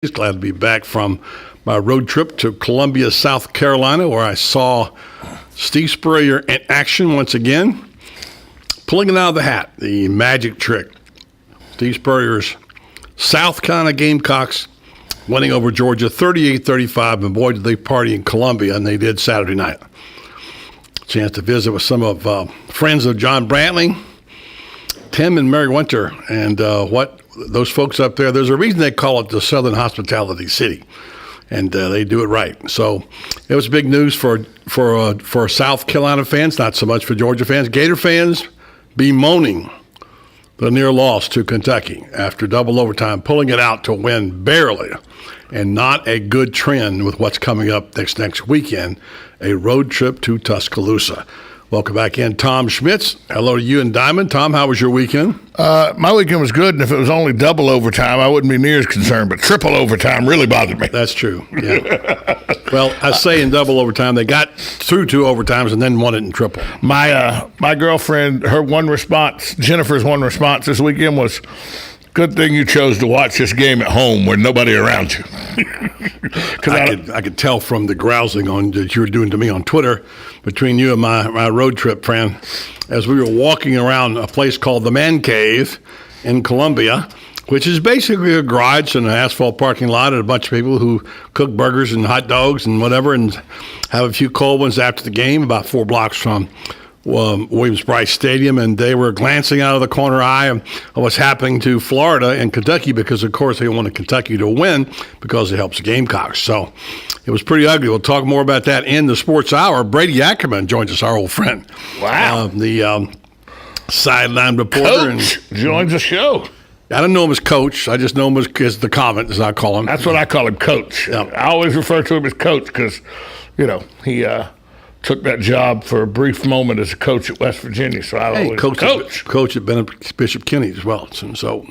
Glad to be back from my road trip to Columbia, South Carolina, where I saw Steve Spurrier in action once again, pulling it out of the hat, the magic trick. Steve Spurrier's South Carolina Gamecocks winning over Georgia 38-35, and boy, did they party in Columbia, and they did Saturday night. Chance to visit with some of friends of John Brantley, Tim and Mary Winter, and what those folks up there, there's a reason they call it the Southern Hospitality City, and they do it right. So it was big news for South Carolina fans, not so much for Georgia fans. Gator fans bemoaning the near loss to Kentucky after double overtime, pulling it out to win barely, and not a good trend with what's coming up next weekend, a road trip to Tuscaloosa. Welcome back in, Tom Schmitz. Hello to you and Diamond. Tom, how was your weekend? My weekend was good, and if it was only double overtime, I wouldn't be near as concerned, but triple overtime really bothered me. That's true, yeah. Well, I say in double overtime, they got through two overtimes and then won it in triple. My girlfriend, Jennifer's one response this weekend was, good thing you chose to watch this game at home with nobody around you. I could tell from the grousing that you were doing to me on Twitter between you and my road trip friend as we were walking around a place called the Man Cave in Columbia, which is basically a garage and an asphalt parking lot and a bunch of people who cook burgers and hot dogs and whatever and have a few cold ones after the game, about 4 blocks from Williams-Brice Stadium, and they were glancing out of the corner eye of what's happening to Florida and Kentucky because, of course, they wanted Kentucky to win because it helps the Gamecocks. So it was pretty ugly. We'll talk more about that in the Sports Hour. Brady Ackerman joins us, our old friend. Wow. The sideline reporter. Coach joins the show. I don't know him as Coach. I just know him as the comment, as I call him. That's what I call him, Coach. Yeah. I always refer to him as Coach because, he took that job for a brief moment as a coach at West Virginia. So I always coach at Bishop Kenny as well. So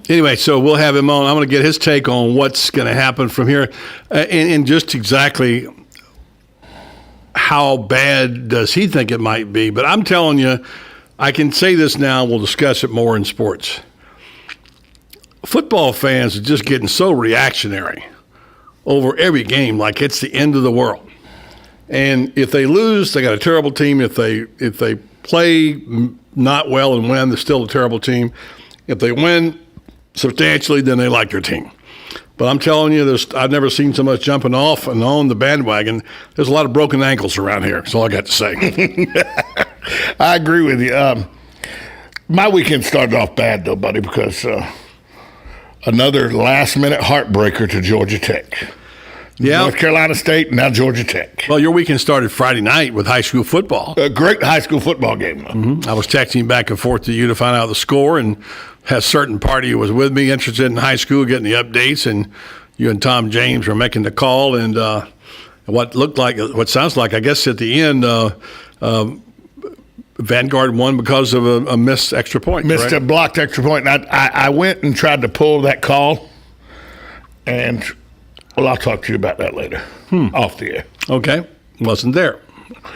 anyway, so we'll have him on. I'm going to get his take on what's going to happen from here, and just exactly how bad does he think it might be. But I'm telling you, I can say this now. We'll discuss it more in sports. Football fans are just getting so reactionary over every game, like it's the end of the world. And if they lose, they got a terrible team. If they play not well and win, they're still a terrible team. If they win substantially, then they like their team. But I'm telling you, I've never seen so much jumping off and on the bandwagon. There's a lot of broken ankles around here. That's all I got to say. I agree with you. My weekend started off bad, though, buddy, because another last-minute heartbreaker to Georgia Tech. Yeah. North Carolina State, and now Georgia Tech. Well, your weekend started Friday night with high school football. A great high school football game. Mm-hmm. I was texting back and forth to you to find out the score, and had a certain party who was with me interested in high school, getting the updates, and you and Tom James were making the call, and what sounds like, I guess at the end, Vanguard won because of a missed extra point. Missed a blocked extra point. And I went and tried to pull that call, and well, I'll talk to you about that later, off the air. Okay. Wasn't there.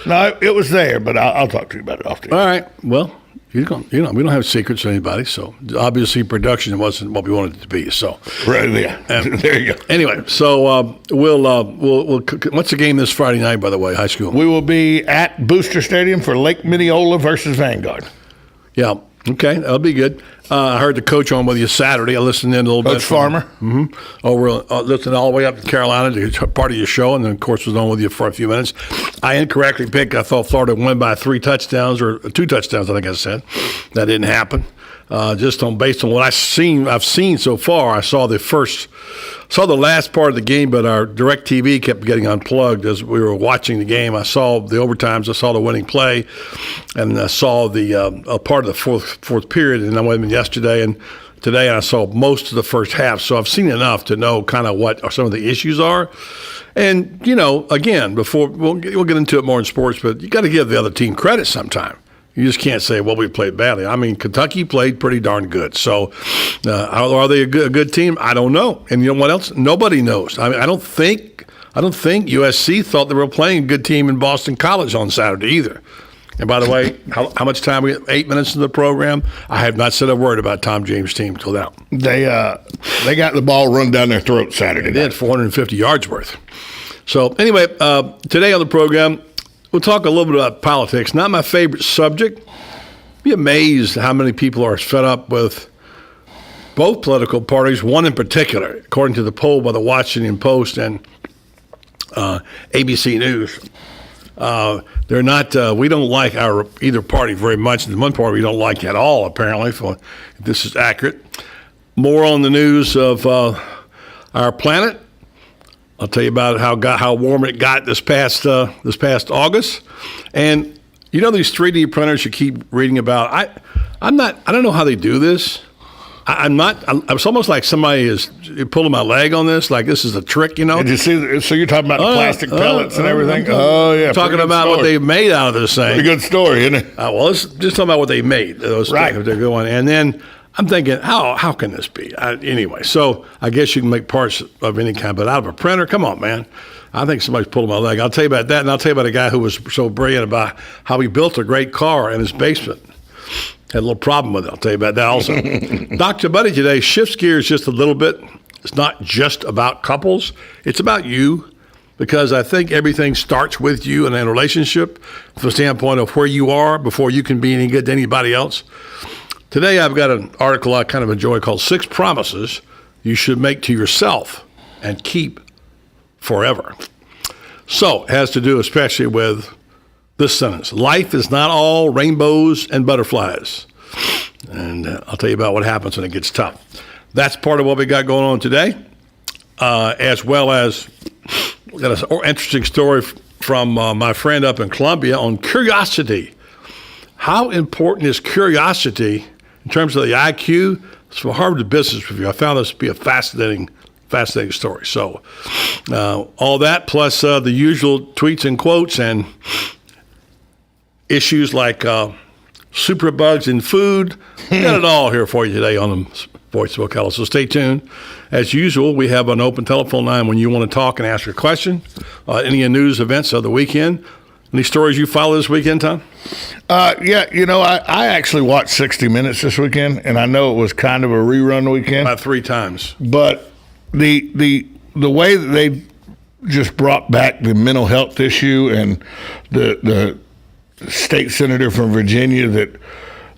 No, it was there, but I'll talk to you about it off the air. All right. Well, we don't have secrets to anybody, so obviously production wasn't what we wanted it to be. So right there, there you go. Anyway, so we'll what's the game this Friday night? By the way, high school. We will be at Booster Stadium for Lake Minneola versus Vanguard. Yeah. Okay, that'll be good. I heard the coach on with you Saturday. I listened in a little bit. Coach Farmer. Mm-hmm. Listened all the way up to Carolina to part of your show, and then, of course, was on with you for a few minutes. I incorrectly picked. I thought Florida would win by 3 touchdowns or 2 touchdowns, I think I said. That didn't happen. Based on what I've seen so far. I saw the last part of the game, but our DirecTV kept getting unplugged as we were watching the game. I saw the overtimes, I saw the winning play, and I saw the a part of the fourth period. And I went in yesterday and today, and I saw most of the first half. So I've seen enough to know kind of what some of the issues are. And again, before we'll get into it more in sports, but you got to give the other team credit sometime. You just can't say, well, we played badly. I mean, Kentucky played pretty darn good. So are they a good team? I don't know. And you know what else? Nobody knows. I mean, I don't think USC thought they were playing a good team in Boston College on Saturday either. And by the way, how much time we have? 8 minutes into the program. I have not said a word about Tom James' team till now. They got the ball run down their throat Saturday. They had 450 yards worth. So anyway, today on the program, we'll talk a little bit about politics. Not my favorite subject. Be amazed how many people are fed up with both political parties, one in particular, according to the poll by the Washington Post and ABC News. They're not. We don't like either party very much. And one party we don't like at all, apparently. If this is accurate. More on the news of our planet. I'll tell you about how warm it got this past August, and you know these 3D printers you keep reading about. I don't know how they do this. It's almost like somebody is pulling my leg on this, like this is a trick, you know. Did you see? So you're talking about the plastic pellets and everything? Oh yeah, talking about what they've made out of this thing. Pretty good story, isn't it? Well, let's just talk about what they made. Those right. They're going, and then I'm thinking, how can this be? Anyway, so I guess you can make parts of any kind, but out of a printer? Come on, man. I think somebody's pulling my leg. I'll tell you about that, and I'll tell you about a guy who was so brilliant about how he built a great car in his basement. Had a little problem with it. I'll tell you about that also. Dr. Buddy today shifts gears just a little bit. It's not just about couples. It's about you, because I think everything starts with you in a relationship from the standpoint of where you are before you can be any good to anybody else. Today, I've got an article I kind of enjoy called 6 Promises You Should Make to Yourself and Keep Forever. So it has to do especially with this sentence. Life is not all rainbows and butterflies. And I'll tell you about what happens when it gets tough. That's part of what we got going on today, as well as we got an interesting story from my friend up in Columbia on curiosity. How important is curiosity in terms of the IQ? It's from Harvard Business Review. I found this to be a fascinating story. So all that plus the usual tweets and quotes and issues like superbugs in food. We got it all here for you today on the Voice of Ocala. So stay tuned. As usual, we have an open telephone line when you want to talk and ask your question. Any news events of the weekend. Any stories you follow this weekend, Tom? Yeah, I actually watched 60 Minutes this weekend, and I know it was kind of a rerun weekend. About 3 times. But the way that they just brought back the mental health issue and the state senator from Virginia that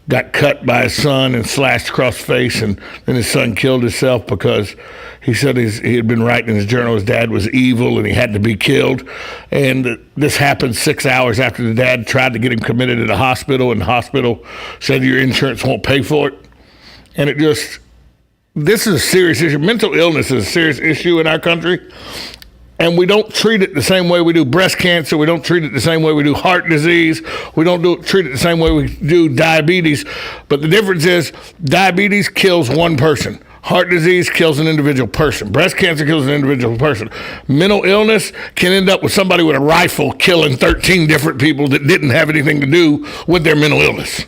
got cut by his son and slashed across the face, and then his son killed himself because he said he had been writing in his journal his dad was evil and he had to be killed. And this happened 6 hours after the dad tried to get him committed at a hospital, and the hospital said your insurance won't pay for it. And this is a serious issue. Mental illness is a serious issue in our country. And we don't treat it the same way we do breast cancer. We don't treat it the same way we do heart disease. We don't treat it the same way we do diabetes. But the difference is diabetes kills one person. Heart disease kills an individual person. Breast cancer kills an individual person. Mental illness can end up with somebody with a rifle killing 13 different people that didn't have anything to do with their mental illness.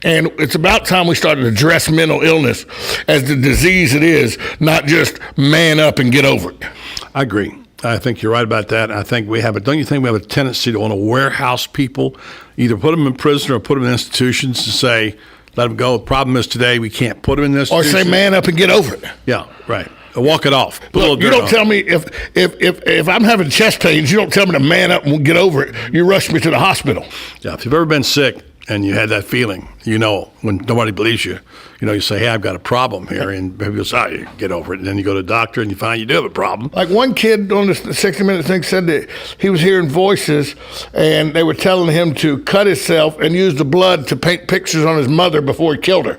And it's about time we started to address mental illness as the disease it is, not just man up and get over it. I agree. I think you're right about that. I think don't you think we have a tendency to want to warehouse people, either put them in prison or put them in institutions to say, let them go. The problem is today we can't put them in this. Or say man up and get over it. Yeah, right. Walk it off. Look, you don't tell me if I'm having chest pains, you don't tell me to man up and get over it. You rush me to the hospital. Yeah, if you've ever been sick and you had that feeling, when nobody believes you, you say, hey, I've got a problem here. And people go, oh, you get over it. And then you go to the doctor and you find you do have a problem. Like one kid on the 60 Minute thing said that he was hearing voices and they were telling him to cut himself and use the blood to paint pictures on his mother before he killed her.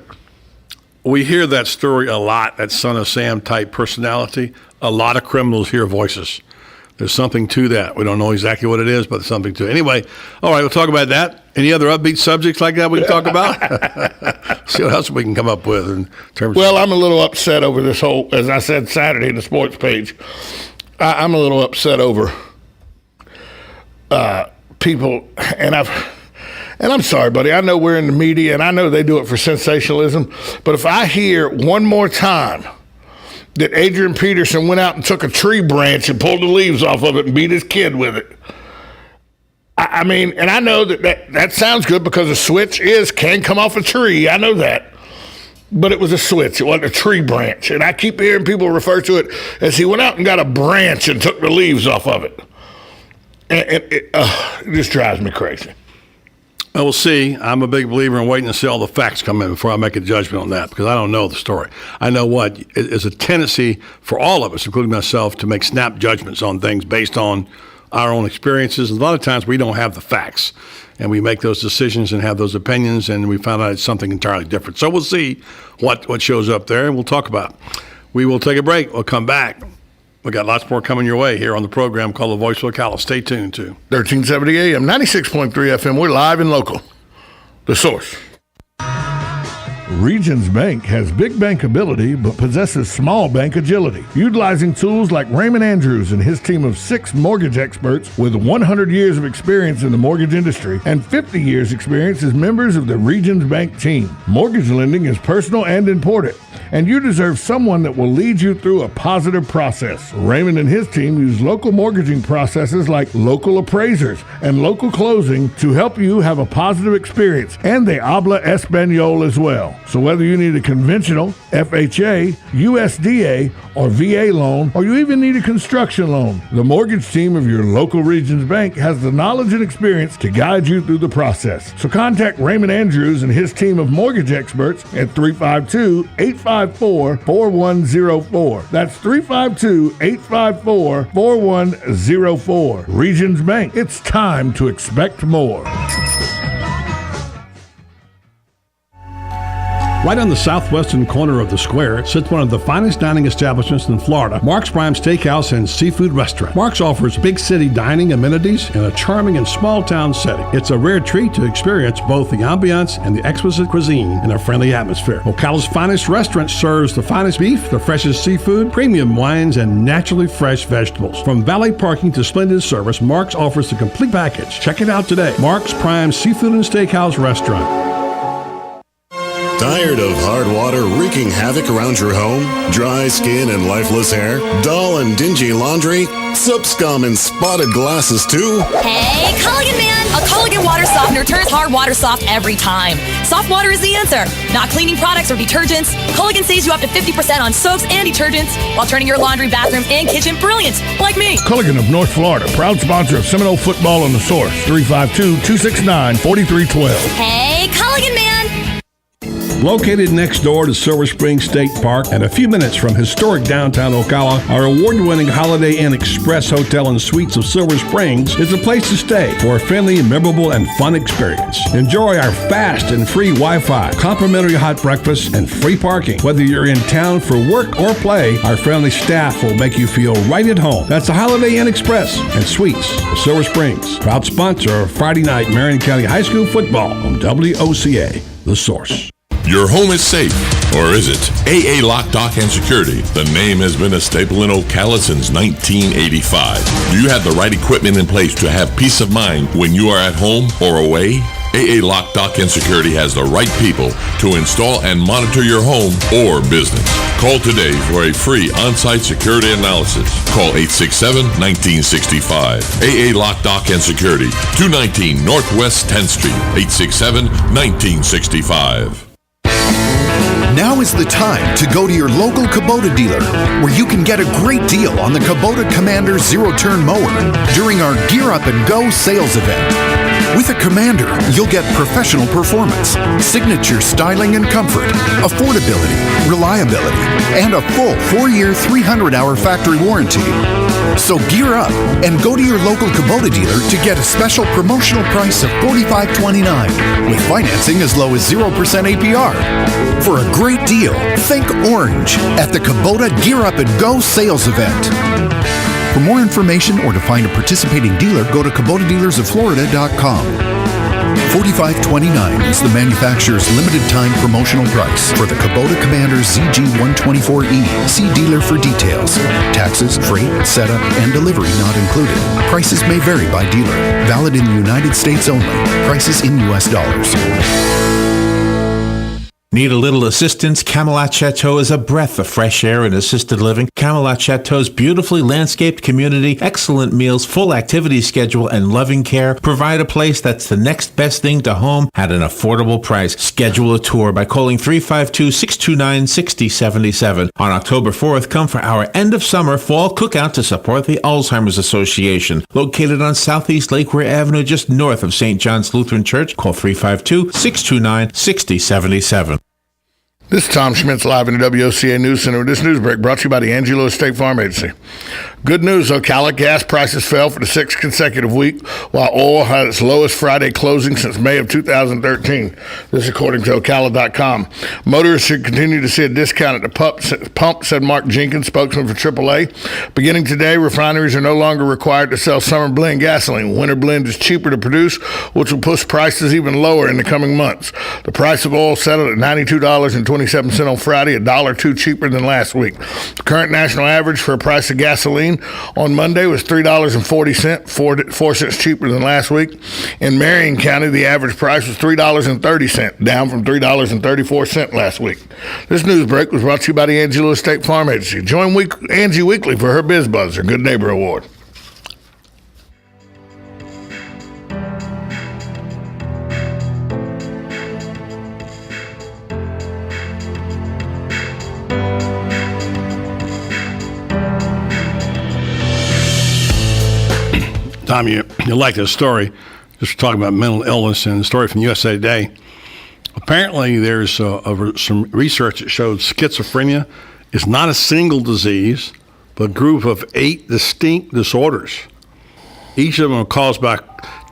We hear that story a lot, that Son of Sam type personality. A lot of criminals hear voices. There's something to that. We don't know exactly what it is, but there's something to it. Anyway, all right, we'll talk about that. Any other upbeat subjects like that we can talk about? See what else we can come up with in terms Well, I'm a little upset over this whole, as I said Saturday in the sports page, I'm a little upset over people, and I'm sorry, buddy. I know we're in the media, and I know they do it for sensationalism, but if I hear one more time that Adrian Peterson went out and took a tree branch and pulled the leaves off of it and beat his kid with it, I mean, and I know that sounds good because a switch can come off a tree. I know that. But it was a switch. It wasn't a tree branch. And I keep hearing people refer to it as he went out and got a branch and took the leaves off of it. And it just drives me crazy. We'll see. I'm a big believer in waiting to see all the facts come in before I make a judgment on that, because I don't know the story. I know what is a tendency for all of us, including myself, to make snap judgments on things based on our own experiences. And a lot of times we don't have the facts, and we make those decisions and have those opinions, and we found out it's something entirely different. So we'll see what shows up there, and we'll talk about it. We will take a break. We'll come back. We got lots more coming your way here on the program called The Voice of Ocala. Stay tuned to 1370 AM, 96.3 FM. We're live and local. The Source. Regions Bank has big bankability but possesses small bank agility. Utilizing tools like Raymond Andrews and his team of 6 mortgage experts with 100 years of experience in the mortgage industry and 50 years experience as members of the Regions Bank team. Mortgage lending is personal and important, and you deserve someone that will lead you through a positive process. Raymond and his team use local mortgaging processes like local appraisers and local closing to help you have a positive experience, and they habla Espanol as well. So whether you need a conventional, FHA, USDA, or VA loan, or you even need a construction loan, the mortgage team of your local Regions Bank has the knowledge and experience to guide you through the process. So contact Raymond Andrews and his team of mortgage experts at 352-854-4104. That's 352-854-4104. Regions Bank, it's time to expect more. Right on the southwestern corner of the square sits one of the finest dining establishments in Florida, Mark's Prime Steakhouse and Seafood Restaurant. Mark's offers big city dining amenities in a charming and small town setting. It's a rare treat to experience both the ambiance and the exquisite cuisine in a friendly atmosphere. Ocala's finest restaurant serves the finest beef, the freshest seafood, premium wines, and naturally fresh vegetables. From valet parking to splendid service, Mark's offers the complete package. Check it out today. Mark's Prime Seafood and Steakhouse Restaurant. Tired of hard water wreaking havoc around your home? Dry skin and lifeless hair? Dull and dingy laundry? Soap scum and spotted glasses too? Hey, Culligan man! A Culligan water softener turns hard water soft every time. Soft water is the answer. Not cleaning products or detergents. Culligan saves you up to 50% on soaps and detergents while turning your laundry, bathroom, and kitchen brilliant, like me. Culligan of North Florida, proud sponsor of Seminole football on the Source. 352-269-4312. Hey, Culligan man! Located next door to Silver Spring State Park and a few minutes from historic downtown Ocala, our award-winning Holiday Inn Express Hotel and Suites of Silver Springs is a place to stay for a friendly, memorable, and fun experience. Enjoy our fast and free Wi-Fi, complimentary hot breakfast, and free parking. Whether you're in town for work or play, our friendly staff will make you feel right at home. That's the Holiday Inn Express and Suites of Silver Springs, proud sponsor of Friday night Marion County High School football on WOCA, The Source. Your home is safe, or is it? AA Lock, Dock, and Security. The name has been a staple in Ocala since 1985. Do you have the right equipment in place to have peace of mind when you are at home or away? AA Lock, Dock, and Security has the right people to install and monitor your home or business. Call today for a free on-site security analysis. Call 867-1965. AA Lock, Dock, and Security, 219 Northwest 10th Street, 867-1965. Now is the time to go to your local Kubota dealer, where you can get a great deal on the Kubota Commander zero-turn mower during our Gear Up and Go sales event. With a Commander, you'll get professional performance, signature styling and comfort, affordability, reliability, and a full 4-year, 300-hour factory warranty. So gear up and go to your local Kubota dealer to get a special promotional price of $45.29 with financing as low as 0% APR. For a great deal, think orange at the Kubota Gear Up and Go sales event. For more information or to find a participating dealer, go to KubotaDealersOfFlorida.com. $45.29 is the manufacturer's limited time promotional price for the Kubota Commander ZG124E. See dealer for details. Taxes, freight, setup, and delivery not included. Prices may vary by dealer. Valid in the United States only. Prices in U.S. dollars. Need a little assistance? Camelot Chateau is a breath of fresh air in assisted living. Camelot Chateau's beautifully landscaped community, excellent meals, full activity schedule, and loving care provide a place that's the next best thing to home at an affordable price. Schedule a tour by calling 352-629-6077. On October 4th, come for our end of summer fall cookout to support the Alzheimer's Association. Located on Southeast Lakeway Avenue, just north of St. John's Lutheran Church, call 352-629-6077. This is Tom Schmitz live in the WOCA News Center with this news break brought to you by the Angie Lewis State Farm Agency. Good news, Ocala gas prices fell for the sixth consecutive week, while oil had its lowest Friday closing since May of 2013. This according to Ocala.com. Motorists should continue to see a discount at the pump, said Mark Jenkins, spokesman for AAA. Beginning today, refineries are no longer required to sell summer blend gasoline. Winter blend is cheaper to produce, which will push prices even lower in the coming months. The price of oil settled at $92.27 on Friday, $1.02 cheaper than last week. The current national average for a price of gasoline on Monday was $3.40, 4 cents cheaper than last week. In Marion County, the average price was $3.30, down from $3.34 last week. This news break was brought to you by the Angie Lewis State Farm Agency. Join Angie weekly for her Biz Buzz, her Good Neighbor Award. Tom, you like this story. Just talking about mental illness and the story from USA Today. Apparently, there's some research that shows schizophrenia is not a single disease, but a group of 8 distinct disorders. Each of them are caused by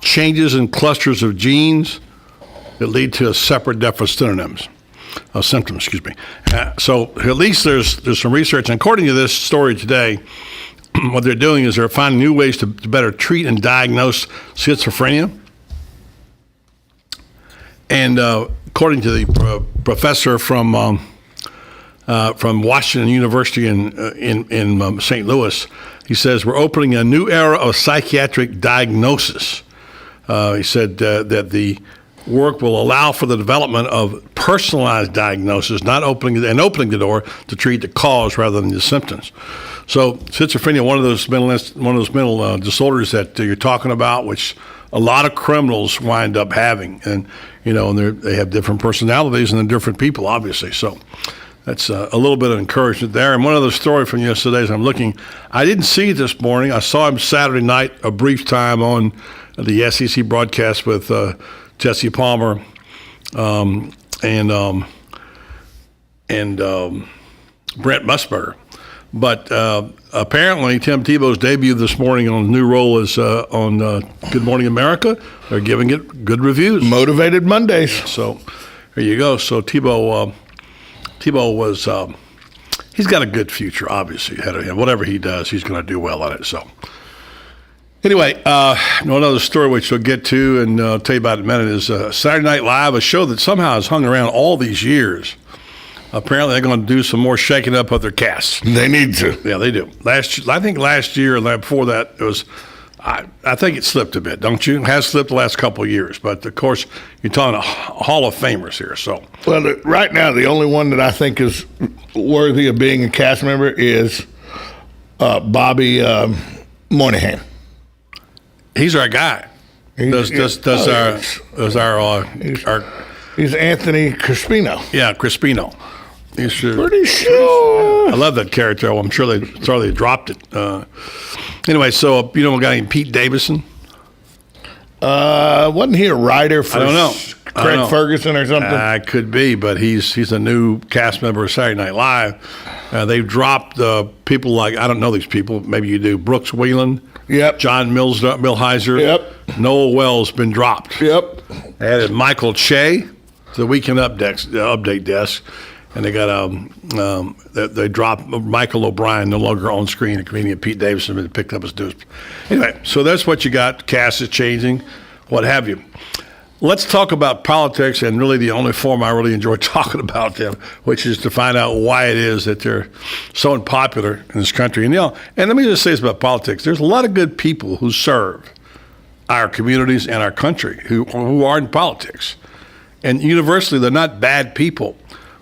changes in clusters of genes that lead to a separate different symptoms. So at least there's some research. And according to this story today, what they're doing is they're finding new ways to better treat and diagnose schizophrenia. And according to the professor from Washington University in St. Louis, he says we're opening a new era of psychiatric diagnosis. He said that the work will allow for the development of personalized diagnosis, opening the door to treat the cause rather than the symptoms. So schizophrenia, one of those mental disorders that you're talking about, which a lot of criminals wind up having, and they have different personalities and they're different people, obviously. So that's a little bit of encouragement there. And one other story from yesterday, as I'm looking, I didn't see it this morning. I saw him Saturday night, a brief time on the SEC broadcast with Jesse Palmer and Brent Musburger. But apparently, Tim Tebow's debut this morning on his new role is on Good Morning America. They're giving it good reviews. Motivated Mondays. So there you go. So Tebow was he's got a good future, obviously, ahead of him. Whatever he does, he's going to do well at it. So anyway, another story which we'll get to and I'll tell you about in a minute is Saturday Night Live, a show that somehow has hung around all these years. Apparently, they're going to do some more shaking up of their casts. They need to. Yeah, they do. I think last year and before that, it was. I think it slipped a bit, don't you? It has slipped the last couple of years, but of course, you're talking Hall of Famers here. So, well, right now, the only one that I think is worthy of being a cast member is Bobby Moynihan. He's our guy. He's Anthony Crispino. Yeah, Crispino. Pretty sure. I love that character. I'm sure they dropped it. Anyway, so we got any Pete Davidson? Wasn't he a writer for I don't know. Craig Ferguson or something? Could be, but he's a new cast member of Saturday Night Live. They've dropped people like, I don't know these people, maybe you do, Brooks Wheelan. Yep. John Milheiser. Yep. Noel Wells been dropped. Yep. They added Michael Che to the Weekend Update desk. And they got they dropped Michael O'Brien, no longer on screen. A comedian Pete Davidson been picked up his dues. Anyway, so that's what you got. Cast is changing, what have you. Let's talk about politics, and really the only form I really enjoy talking about them, which is to find out why it is that they're so unpopular in this country. And and let me just say this about politics: there's a lot of good people who serve our communities and our country who are in politics. and universally, they're not bad people.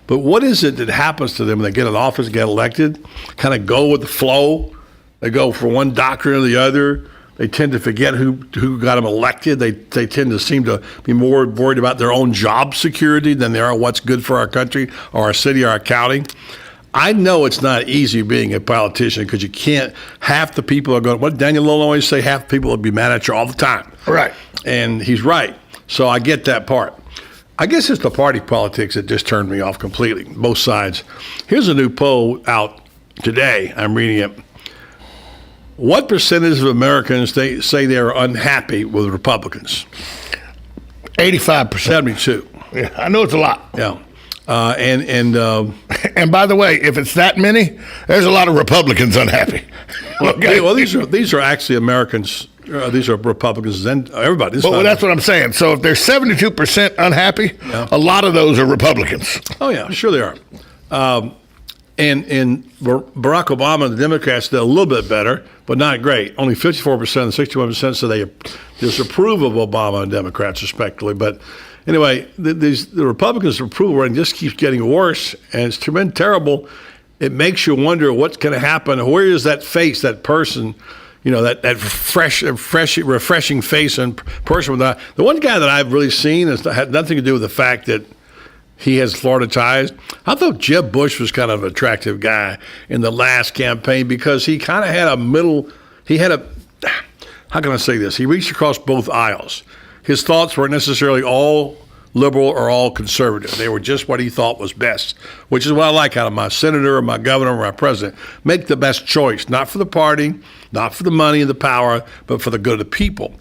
But what is it that happens to them when they get in office, get elected? Kind of go with the flow. They go from one doctrine to the other. They tend to forget who got them elected. They tend to seem to be more worried about their own job security than they are what's good for our country or our city or our county. I know it's not easy being a politician because you can't. Half the people are going. What Daniel Lillo always say? Half the people will be mad at you all the time. Right. And he's right. So I get that part. I guess it's the party politics that just turned me off completely. Both sides. Here's a new poll out today. I'm reading it. What percentage of Americans say they are unhappy with Republicans? 85%. 72. Yeah, I know it's a lot. Yeah. And by the way, if it's that many, there's a lot of Republicans unhappy. Okay? Well, these are actually Americans. These are Republicans and everybody. Well, that's what I'm saying. So if there's 72% unhappy, a lot of those are Republicans. Oh yeah, sure they are. And Barack Obama and the Democrats did a little bit better, but not great. Only 54% and 61% say they disapprove of Obama and Democrats, respectively. But anyway, the Republicans' approval rating just keeps getting worse, and it's been terrible. It makes you wonder what's going to happen. Where is that face, that person, that refreshing face and person? The one guy that I've really seen had nothing to do with the fact that he has Florida ties. I thought Jeb Bush was kind of an attractive guy in the last campaign because he kind of had how can I say this? He reached across both aisles. His thoughts weren't necessarily all liberal or all conservative. They were just what he thought was best, which is what I like out of my senator or my governor or my president. Make the best choice, not for the party, not for the money and the power, but for the good of the people.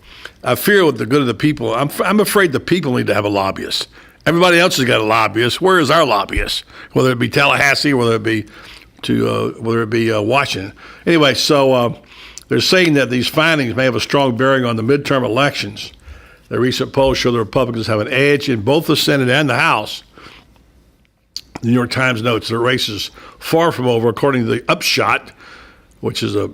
I fear with the good of the people, I'm afraid the people need to have a lobbyist. Everybody else has got a lobbyist. Where is our lobbyist? Whether it be Tallahassee, whether it be Washington. Anyway, so they're saying that these findings may have a strong bearing on the midterm elections. The recent polls show the Republicans have an edge in both the Senate and the House. The New York Times notes the race is far from over, according to the Upshot, which is a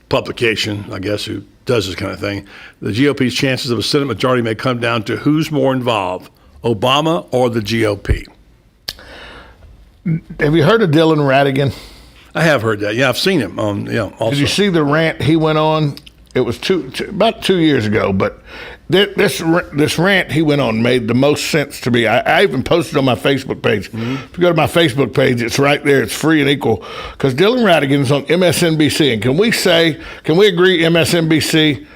publication, I guess, who does this kind of thing. The GOP's chances of a Senate majority may come down to who's more involved, Obama or the GOP. Have you heard of Dylan Ratigan? I have heard that. Yeah, I've seen him on. Also. Did you see the rant he went on? It was about 2 years ago, but this rant he went on made the most sense to me. I even posted on my Facebook page. Mm-hmm. If you go to my Facebook page, it's right there. It's free and equal. Because Dylan Ratigan's on MSNBC, and can we agree MSNBC?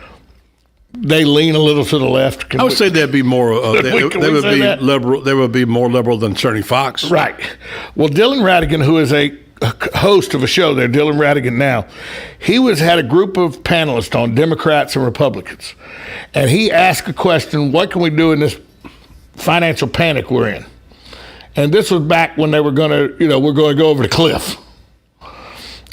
They lean a little to the left. I would say they'd be more. They would be liberal. They would be more liberal than certainly Fox. Right. Well, Dylan Ratigan, who is a host of a show there, Dylan Ratigan Now, he had a group of panelists on Democrats and Republicans, and he asked a question: what can we do in this financial panic we're in? And this was back when they were going to, we're going to go over the cliff.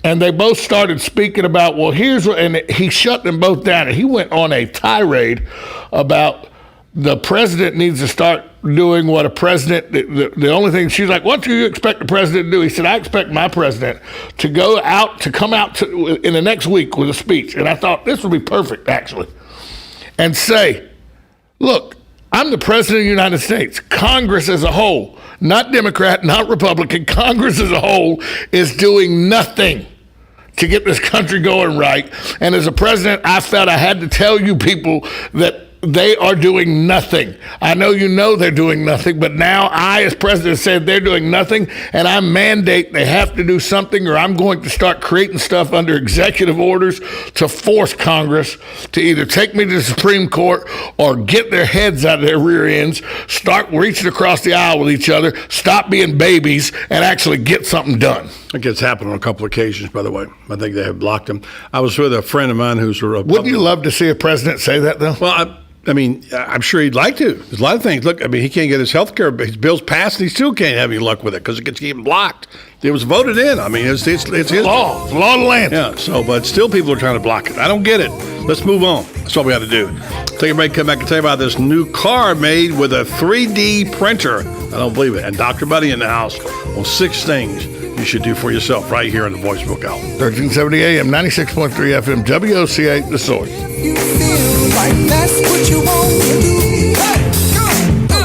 And they both started speaking about, well, here's what, and he shut them both down. And he went on a tirade about the president needs to start doing what a president, the only thing, she's like, what do you expect the president to do? He said, I expect my president to come out in the next week with a speech. And I thought this would be perfect, actually. And say, look, I'm the president of the United States. Congress as a whole, not Democrat, not Republican, Congress as a whole is doing nothing to get this country going right. And as a president, I felt I had to tell you people that they are doing nothing. I know they're doing nothing, but now I, as president, said they're doing nothing, and I mandate they have to do something, or I'm going to start creating stuff under executive orders to force Congress to either take me to the Supreme Court or get their heads out of their rear ends, start reaching across the aisle with each other, stop being babies, and actually get something done. I think it's happened on a couple of occasions, by the way. I think they have blocked him. I was with a friend of mine who's a Republican. Wouldn't you love to see a president say that, though? Well, I mean, I'm sure he'd like to. There's a lot of things. Look, I mean, he can't get his health care. His bill's passed, and he still can't have any luck with it because it gets getting blocked. It was voted in. I mean, it's his law. It's law of the land. Yeah. So, but still, people are trying to block it. I don't get it. Let's move on. That's what we got to do. Take a break. Come back and tell you about this new car made with a 3D printer. I don't believe it. And Dr. Buddy in the house on 6 things you should do for yourself right here on the Voice of Ocala. 1370 AM, 96.3 FM, WOCA, The Source. You feel like that's what you want to do. Hey, go.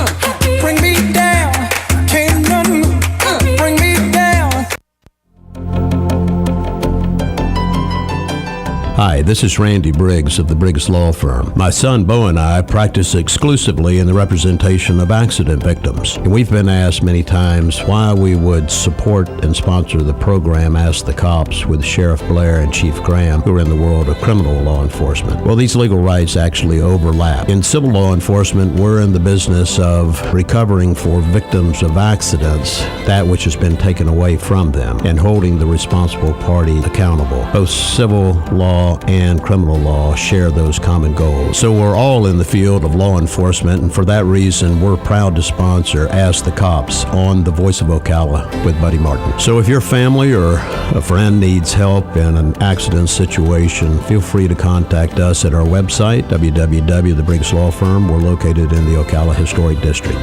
Hi, this is Randy Briggs of the Briggs Law Firm. My son Bo and I practice exclusively in the representation of accident victims. And we've been asked many times why we would support and sponsor the program Ask the Cops with Sheriff Blair and Chief Graham, who are in the world of criminal law enforcement. Well, these legal rights actually overlap. In civil law enforcement, we're in the business of recovering for victims of accidents that which has been taken away from them and holding the responsible party accountable. Both civil law and criminal law share those common goals. So we're all in the field of law enforcement, and for that reason, we're proud to sponsor Ask the Cops on the Voice of Ocala with Buddy Martin. So if your family or a friend needs help in an accident situation, feel free to contact us at our website, The Briggs Law Firm. We're located in the Ocala Historic District.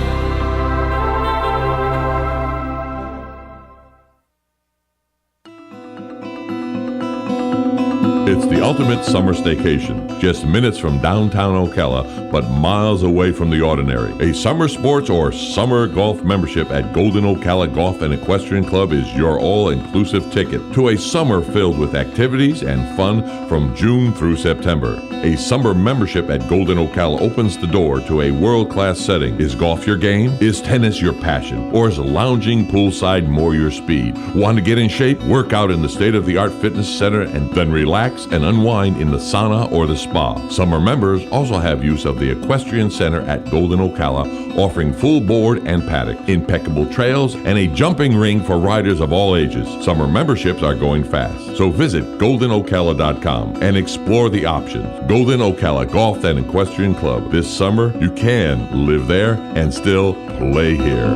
It's the ultimate summer staycation, just minutes from downtown Ocala, but miles away from the ordinary. A summer sports or summer golf membership at Golden Ocala Golf and Equestrian Club is your all-inclusive ticket to a summer filled with activities and fun from June through September. A summer membership at Golden Ocala opens the door to a world-class setting. Is golf your game? Is tennis your passion? Or is lounging poolside more your speed? Want to get in shape? Work out in the state-of-the-art fitness center and then relax and unwind in the sauna or the spa. Summer members also have use of the Equestrian Center at Golden Ocala, offering full board and paddock, impeccable trails, and a jumping ring for riders of all ages. Summer memberships are going fast, so visit goldenocala.com and explore the options. Golden Ocala Golf and Equestrian Club. This summer, you can live there and still play here.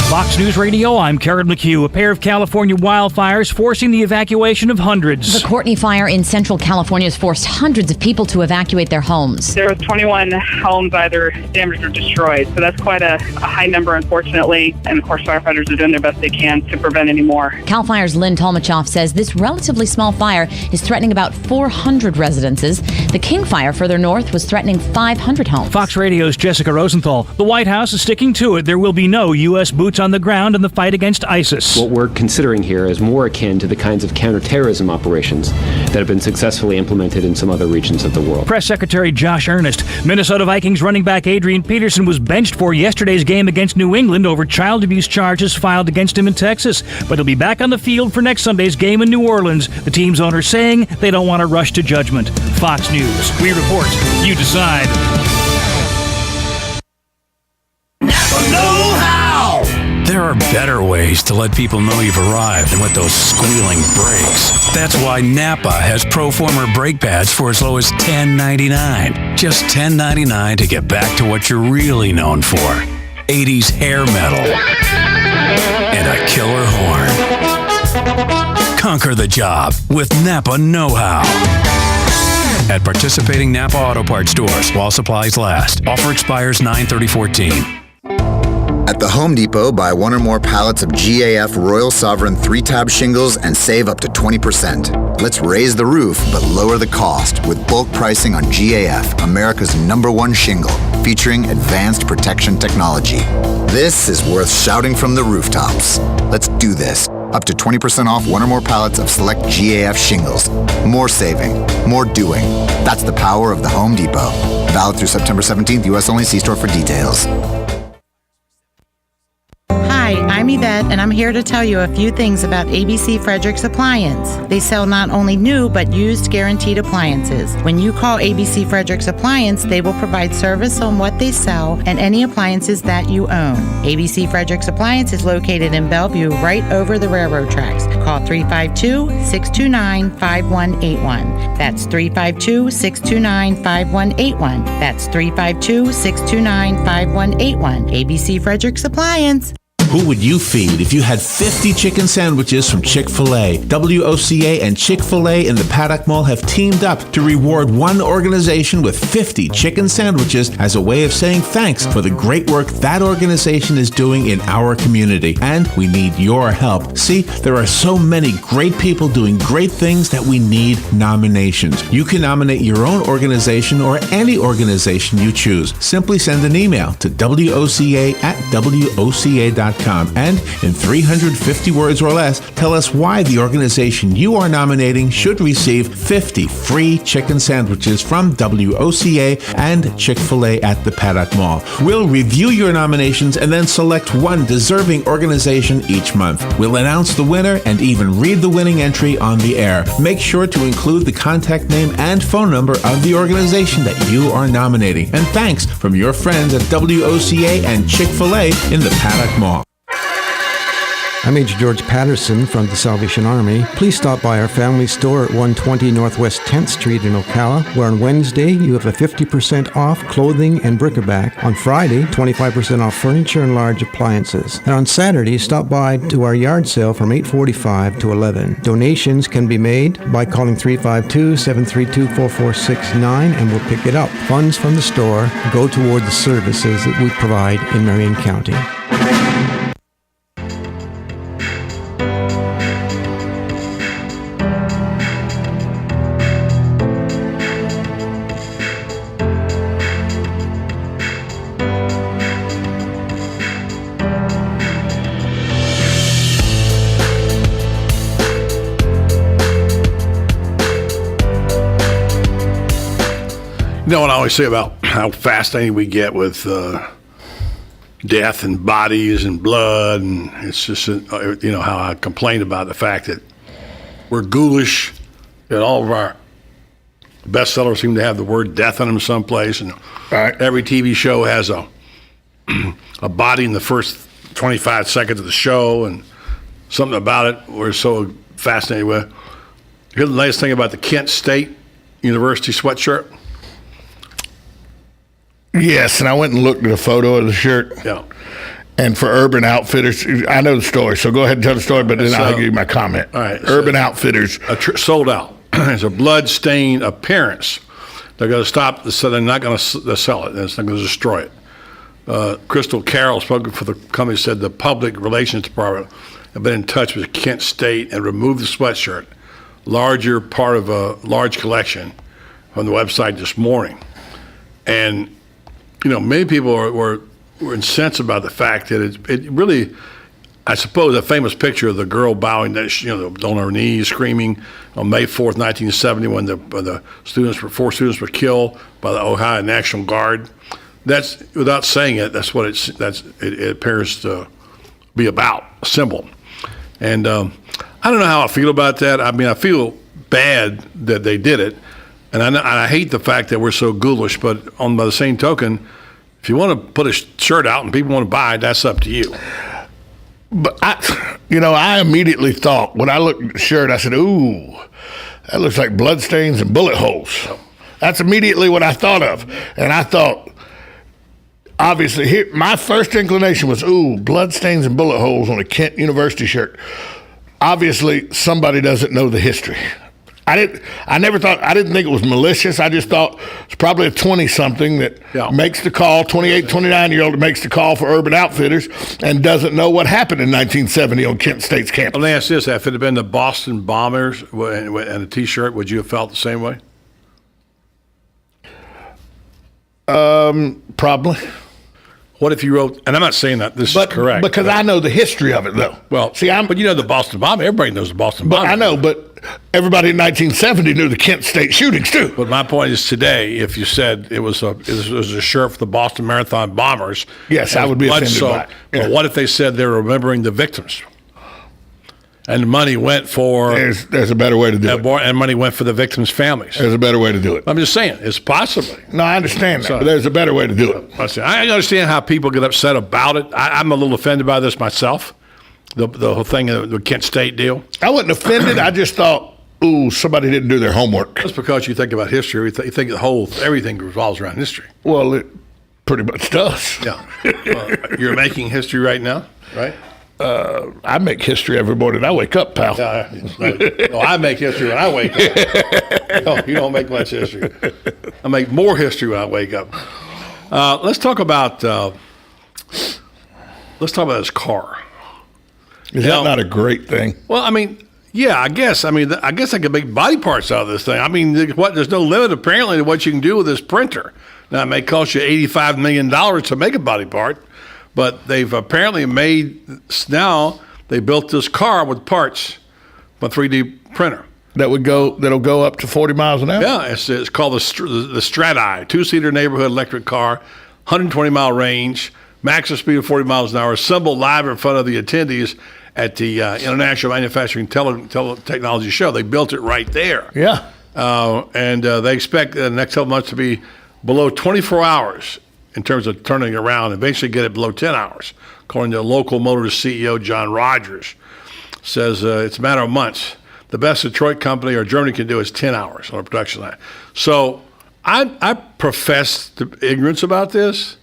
Fox News Radio, I'm Karen McHugh. A pair of California wildfires forcing the evacuation of hundreds. The Courtney fire in central California has forced hundreds of people to evacuate their homes. There were 21 homes either damaged or destroyed, so that's quite a high number, unfortunately. And of course, firefighters are doing their best they can to prevent any more. CAL FIRE's Lynn Tolmachoff says this relatively small fire is threatening about 400 residences. The King fire further north was threatening 500 homes. Fox Radio's Jessica Rosenthal. The White House is sticking to it. There will be no U.S. boots on the ground in the fight against ISIS. What we're considering here is more akin to the kinds of counterterrorism operations that have been successfully implemented in some other regions of the world. Press Secretary Josh Earnest. Minnesota Vikings running back Adrian Peterson was benched for yesterday's game against New England over child abuse charges filed against him in Texas. But he'll be back on the field for next Sunday's game in New Orleans. The team's owner saying they don't want to rush to judgment. Fox News. We report. You decide. There are better ways to let people know you've arrived than with those squealing brakes. That's why Napa has Proformer brake pads for as low as $10.99. Just $10.99 to get back to what you're really known for. 80s hair metal and a killer horn. Conquer the job with Napa Know-How. At participating Napa Auto Parts stores while supplies last. Offer expires 9/30/14. At the Home Depot, buy one or more pallets of GAF Royal Sovereign 3-tab shingles and save up to 20%. Let's raise the roof, but lower the cost with bulk pricing on GAF, America's #1 shingle, featuring advanced protection technology. This is worth shouting from the rooftops. Let's do this. Up to 20% off one or more pallets of select GAF shingles. More saving, more doing. That's the power of the Home Depot. Valid through September 17th, U.S. only. See store for details. Hi, I'm Yvette, and I'm here to tell you a few things about ABC Frederick's Appliance. They sell not only new, but used guaranteed appliances. When you call ABC Frederick's Appliance, they will provide service on what they sell and any appliances that you own. ABC Frederick's Appliance is located in Bellevue, right over the railroad tracks. Call 352-629-5181. That's 352-629-5181. That's 352-629-5181. ABC Frederick's Appliance. Who would you feed if you had 50 chicken sandwiches from Chick-fil-A? WOCA and Chick-fil-A in the Paddock Mall have teamed up to reward one organization with 50 chicken sandwiches as a way of saying thanks for the great work that organization is doing in our community. And we need your help. See, there are so many great people doing great things that we need nominations. You can nominate your own organization or any organization you choose. Simply send an email to WOCA@WOCA.com chickensandwiches.com and in 350 words or less, tell us why the organization you are nominating should receive 50 free chicken sandwiches from WOCA and Chick-fil-A at the Paddock Mall. We'll review your nominations and then select one deserving organization each month. We'll announce the winner and even read the winning entry on the air. Make sure to include the contact name and phone number of the organization that you are nominating. And thanks from your friends at WOCA and Chick-fil-A in the Paddock Mall. I'm Major George Patterson from the Salvation Army. Please stop by our family store at 120 Northwest 10th Street in Ocala, where on Wednesday you have a 50% off clothing and bric-a-brac. On Friday, 25% off furniture and large appliances. And on Saturday, stop by to our yard sale from 8:45 to 11. Donations can be made by calling 352-732-4469 and we'll pick it up. Funds from the store go toward the services that we provide in Marion County. You know what I always say about how fascinating we get with death and bodies and blood, and it's just how I complain about the fact that we're ghoulish, that all of our bestsellers seem to have the word death in them someplace, and every TV show has a body in the first 25 seconds of the show, and something about it we're so fascinated with. Here's the latest thing about the Kent State University sweatshirt. Yes, and I went and looked at a photo of the shirt. Yeah. And for Urban Outfitters, I know the story, so go ahead and tell the story, but then I'll give you my comment. All right. Urban Outfitters. Sold out. It's a blood-stained appearance. They're going to stop, so they're not going to sell it. They're not going to destroy it. Crystal Carroll, spoken for the company, said the public relations department have been in touch with Kent State and removed the sweatshirt, larger part of a large collection, from the website this morning. And many people were incensed about the fact that it really, I suppose, a famous picture of the girl bowing, on her knees, screaming on May 4th, 1970, when the four students were killed by the Ohio National Guard. That's, without saying it, that's what it appears to be about, a symbol. And I don't know how I feel about that. I mean, I feel bad that they did it. And I hate the fact that we're so ghoulish, but by the same token, if you want to put a shirt out and people want to buy it, that's up to you. But I immediately thought, when I looked at the shirt, I said, ooh, that looks like bloodstains and bullet holes. That's immediately what I thought of. And I thought, obviously, my first inclination was, ooh, bloodstains and bullet holes on a Kent University shirt. Obviously, somebody doesn't know the history. I didn't think it was malicious. I just thought it's probably a 20-something that makes the call, 28, 29-year-old that makes the call for Urban Outfitters and doesn't know what happened in 1970 on Kent State's campus. Let me ask this. If it had been the Boston Bombers and a T-shirt, would you have felt the same way? Probably. What if you wrote, and I'm not saying that this is correct. Because I know the history of it, though. Well, but the Boston Bombers, everybody knows the Boston Bombers. But I know, but everybody in 1970 knew the Kent State shootings, too. But my point is today, if you said it was a shirt for the Boston Marathon Bombers. Yes, I would be offended by it. Yeah. But what if they said they were remembering the victims? And the money went for... There's a better way to do it. And money went for the victims' families. There's a better way to do it. I'm just saying, it's possibly. No, I understand that, but there's a better way to do it. I understand how people get upset about it. I'm a little offended by this myself, the whole thing, the Kent State deal. I wasn't offended. I just thought, ooh, somebody didn't do their homework. That's because you think about history. You think everything revolves around history. Well, it pretty much does. Yeah. You're making history right now, right? I make history every morning I wake up, pal. No, I make history when I wake up. No, you don't make much history. I make more history when I wake up. Let's talk about this car. Is that not a great thing? Well, I mean, yeah, I guess. I could make body parts out of this thing. I mean, there's no limit apparently to what you can do with this printer. Now, it may cost you $85 million to make a body part, But they've apparently now they built this car with parts from a 3D printer. That'll go up to 40 miles an hour? Yeah, it's called the Strati, 2-seater neighborhood electric car, 120-mile range, maximum speed of 40 miles an hour, assembled live in front of the attendees at the International Manufacturing Technology Show. They built it right there. Yeah. And they expect the next 12 months to be below 24 hours in terms of turning it around, and eventually get it below 10 hours. According to local Motors CEO John Rogers, says it's a matter of months. The best Detroit company or Germany can do is 10 hours on a production line. So I profess ignorance about this,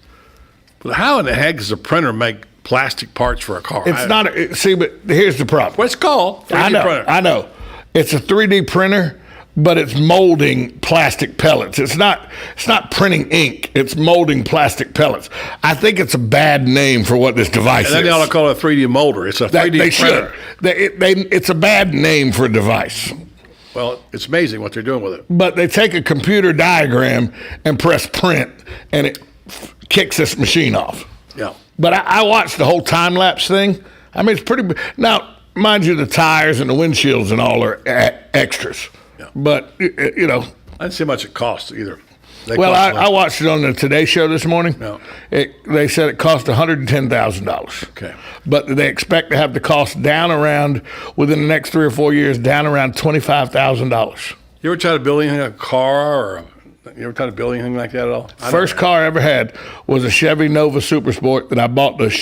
but how in the heck does a printer make plastic parts for a car? It's not. But here's the problem. What's it called? 3D printer. I know. It's a 3D printer, but it's molding plastic pellets. It's not printing ink. It's molding plastic pellets. I think it's a bad name for what this device is. And then they ought to call it a 3D molder. It's a 3D printer. It's a bad name for a device. Well, it's amazing what they're doing with it. But they take a computer diagram and press print, and it kicks this machine off. Yeah. But I watched the whole time-lapse thing. I mean, it's pretty. Now, mind you, the tires and the windshields and all are extras. Yeah. But, you know. I didn't see how much it costs either. I watched it on the Today Show this morning. Yeah. They said it cost $110,000. Okay. But they expect to have the cost down around, within the next 3 or 4 years, down around $25,000. You ever try to build anything, a car, or you ever try to build anything like that at all? First car I ever had was a Chevy Nova Super Sport that I bought the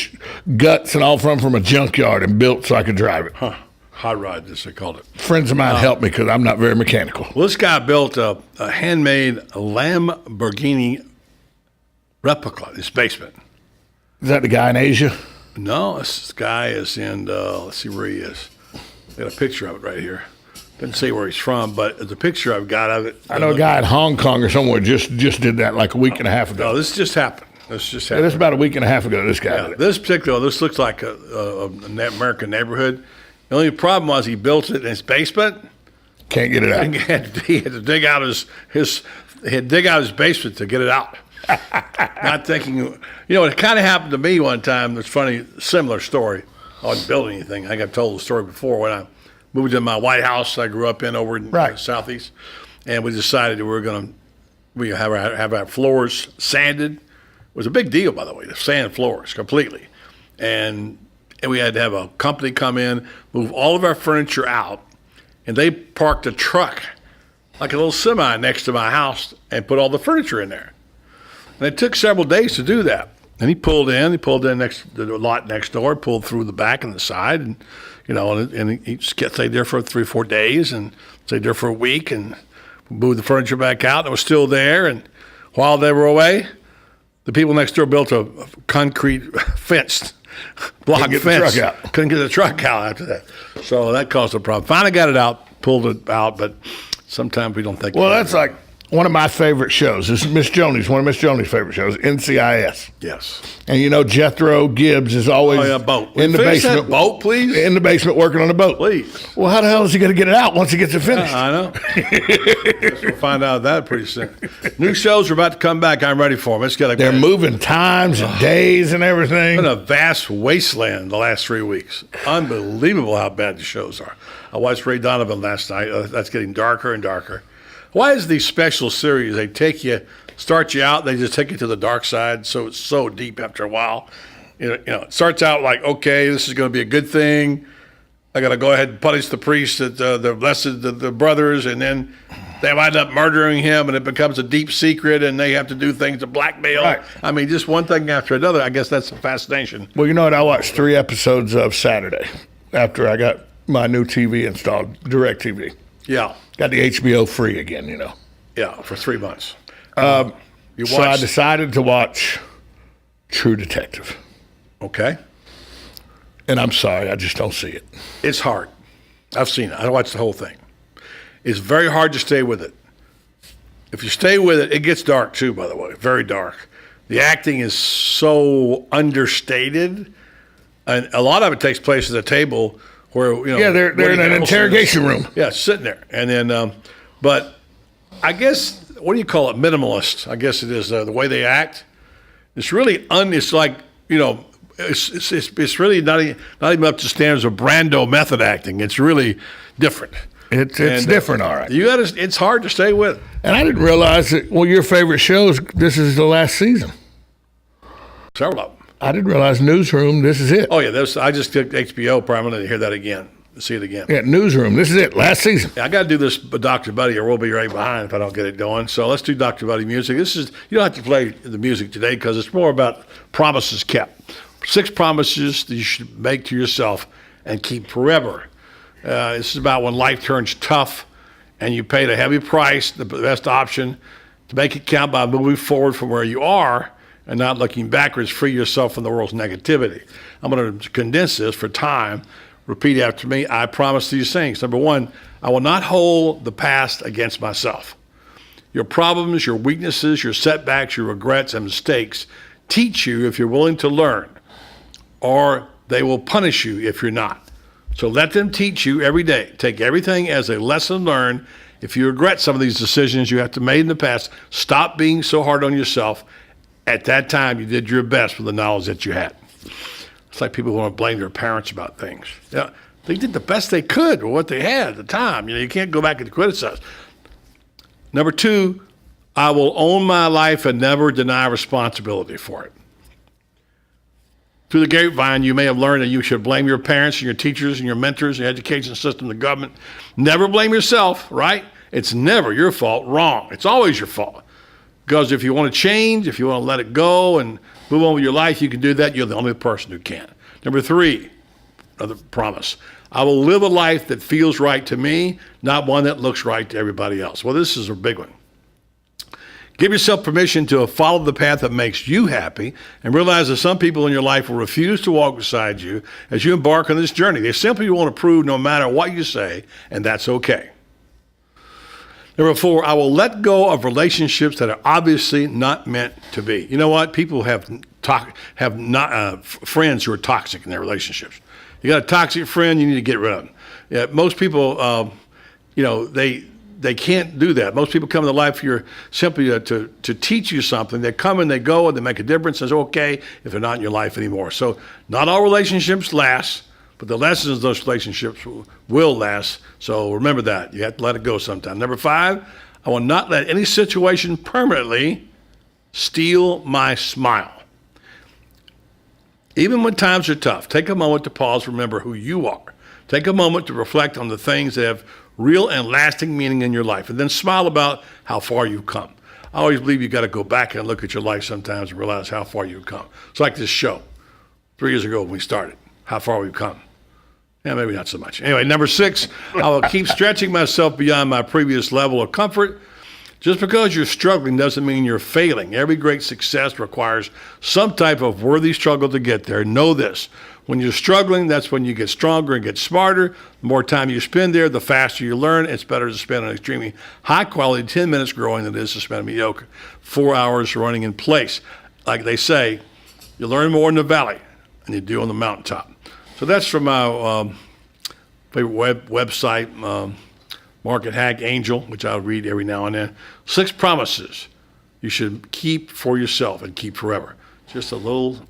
guts and all from a junkyard and built so I could drive it. Huh. Hot rod, as they called it. Friends of mine helped me because I'm not very mechanical. Well, this guy built a handmade Lamborghini replica in his basement. Is that the guy in Asia? No, this guy is in, let's see where he is. Got a picture of it right here. Didn't say where he's from, but the picture I've got of it. I know a guy in Hong Kong or somewhere just did that like a week and a half ago. No, this just happened. This is about a week and a half ago this guy did it. This looks like an American neighborhood. The only problem was he built it in his basement. Can't get it out. He had to dig out his basement to get it out. Not thinking, it kind of happened to me one time. It's funny, similar story. I wasn't building anything. I think I've told the story before when I moved in my White House I grew up in over in the Southeast, and we decided that we were going to have our floors sanded. It was a big deal, by the way, to sand floors completely, and we had to have a company come in, move all of our furniture out, and they parked a truck, like a little semi next to my house, and put all the furniture in there. And it took several days to do that. And he pulled in next the lot next door, pulled through the back and the side, and he stayed there for 3 or 4 days, and stayed there for a week, and moved the furniture back out. And it was still there, and while they were away, the people next door built a concrete fence. Block fence. Couldn't get the truck out after that. So that caused a problem. Finally got it out, pulled it out, but sometimes we don't think. Well, that's like one of my favorite shows. This is Miss Joni's, one of Miss Joni's favorite shows, NCIS. Yes. And Jethro Gibbs is always boat. in the basement. That boat, please? In the basement working on a boat. Please. Well, how the hell is he going to get it out once he gets it finished? I know. Guess we'll find out that pretty soon. New shows are about to come back. I'm ready for them. They're moving times and days and everything. It's been a vast wasteland the last 3 weeks. Unbelievable how bad the shows are. I watched Ray Donovan last night. That's getting darker and darker. Why is these special series, they start you out, they just take you to the dark side, so it's so deep after a while. It starts out like, okay, this is going to be a good thing. I got to go ahead and punish the priest that the blessed the brothers, and then they wind up murdering him, and it becomes a deep secret, and they have to do things to blackmail. Right. I mean, just one thing after another. I guess that's the fascination. Well, you know what? I watched 3 episodes of Saturday after I got my new TV installed, DirecTV. Yeah. Got the HBO free again, Yeah, for 3 months. So I decided to watch True Detective. Okay. And I'm sorry, I just don't see it. It's hard. I've seen it. I watched the whole thing. It's very hard to stay with it. If you stay with it, it gets dark too, by the way, very dark. The acting is so understated, and a lot of it takes place at a table where, they're in an interrogation room. Yeah, sitting there. And then, but I guess, what do you call it? Minimalist, I guess it is, the way they act. It's really, it's like, it's really not even up to standards of Brando method acting. It's really different. It's different, all right. It's hard to stay with. And I didn't realize that your favorite shows, this is the last season. Several of them. I didn't realize Newsroom, this is it. Oh yeah, I just took HBO permanently to hear that again, to see it again. Yeah, Newsroom, this is it, last season. Yeah, I got to do this Dr. Buddy, or we'll be right behind if I don't get it going. So let's do Dr. Buddy music. You don't have to play the music today because it's more about promises kept. 6 promises that you should make to yourself and keep forever. This is about when life turns tough and you paid a heavy price, the best option to make it count by moving forward from where you are and not looking backwards. Free yourself from the world's negativity. I'm going to condense this for time. Repeat after me. I promise these things. Number 1, I will not hold the past against myself. Your problems, your weaknesses, your setbacks, your regrets, and mistakes teach you if you're willing to learn, or they will punish you if you're not. So let them teach you every day. Take everything as a lesson learned. If you regret some of these decisions you have to made in the past, stop being so hard on yourself. At that time, you did your best with the knowledge that you had. It's like people who want to blame their parents about things. Yeah, they did the best they could with what they had at the time. You can't go back and criticize. Number 2, I will own my life and never deny responsibility for it. Through the grapevine, you may have learned that you should blame your parents and your teachers and your mentors, the education system, the government. Never blame yourself, right? It's never your fault. Wrong. It's always your fault. Because if you want to change, if you want to let it go and move on with your life, you can do that. You're the only person who can. Number 3, another promise. I will live a life that feels right to me, not one that looks right to everybody else. Well, this is a big one. Give yourself permission to follow the path that makes you happy and realize that some people in your life will refuse to walk beside you as you embark on this journey. They simply want to prove no matter what you say, and that's okay. Number 4, I will let go of relationships that are obviously not meant to be. You know what? People have friends who are toxic in their relationships. You got a toxic friend, you need to get rid of them. Yeah, most people, they can't do that. Most people come in their life here simply to teach you something. They come and they go and they make a difference. It's okay if they're not in your life anymore. So not all relationships last, but the lessons of those relationships will last. So remember that. You have to let it go sometime. Number 5, I will not let any situation permanently steal my smile. Even when times are tough, take a moment to pause, remember who you are. Take a moment to reflect on the things that have real and lasting meaning in your life, and then smile about how far you've come. I always believe you got to go back and look at your life sometimes and realize how far you've come. It's like this show 3 years ago when we started, how far we've come. Yeah, maybe not so much. Anyway, number 6, I will keep stretching myself beyond my previous level of comfort. Just because you're struggling doesn't mean you're failing. Every great success requires some type of worthy struggle to get there. Know this. When you're struggling, that's when you get stronger and get smarter. The more time you spend there, the faster you learn. It's better to spend an extremely high-quality 10 minutes growing than it is to spend a mediocre 4 hours running in place. Like they say, you learn more in the valley than you do on the mountaintop. So that's from my favorite website, Market Hack Angel, which I'll read every now and then. 6 promises you should keep for yourself and keep forever. Just a little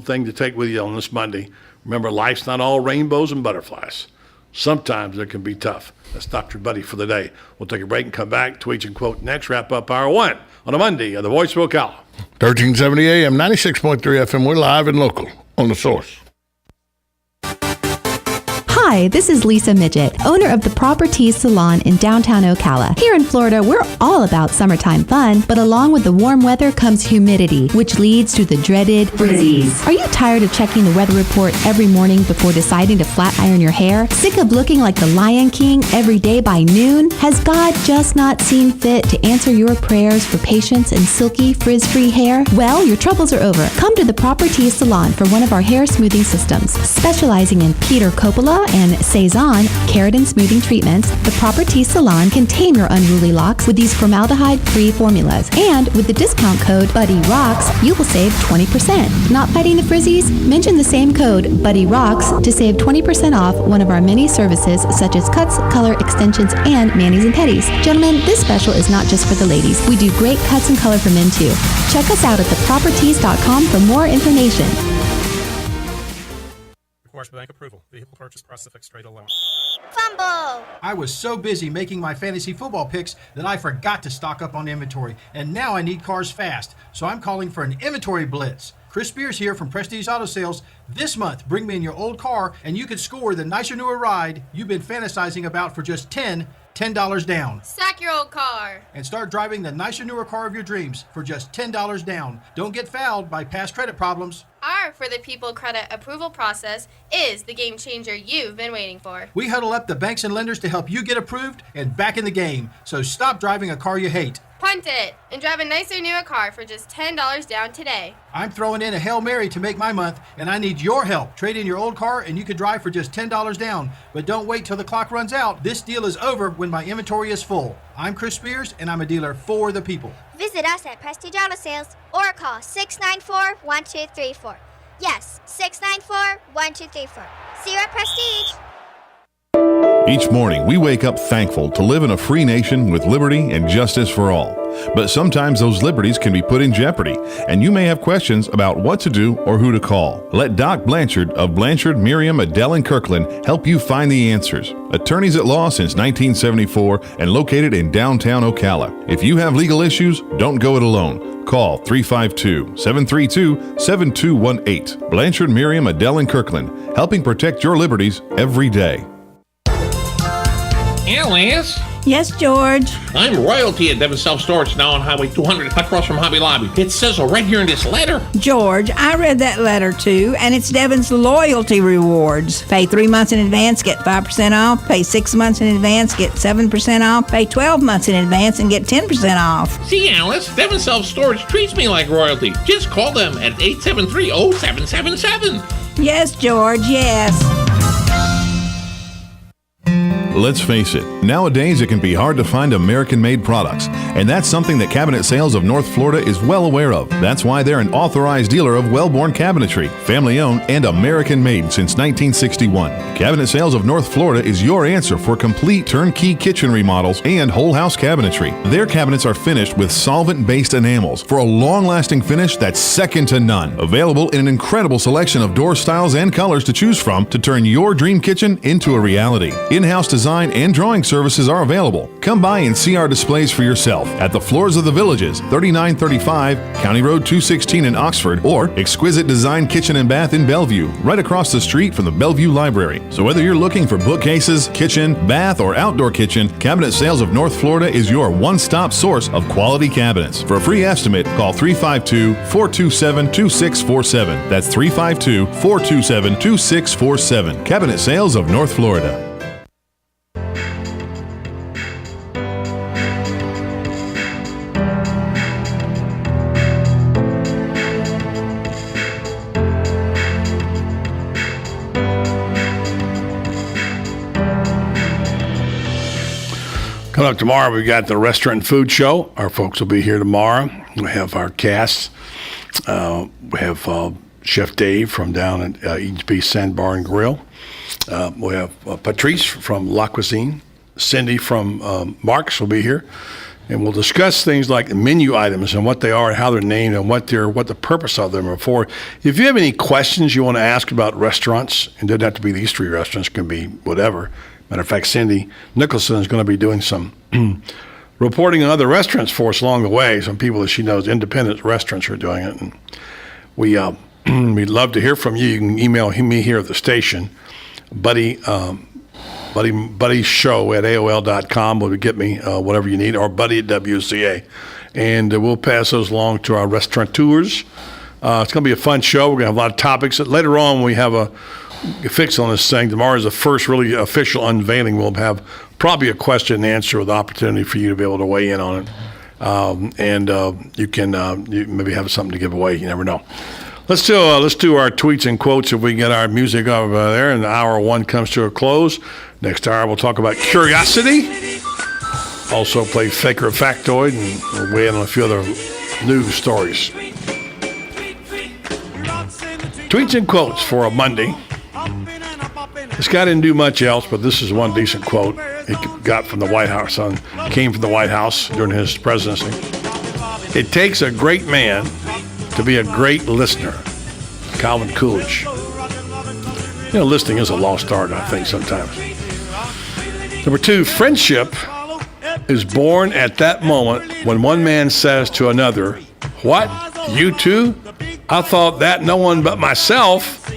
thing to take with you on this Monday. Remember, life's not all rainbows and butterflies. Sometimes it can be tough. That's Dr. Buddy for the day. We'll take a break and come back. Tweet and quote next. Wrap up Hour 1 on a Monday of the Voice of Ocala. 1370 AM, 96.3 FM. We're live and local on The Source. Hi, this is Lisa Midget, owner of the Properties Salon in downtown Ocala. Here in Florida, we're all about summertime fun, but along with the warm weather comes humidity, which leads to the dreaded frizzies. Are you tired of checking the weather report every morning before deciding to flat iron your hair? Sick of looking like the Lion King every day by noon? Has God just not seen fit to answer your prayers for patience and silky, frizz-free hair? Well, your troubles are over. Come to the Properties Salon for one of our hair smoothing systems. Specializing in Peter Coppola and Cezanne keratin smoothing treatments, the Properties Salon can tame your unruly locks with these formaldehyde-free formulas. And with the discount code BuddyRocks, you will save 20%. Not fighting the frizzies? Mention the same code BuddyRocks to save 20% off one of our many services such as cuts, color, extensions, and manis and petties. Gentlemen, this special is not just for the ladies. We do great cuts and color for men too. Check us out at theproperties.com for more information. course, bank approval. Vehicle purchase process fixed rate alone. Fumble! I was so busy making my fantasy football picks that I forgot to stock up on inventory, and now I need cars fast, so I'm calling for an inventory blitz. Chris Spears here from Prestige Auto Sales. This month, bring me in your old car, and you could score the nicer, newer ride you've been fantasizing about for just $10 down. Sack your old car. And start driving the nicer, newer car of your dreams for just $10 down. Don't get fouled by past credit problems. Our For the People credit approval process is the game changer you've been waiting for. We huddle up the banks and lenders to help you get approved and back in the game. So stop driving a car you hate. Punt it and drive a nicer, newer car for just $10 down today. I'm throwing in a Hail Mary to make my month, and I need your help. Trade in your old car, and you can drive for just $10 down. But don't wait till the clock runs out. This deal is over when my inventory is full. I'm Chris Spears, and I'm a dealer for the people. Visit us at Prestige Auto Sales or call 694-1234. Yes, 694-1234. See you at Prestige. Each morning, we wake up thankful to live in a free nation with liberty and justice for all. But sometimes those liberties can be put in jeopardy, and you may have questions about what to do or who to call. Let Doc Blanchard of Blanchard, Miriam, Adele, and Kirkland help you find the answers. Attorneys at law since 1974 and located in downtown Ocala. If you have legal issues, don't go it alone. Call 352-732-7218. Blanchard, Miriam, Adele, and Kirkland, helping protect your liberties every day. Alice? Yes, George? I'm royalty at Devon Self-Storage now on Highway 200 across from Hobby Lobby. It says so right here in this letter. George, I read that letter too, and it's Devon's loyalty rewards. Pay 3 months in advance, get 5% off. Pay 6 months in advance, get 7% off. Pay 12 months in advance and get 10% off. See, Alice, Devon Self-Storage treats me like royalty. Just call them at 873-0777. Yes, George, yes. Let's face it, nowadays it can be hard to find American-made products, and that's something that Cabinet Sales of North Florida is well aware of. That's why they're an authorized dealer of Wellborn Cabinetry, family-owned and American-made since 1961. Cabinet Sales of North Florida is your answer for complete turnkey kitchen remodels and whole house cabinetry. Their cabinets are finished with solvent-based enamels for a long-lasting finish that's second to none. Available in an incredible selection of door styles and colors to choose from to turn your dream kitchen into a reality. In-house design and drawing services are available. Come by and see our displays for yourself at the Floors of the Villages, 3935 County Road 216 in Oxford, or Exquisite Design Kitchen and Bath in Bellevue, right across the street from the Bellevue Library. So whether you're looking for bookcases, kitchen, bath, or outdoor kitchen, Cabinet Sales of North Florida is your one-stop source of quality cabinets. For a free estimate, call 352-427-2647. That's 352-427-2647. Cabinet Sales of North Florida. Coming up tomorrow, we got the Restaurant and Food Show. Our folks will be here tomorrow. We have our cast. We have Chef Dave from down at Eaton's Beef Sandbar and Grill. We have Patrice from La Cuisine. Cindy from Mark's will be here. And we'll discuss things like menu items and what they are and how they're named and what the purpose of them are for. If you have any questions you want to ask about restaurants, it doesn't have to be these three restaurants, it can be whatever. Matter of fact, Cindy Nicholson is going to be doing some reporting on other restaurants for us along the way. Some people that she knows, independent restaurants, are doing it. And we'd love to hear from you. You can email me here at the station, buddy show at AOL.com will get me whatever you need, or buddy at WCA. And we'll pass those along to our restaurateurs. It's going to be a fun show. We're going to have a lot of topics. Later on, we have a fix on this thing. Tomorrow is the first really official unveiling. We'll have probably a question and answer with opportunity for you to be able to weigh in on it. And you can you maybe have something to give away. You never know. Let's do our tweets and quotes if we get our music over there. And hour one comes to a close. Next hour, we'll talk about curiosity. Also play Fake or Factoid, and we'll weigh in on a few other news stories. Tweets and quotes for a Monday. This guy didn't do much else, but this is one decent quote he got from the White House. Came from the White House during his presidency. It takes a great man to be a great listener. Calvin Coolidge. Listening is a lost art, I think, sometimes. Number 2, friendship is born at that moment when one man says to another, "What? You too? I thought that no one but myself."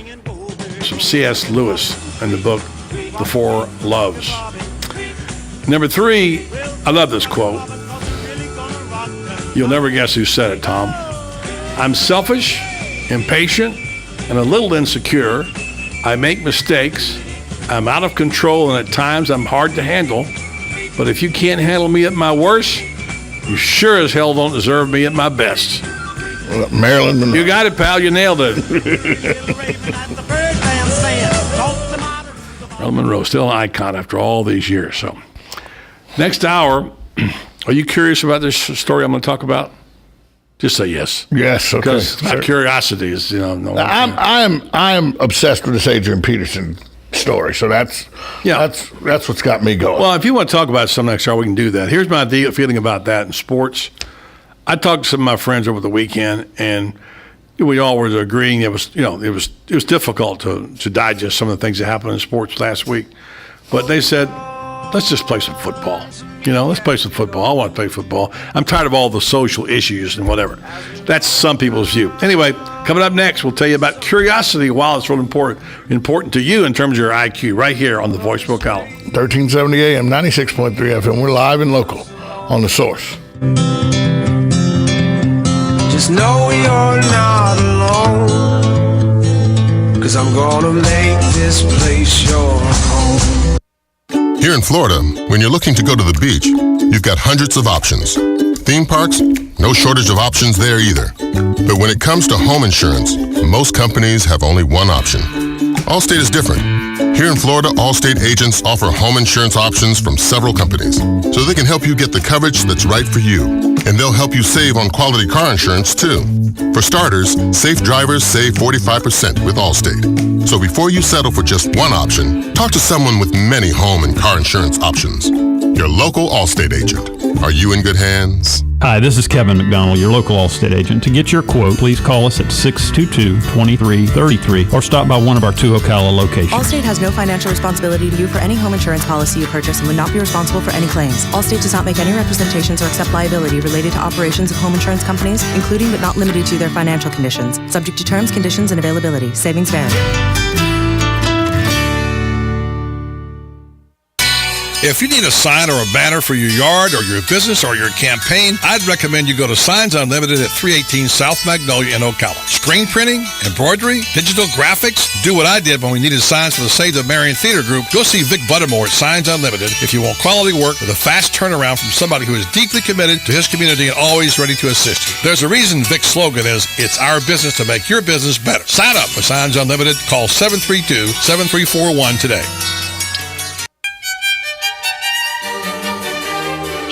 Some C.S. Lewis in the book, The Four Loves. Number 3, I love this quote. You'll never guess who said it, Tom. "I'm selfish, impatient, and a little insecure. I make mistakes. I'm out of control, and at times I'm hard to handle. But if you can't handle me at my worst, you sure as hell don't deserve me at my best." Marilyn Monroe. You got it, pal. You nailed it. Marilyn Monroe, still an icon after all these years. So, next hour, are you curious about this story I'm going to talk about? Just say yes. Yes, okay. Because my curiosity is, I'm obsessed with this Adrian Peterson story, so that's what's got me going. Well, if you want to talk about some next hour, we can do that. Here's my feeling about that in sports. I talked to some of my friends over the weekend, and we all were agreeing it was difficult to digest some of the things that happened in sports last week. But they said, let's just play some football. Let's play some football. I want to play football. I'm tired of all the social issues and whatever. That's some people's view. Anyway, coming up next, we'll tell you about curiosity, while it's really important to you in terms of your IQ, right here on the Voice of Ocala. 1370 AM, 96.3 FM. We're live and local on The Source. Just know you're not alone, 'cause I'm gonna make this place your home. Here in Florida, when you're looking to go to the beach, you've got hundreds of options. Theme parks, no shortage of options there either. But when it comes to home insurance, most companies have only one option. Allstate is different. Here in Florida, Allstate agents offer home insurance options from several companies, so they can help you get the coverage that's right for you. And they'll help you save on quality car insurance, too. For starters, safe drivers save 45% with Allstate. So before you settle for just one option, talk to someone with many home and car insurance options. Your local Allstate agent. Are you in good hands? Hi, this is Kevin McDonald, your local Allstate agent. To get your quote, please call us at 622-2333 or stop by one of our 2 Ocala locations. Allstate has no financial responsibility to you for any home insurance policy you purchase and would not be responsible for any claims. Allstate does not make any representations or accept liability related to operations of home insurance companies, including but not limited to their financial conditions. Subject to terms, conditions, and availability. Savings vary. If you need a sign or a banner for your yard or your business or your campaign, I'd recommend you go to Signs Unlimited at 318 South Magnolia in Ocala. Screen printing, embroidery, digital graphics. Do what I did when we needed signs for the Save the Marion Theater Group. Go see Vic Buttermore at Signs Unlimited if you want quality work with a fast turnaround from somebody who is deeply committed to his community and always ready to assist you. There's a reason Vic's slogan is, "It's our business to make your business better." Sign up for Signs Unlimited. Call 732-7341 today.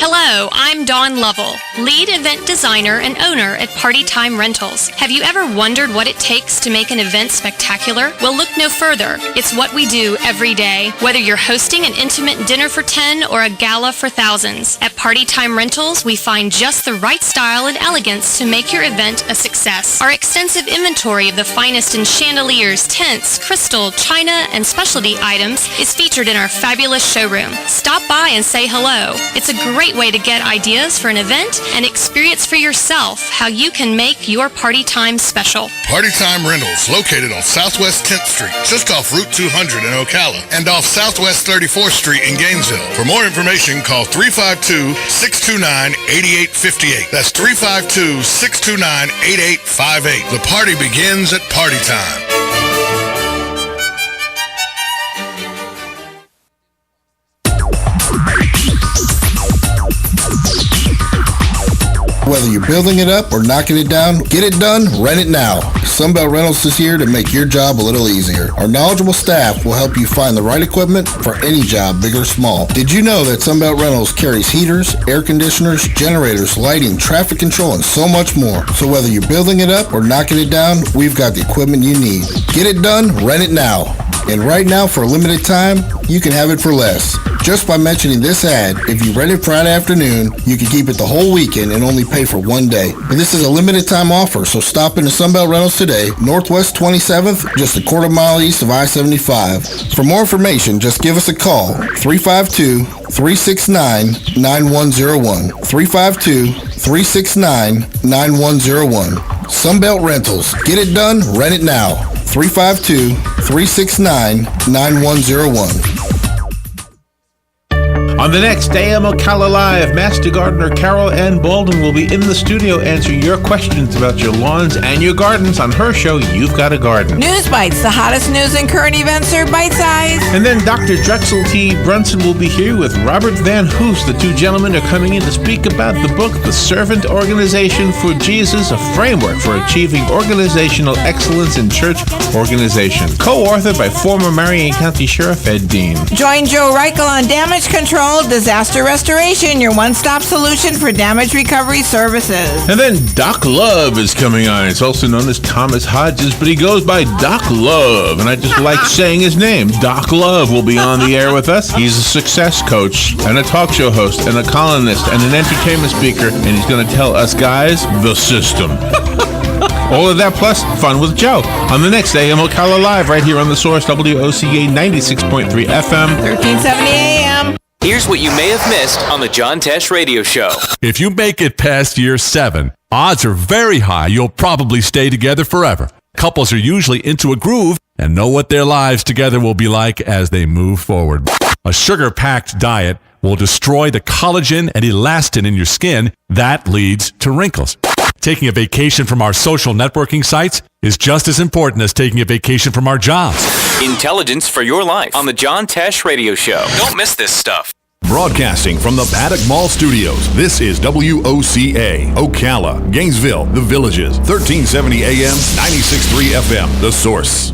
Hello, I'm Dawn Lovell, lead event designer and owner at Party Time Rentals. Have you ever wondered what it takes to make an event spectacular? Well, look no further. It's what we do every day, whether you're hosting an intimate dinner for 10 or a gala for thousands. At Party Time Rentals, we find just the right style and elegance to make your event a success. Our extensive inventory of the finest in chandeliers, tents, crystal, china, and specialty items is featured in our fabulous showroom. Stop by and say hello. It's a great way to get ideas for an event and experience for yourself how you can make your party time special. Party Time Rentals, located on Southwest 10th Street, just off Route 200 in Ocala, and off Southwest 34th Street in Gainesville. For more information, call 352-629-8858. That's 352-629-8858. The party begins at Party Time. Whether you're building it up or knocking it down, get it done, rent it now. Sunbelt Rentals is here to make your job a little easier. Our knowledgeable staff will help you find the right equipment for any job, big or small. Did you know that Sunbelt Rentals carries heaters, air conditioners, generators, lighting, traffic control, and so much more? So whether you're building it up or knocking it down, we've got the equipment you need. Get it done, rent it now. And right now, for a limited time, you can have it for less. Just by mentioning this ad, if you rent it Friday afternoon, you can keep it the whole weekend and only pay for one day. But this is a limited time offer, so stop into Sunbelt Rentals today, Northwest 27th, just a quarter mile east of I-75. For more information, just give us a call, 352-369-9101. 352-369-9101. Sunbelt Rentals. Get it done, rent it now. 352-369-9101. On the next AM Ocala Live, Master Gardener Carol Ann Bolden will be in the studio answering your questions about your lawns and your gardens on her show, You've Got a Garden. News Bites, the hottest news and current events are bite-sized. And then Dr. Drexel T. Brunson will be here with Robert Van Hoos. The two gentlemen are coming in to speak about the book, The Servant Organization for Jesus, a framework for achieving organizational excellence in church organization. Co-authored by former Marion County Sheriff Ed Dean. Join Joe Reichel on damage control, disaster restoration, your one-stop solution for damage recovery services. And then Doc Love is coming on. It's also known as Thomas Hodges, but he goes by Doc Love, and I just like saying his name. Doc Love will be on the air with us. He's a success coach and a talk show host and a columnist and an entertainment speaker, and he's going to tell us guys the system. All of that plus fun with Joe on the next AM Ocala Live right here on The Source, WOCA 96.3 FM, 1370 AM. Here's what you may have missed on the John Tesh Radio Show. If you make it past year 7, odds are very high you'll probably stay together forever. Couples are usually into a groove and know what their lives together will be like as they move forward. A sugar-packed diet will destroy the collagen and elastin in your skin. That leads to wrinkles. Taking a vacation from our social networking sites is just as important as taking a vacation from our jobs. Intelligence for your life on the John Tesh Radio Show. Don't miss this stuff. Broadcasting from the Paddock Mall Studios, this is WOCA, Ocala, Gainesville, The Villages, 1370 AM, 96.3 FM, The Source.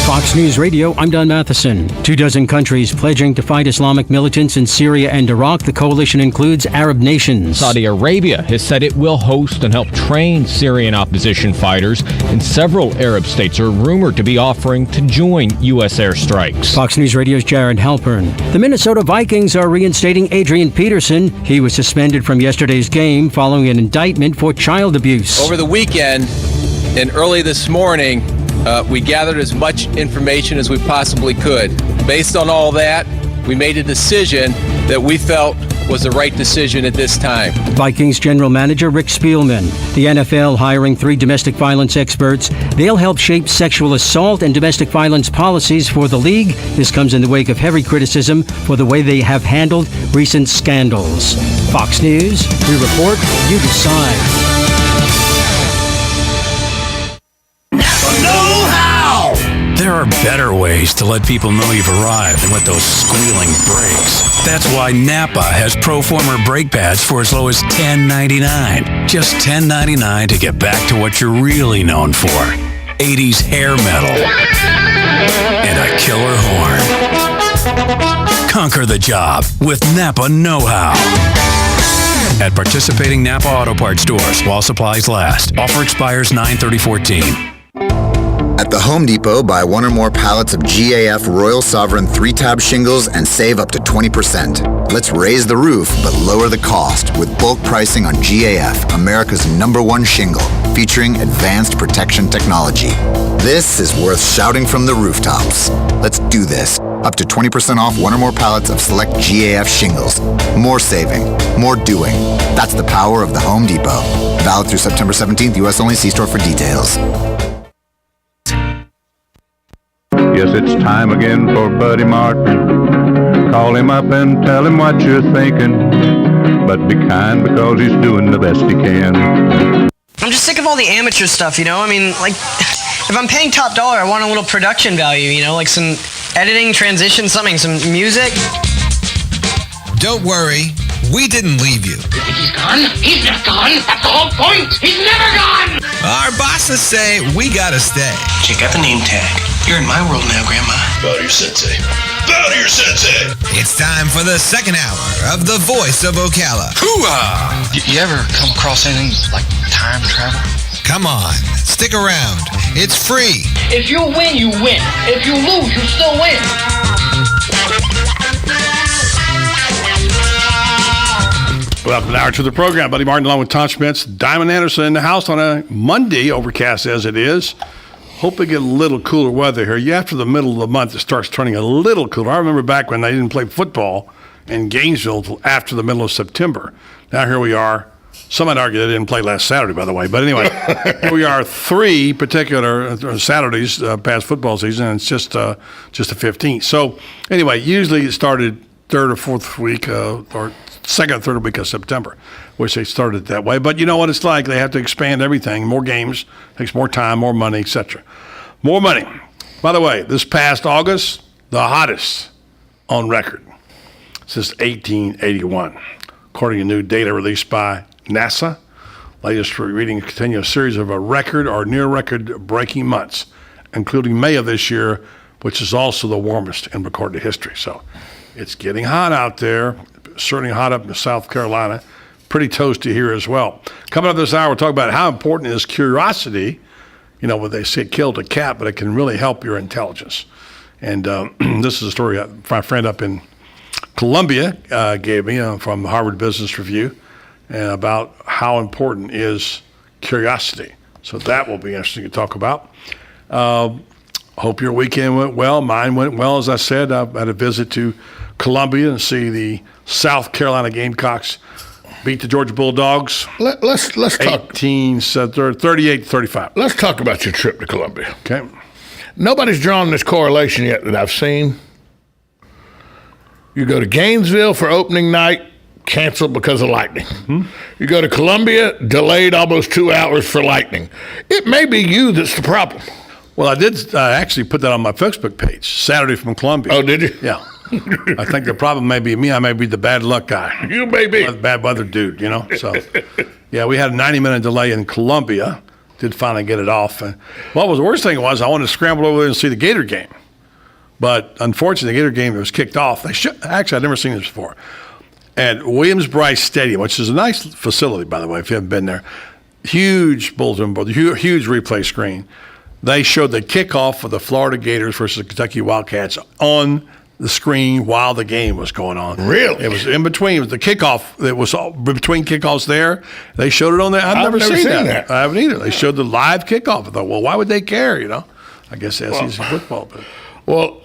Fox News Radio, I'm Don Matheson. 24 countries pledging to fight Islamic militants in Syria and Iraq. The coalition includes Arab nations. Saudi Arabia has said it will host and help train Syrian opposition fighters, and several Arab states are rumored to be offering to join U.S. airstrikes. Fox News Radio's Jared Halpern. The Minnesota Vikings are reinstating Adrian Peterson. He was suspended from yesterday's game following an indictment for child abuse. Over the weekend and early this morning, we gathered as much information as we possibly could. Based on all that, we made a decision that we felt was the right decision at this time. Vikings General Manager Rick Spielman. The NFL hiring 3 domestic violence experts. They'll help shape sexual assault and domestic violence policies for the league. This comes in the wake of heavy criticism for the way they have handled recent scandals. Fox News, we report, you decide. There are better ways to let people know you've arrived than with those squealing brakes. That's why Napa has Proformer brake pads for as low as $10.99. Just $10.99 to get back to what you're really known for. 80s hair metal and a killer horn. Conquer the job with Napa Know-How. At participating Napa Auto Parts stores while supplies last. Offer expires 9/30/14. At the Home Depot, buy 1 or more pallets of GAF Royal Sovereign 3-tab shingles and save up to 20%. Let's raise the roof, but lower the cost with bulk pricing on GAF, America's #1 shingle, featuring advanced protection technology. This is worth shouting from the rooftops. Let's do this. Up to 20% off 1 or more pallets of select GAF shingles. More saving, more doing. That's the power of the Home Depot. Valid through September 17th, U.S. only. See store for details. Yes, it's time again for Buddy Martin. Call him up and tell him what you're thinking. But be kind because he's doing the best he can. I'm just sick of all the amateur stuff, you know? I mean, like, if I'm paying top dollar, I want a little production value, you know? Like some editing, transition, something, some music. Don't worry, we didn't leave you. You think he's gone? He's not gone. That's the whole point. He's never gone. Our bosses say we gotta stay. Check out the name tag. You're in my world now, Grandma. Bow to your sensei. Bow to your sensei. It's time for the second hour of The Voice of Ocala. Hoo-ah! You ever come across anything like time travel? Come on, stick around. It's free. If you win, you win. If you lose, you still win. Welcome now to the program. Buddy Martin along with Tom Schmitz. Diamond Anderson in the house on a Monday, overcast as it is. Hope we get a little cooler weather here. Yeah, after the middle of the month, it starts turning a little cooler. I remember back when they didn't play football in Gainesville until after the middle of September. Now here we are. Some might argue they didn't play last Saturday, by the way. But anyway, here we are 3 particular Saturdays past football season, and it's just the 15th. So anyway, usually it started third or fourth week or second or third week of September, which they started that way. But you know what it's like. They have to expand everything. More games, takes more time, more money, etc. More money. By the way, this past August, the hottest on record since 1881, according to new data released by NASA. Latest reading continues a series of a record or near record breaking months, including May of this year, which is also the warmest in recorded history. So it's getting hot out there, certainly hot up in South Carolina, pretty toasty here as well. Coming up this hour, we'll talk about how important is curiosity. You know, when they say it killed a cat, but it can really help your intelligence. And this is a story my friend up in Columbia gave me from the Harvard Business Review, and about how important is curiosity. So that will be interesting to talk about. Hope your weekend went well. Mine went well, as I said. I had a visit to Columbia and see the South Carolina Gamecocks beat the Georgia Bulldogs. Let's talk 38-35. Let's talk about your trip to Columbia. Okay. Nobody's drawn this correlation yet that I've seen. You go to Gainesville for opening night, canceled because of lightning. Mm-hmm. You go to Columbia, delayed almost 2 hours for lightning. It may be you that's the problem. Well, I did actually put that on my Facebook page, Saturday from Columbia. Oh, did you? Yeah. I think the problem may be me. I may be the bad luck guy. You may be. Bad weather dude, you know. So, yeah, we had a 90-minute delay in Columbia. Did finally get it off. And what was the worst thing was I wanted to scramble over there and see the Gator game. But unfortunately, the Gator game was kicked off. Actually, I'd never seen this before. At Williams-Brice Stadium, which is a nice facility, by the way, if you haven't been there. Huge bulletin board, huge replay screen. They showed the kickoff of the Florida Gators versus the Kentucky Wildcats on the screen while the game was going on. Really? It was in between. It was the kickoff. It was between kickoffs there. They showed it on there. I've never seen that. I haven't either. They showed the live kickoff. I thought, well, why would they care, you know? I guess SEC football. But. Well,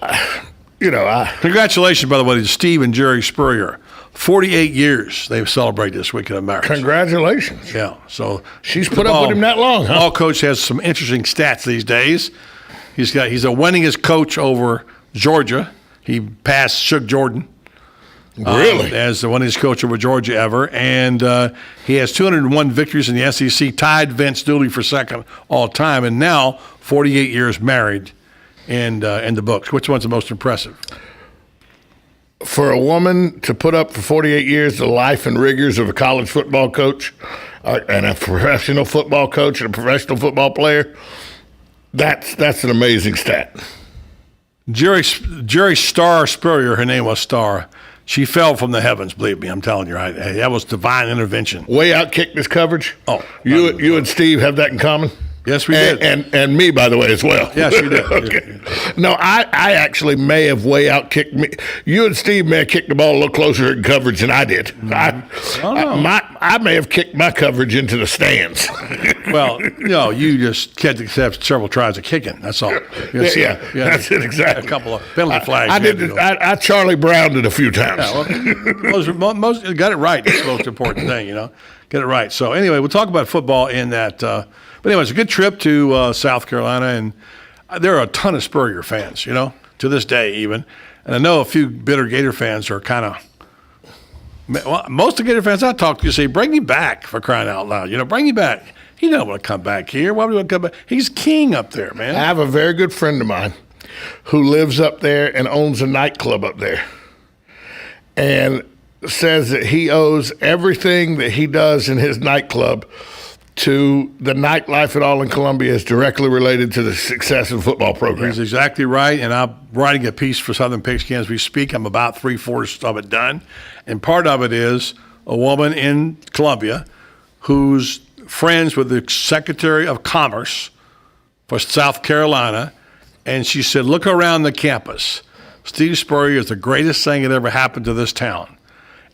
you know, Congratulations, by the way, to Steve and Jerry Spurrier. 48 years they've celebrated this weekend of marriage. Congratulations. Yeah. So she's put up with him that long, huh? Ball coach has some interesting stats these days. He's a winningest coach over Georgia. He passed Shug Jordan. Really? As the winningest coach over Georgia ever. And he has 201 victories in the SEC, tied Vince Dooley for second all time, and now 48 years married in the books. Which one's the most impressive? For a woman to put up for 48 years the life and rigors of a college football coach and a professional football coach and a professional football player, that's an amazing stat. Jerry Starr Spurrier, her name was Starr. She fell from the heavens, believe me. I'm telling you, that was divine intervention. Way outkicked this coverage? Oh. You and Steve have that in common? Yes, we did. And me, by the way, as well. Yes, you did. Okay. No, I actually may have way outkicked me. You and Steve may have kicked the ball a little closer in coverage than I did. Mm-hmm. I may have kicked my coverage into the stands. Well, no, you just had to have several tries of kicking. That's all. Yeah, that's it, exactly. A couple of penalty flags. I Charlie Browned it a few times. Yeah, well, most got it right. That's the most important thing, you know. Get it right. So anyway, we'll talk about football in that. But anyway, it's a good trip to South Carolina, and there are a ton of Spurrier fans, you know, to this day even. And I know a few bitter Gator fans are kind of well, most of the Gator fans I talk to say, bring him back, for crying out loud. You know, bring him back. He don't want to come back here. Why would he want to come back? He's king up there, man. I have a very good friend of mine who lives up there and owns a nightclub up there, and says that he owes everything that he does in his nightclub to the nightlife at all in Columbia is directly related to the success of the football program. He's exactly right, and I'm writing a piece for Southern Pigskin as we speak. I'm about 3/4 of it done, and part of it is a woman in Columbia who's friends with the Secretary of Commerce for South Carolina, and she said, look around the campus. Steve Spurrier is the greatest thing that ever happened to this town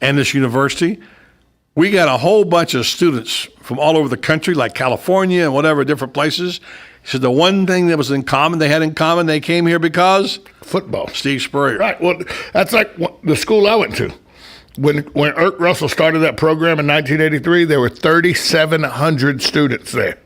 and this university. we got a whole bunch of students from all over the country, like California and whatever, different places. He said the one thing that was in common, they came here because football. Steve Spurrier. Right. Well, that's like the school I went to. When Irk Russell started that program in 1983, there were 3,700 students there.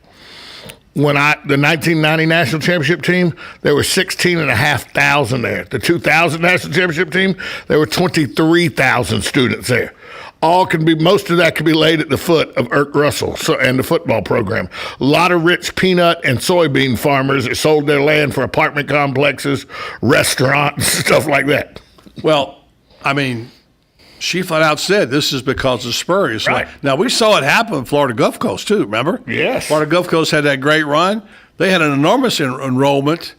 When the 1990 national championship team, there were 16,500 there. The 2000 national championship team, there were 23,000 students there. Most of that could be laid at the foot of Irk Russell and the football program. A lot of rich peanut and soybean farmers that sold their land for apartment complexes, restaurants, stuff like that. Well, I mean, she flat out said this is because of Spurrier. Right. Now, we saw it happen in Florida Gulf Coast, too, remember? Yes. Florida Gulf Coast had that great run. They had an enormous enrollment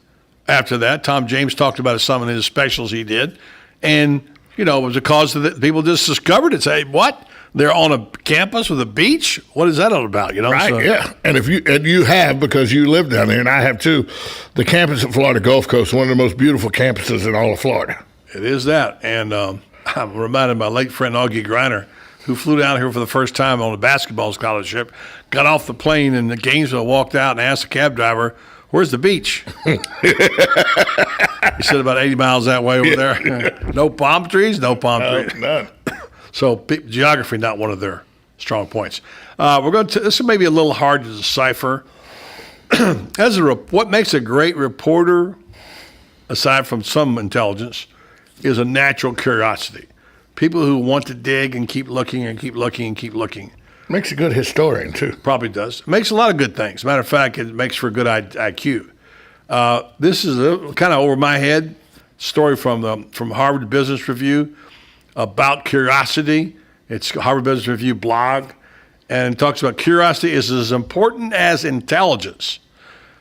after that. Tom James talked about some of his specials he did. And, it was because of the people just discovered it. Say, what? They're on a campus with a beach? What is that all about? Right, So, yeah. And you have, because you live down there, and I have too, the campus at Florida Gulf Coast, one of the most beautiful campuses in all of Florida. It is that. And I'm reminded of my late friend Augie Griner, who flew down here for the first time on a basketball scholarship, got off the plane in Gainesville, walked out and asked the cab driver, "Where's the beach?" He said about 80 miles that way over there. No palm trees, no palm trees. None. So geography, not one of their strong points. This may be a little hard to decipher. What makes a great reporter, aside from some intelligence, is a natural curiosity. People who want to dig and keep looking and keep looking and keep looking. Makes a good historian, too. Probably does. It makes a lot of good things. Matter of fact, it makes for a good IQ. This is a kind of over my head story from Harvard Business Review about curiosity. It's Harvard Business Review blog, and it talks about curiosity is as important as intelligence.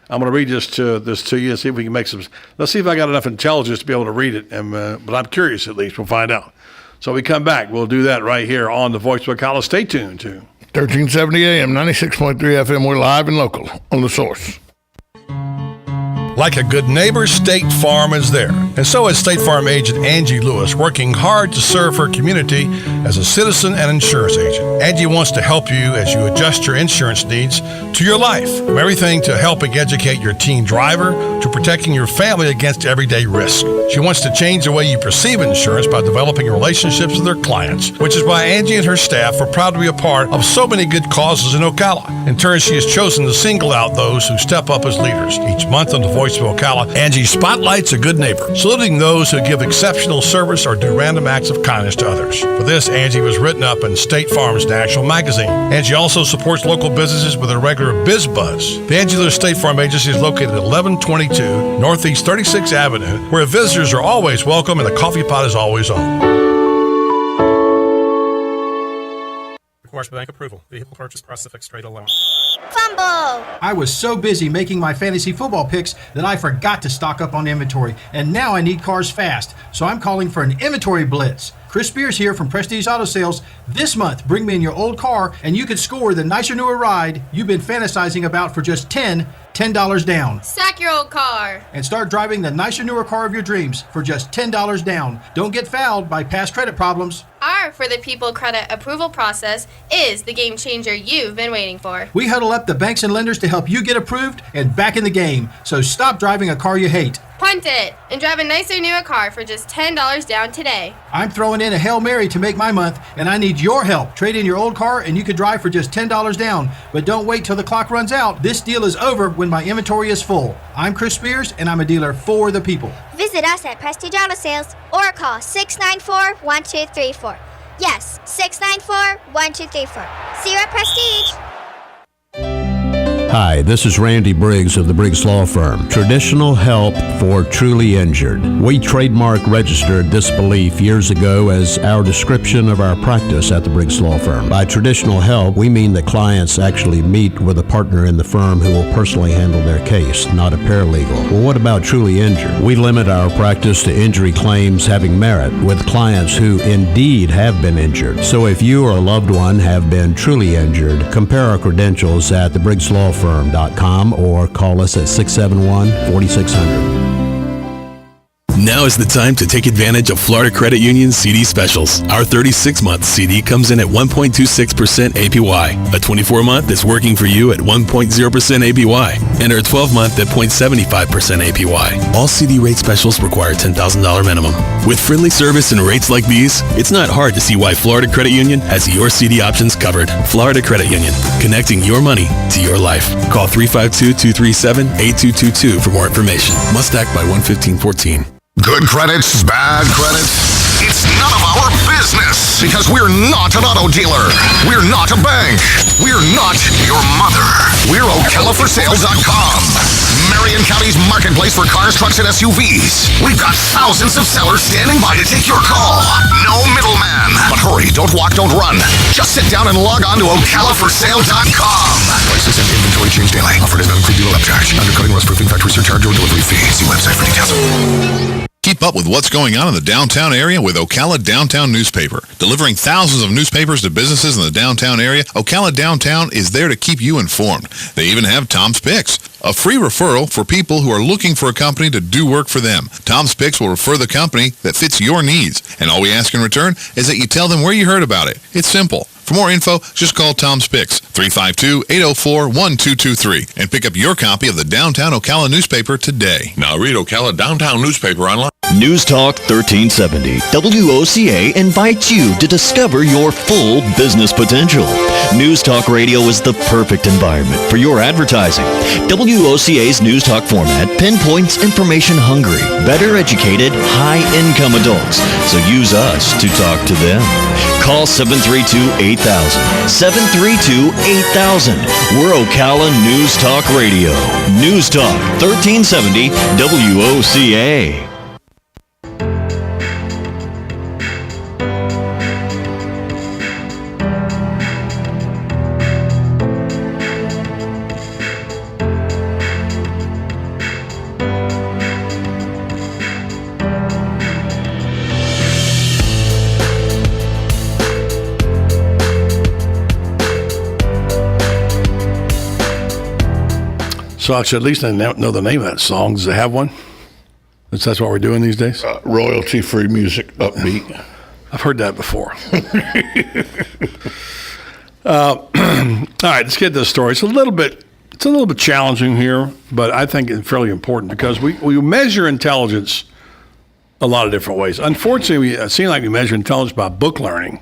I'm going to read this to you and see if we can make some. Let's see if I got enough intelligence to be able to read it. But I'm curious, at least. We'll find out. So we come back. We'll do that right here on the Voice of Ocala. Stay tuned to 1370 AM, 96.3 FM. We're live and local on The Source. Like a good neighbor, State Farm is there. And so is State Farm agent Angie Lewis, working hard to serve her community as a citizen and insurance agent. Angie wants to help you as you adjust your insurance needs to your life. From everything to helping educate your teen driver to protecting your family against everyday risk. She wants to change the way you perceive insurance by developing relationships with her clients, which is why Angie and her staff are proud to be a part of so many good causes in Ocala. In turn, she has chosen to single out those who step up as leaders. Each month on the Voice of Ocala, Angie spotlights a good neighbor, saluting those who give exceptional service or do random acts of kindness to others. For this, Angie was written up in State Farm's national magazine. Angie also supports local businesses with a regular Biz Buzz. The Angie Lewis State Farm Agency is located at 1122 Northeast 36th Avenue, where visitors are always welcome and the coffee pot is always on. Requires bank approval. Vehicle purchase price fixed rate alone. Fumble! I was so busy making my fantasy football picks that I forgot to stock up on inventory, and now I need cars fast, so I'm calling for an inventory blitz. Chris Spears here from Prestige Auto Sales. This month, bring me in your old car, and you could score the nicer, newer ride you've been fantasizing about for just $10 down. Sack your old car. And start driving the nicer, newer car of your dreams for just $10 down. Don't get fouled by past credit problems. Our For the People credit approval process is the game changer you've been waiting for. We huddle up the banks and lenders to help you get approved and back in the game. So stop driving a car you hate. Punt it and drive a nicer, newer car for just $10 down today. I'm throwing in a Hail Mary to make my month, and I need your help. Trade in your old car, and you could drive for just $10 down. But don't wait till the clock runs out. This deal is over when my inventory is full. I'm Chris Spears, and I'm a dealer for the people. Visit us at Prestige Auto Sales or call 694-1234. Yes, 694-1234. See you at Prestige. Hi, this is Randy Briggs of the Briggs Law Firm. Traditional help for truly injured. We trademark registered this belief years ago as our description of our practice at the Briggs Law Firm. By traditional help, we mean that clients actually meet with a partner in the firm who will personally handle their case, not a paralegal. Well, what about truly injured? We limit our practice to injury claims having merit with clients who indeed have been injured. So if you or a loved one have been truly injured, compare our credentials at the Briggs Law Firm.com or call us at 671-4600. Now is the time to take advantage of Florida Credit Union's CD specials. Our 36-month CD comes in at 1.26% APY. A 24-month is working for you at 1.0% APY. And our 12-month at 0.75% APY. All CD rate specials require $10,000 minimum. With friendly service and rates like these, it's not hard to see why Florida Credit Union has your CD options covered. Florida Credit Union, connecting your money to your life. Call 352-237-8222 for more information. Must act by 1/15/14. Good credits, bad credits. It's none of our business because we're not an auto dealer. We're not a bank. We're not your mother. We're OcalaForSales.com. Marion County's marketplace for cars, trucks, and SUVs. We've got thousands of sellers standing by to take your call. No middleman. But hurry, don't walk, don't run. Just sit down and log on to OcalaForSale.com. Prices and inventory change daily. Offer does not include dealer upcharge. Undercutting, rust proofing, factory surcharge, or delivery fee. See website for details. Keep up with what's going on in the downtown area with Ocala Downtown Newspaper. Delivering thousands of newspapers to businesses in the downtown area, Ocala Downtown is there to keep you informed. They even have Tom's Picks, a free referral for people who are looking for a company to do work for them. Tom's Picks will refer the company that fits your needs, and all we ask in return is that you tell them where you heard about it. It's simple. For more info, just call Tom's Picks, 352-804-1223, and pick up your copy of the Downtown Ocala newspaper today. Now read Ocala Downtown newspaper online. News Talk 1370, WOCA invites you to discover your full business potential. News Talk Radio is the perfect environment for your advertising. WOCA's News Talk format pinpoints information-hungry, better educated, high-income adults, so use us to talk to them. Call 732-8000, 732-8000. We're Ocala News Talk Radio. News Talk 1370, WOCA. So actually, at least I know the name of that song. Does it have one? That's what we're doing these days? Royalty-free music, upbeat. I've heard that before. All right, let's get to the story. It's a little bit challenging here, but I think it's fairly important because we measure intelligence a lot of different ways. Unfortunately, it seems like we measure intelligence by book learning,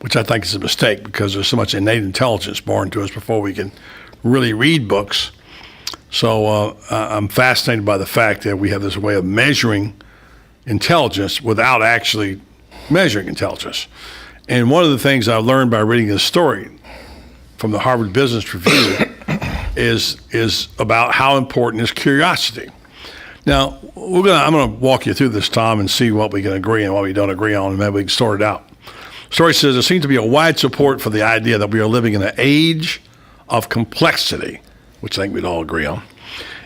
which I think is a mistake because there's so much innate intelligence born to us before we can really read books. So I'm fascinated by the fact that we have this way of measuring intelligence without actually measuring intelligence. And one of the things I learned by reading this story from the Harvard Business Review is about how important is curiosity. Now, I'm going to walk you through this, Tom, and see what we can agree and what we don't agree on, and maybe we can sort it out. The story says there seems to be a wide support for the idea that we are living in an age of complexity, which I think we'd all agree on.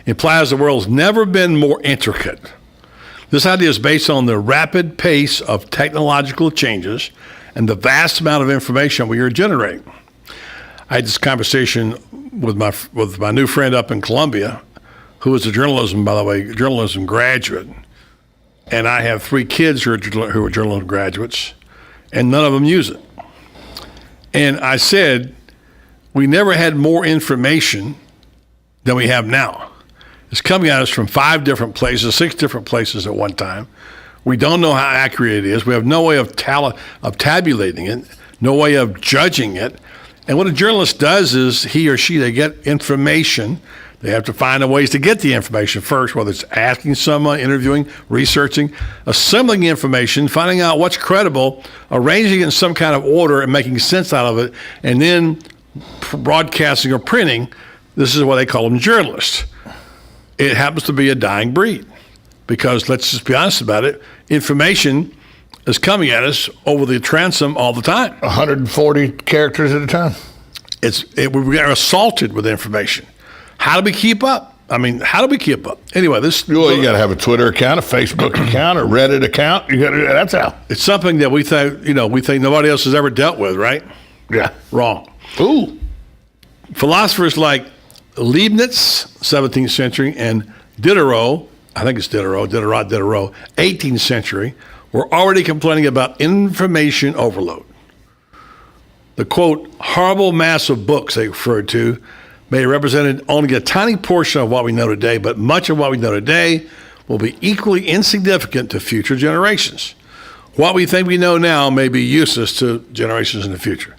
It implies the world's never been more intricate. This idea is based on the rapid pace of technological changes and the vast amount of information we are generating. I had this conversation with my new friend up in Columbia, who is a journalism graduate. And I have 3 kids who are journalism graduates, and none of them use it. And I said, we never had more information than we have now. It's coming at us from 5 different places, 6 different places at one time. We don't know how accurate it is. We have no way of tabulating it, no way of judging it. And what a journalist does is he or she, they get information. They have to find ways to get the information first, whether it's asking someone, interviewing, researching, assembling information, finding out what's credible, arranging it in some kind of order and making sense out of it, and then broadcasting or printing. This is what they call them, journalists. It happens to be a dying breed because, let's just be honest about it, information is coming at us over the transom all the time. 140 characters at a time. We are assaulted with information. How do we keep up? How do we keep up? Anyway, you got to have a Twitter account, a Facebook account, a Reddit account. That's how. It's something that we think nobody else has ever dealt with, right? Yeah. Wrong. Ooh. Philosophers like Leibniz, 17th century, and Diderot, I think it's Diderot, 18th century, were already complaining about information overload. The, quote, horrible mass of books they referred to may have represented only a tiny portion of what we know today, but much of what we know today will be equally insignificant to future generations. What we think we know now may be useless to generations in the future.